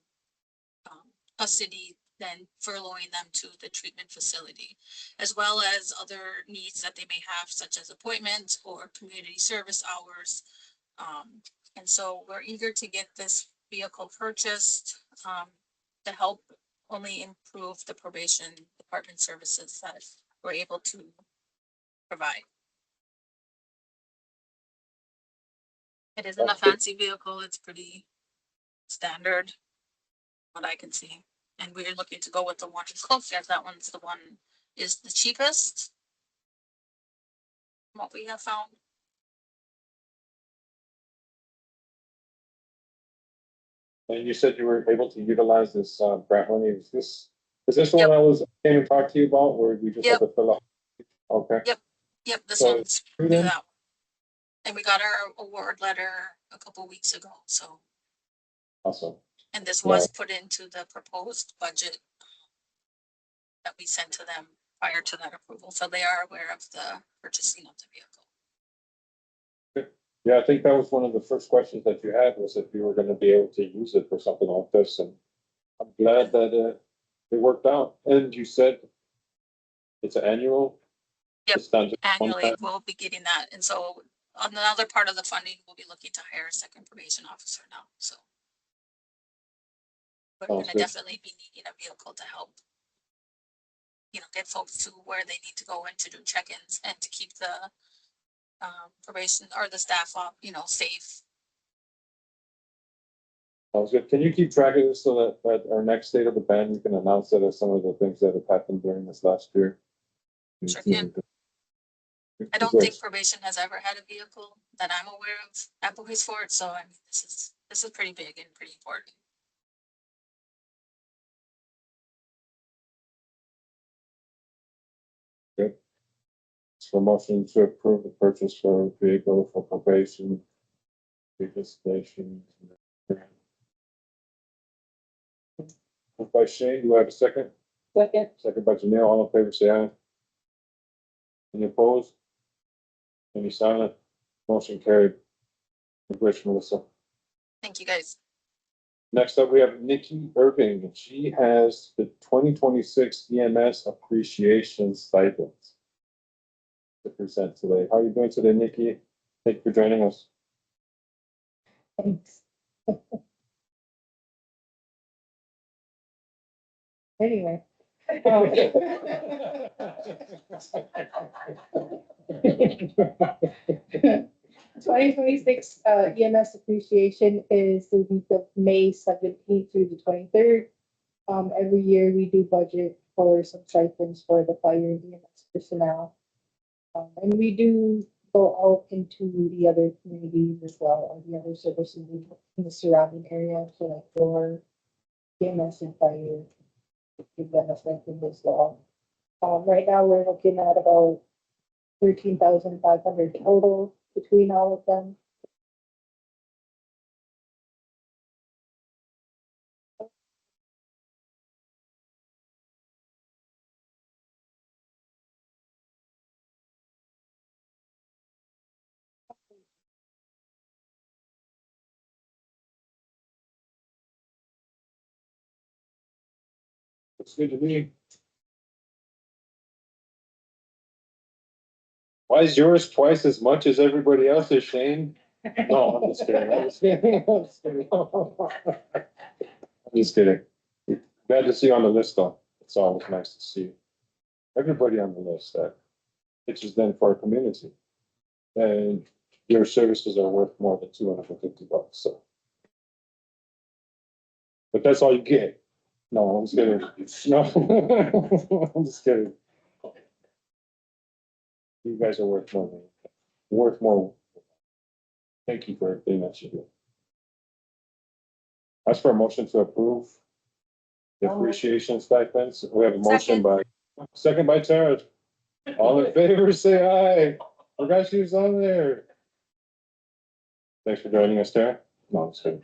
custody, then furloughing them to the treatment facility, as well as other needs that they may have, such as appointments or community service hours. And so we're eager to get this vehicle purchased to help only improve the probation department services that we're able to provide. It isn't a fancy vehicle. It's pretty standard, what I can see. And we're looking to go with the one close, as that one's the one is the cheapest from what we have found. And you said you were able to utilize this grant money. Is this the one I was came and talked to you about, where we just had to fill out? Okay. Yep, this So one's through that one. And we got our award letter a couple weeks ago, so. Awesome. And this was put into the proposed budget that we sent to them prior to that approval, so they are aware of the purchasing of the vehicle. Yeah, I think that was one of the first questions that you had, was if you were going to be able to use it for something like this, and I'm glad that it worked out. And you said it's an annual? Yep, It's not just one annually time? we'll be getting that, and so on another part of the funding, we'll be looking to hire a second probation officer now, so. We're Sounds gonna good. definitely be needing a vehicle to help, get folks to where they need to go and to do check-ins and to keep the probation or the staff up, safe. Sounds good. Can you keep track of this so that at our next state of the band, we can announce that as some of the things that have happened during this last year? Sure can. I don't think probation has ever had a vehicle that I'm aware of at Boys Fort, so I mean, this is pretty big and pretty important. Good. So motion to approve the purchase for a vehicle for probation, vehicle station. Moved by Shane, do I have a second? Second. Second by Janelle, all in favor, say aye. Any opposed? Any silent? Motion carried. Congratulations, Melissa. Thank you, guys. Next up, we have Nikki Irving, and she has the 2026 EMS appreciation stipends to present today. How are you doing today, Nikki? Thank you for joining us. Thanks. Anyway. 2026 EMS appreciation is the week of May 17th through the 23rd. Every year we do budget for some stipends for the fire and EMS personnel. And we do go out into the other communities as well, or the other services in the surrounding area, so like for EMS and fire, give them a stipend as well. Right now we're looking at about 13,500 total between all of them. Looks good to me. Why is yours twice as much as everybody else's, Shane? No, I'm just kidding. I'm just kidding. I'm just kidding. I'm just kidding. Glad to see you on the list, though. It's always nice to see everybody on the list. That it's just then for our community. And your services are worth more than $250. So, but that's all you get. No, I'm just kidding. No, I'm just kidding. You guys are worth more. Worth more. Thank you for everything that you do. As for a motion to approve the appreciation stipends, we have a motion second by Tara. All in favor, say aye. Forgot she was on there. Thanks for joining us, Tara. No, I'm just kidding.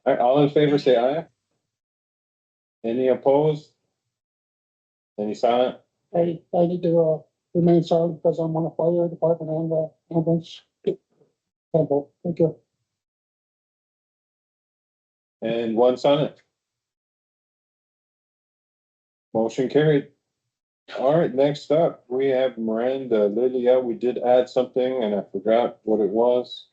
All right, all in favor, say aye. Any opposed? Any silent? I need to, remain silent because I'm on the fire department and the ambulance. Thank you. And one silent. Motion carried. All right, next up, we have Miranda Lilia. We did add something and I forgot what it was.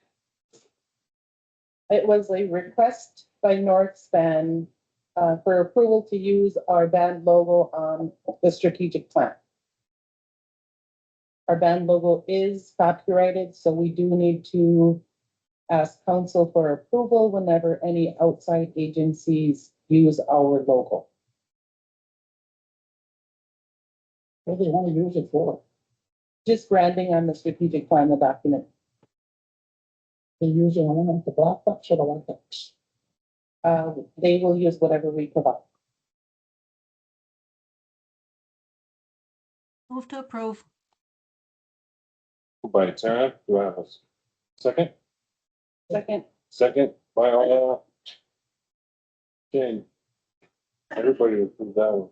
It was a request by North Span for approval to use our band logo on the strategic plan. Our band logo is copyrighted, so we do need to ask council for approval whenever any outside agencies use our logo. What do they want to use it for? Just branding on the strategic plan, the document. They use it on the black box or the white box? They will use whatever we provide. Move to approve. By Tara, do I have a second? Second. Second by Jane. Everybody approved that one.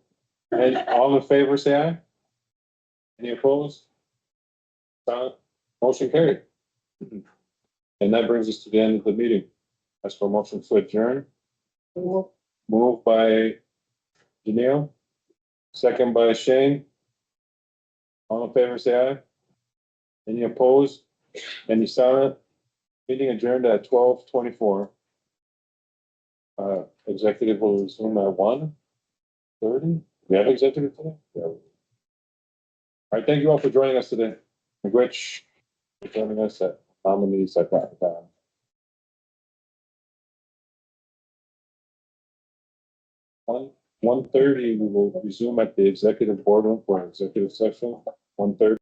And all in favor, say aye. Any opposed? Silent. Motion carried. And that brings us to the end of the meeting. As for motion to adjourn. Moved by Janelle. Second by Shane. All in favor, say aye. Any opposed? Any silent? Meeting adjourned at 12:24. Executive will resume at 1:30. We have executive today? Yeah. All right, thank you all for joining us today. Rich for joining us at nominees at that time. 1:30, we will resume at the executive boardroom for executive session. 1:30.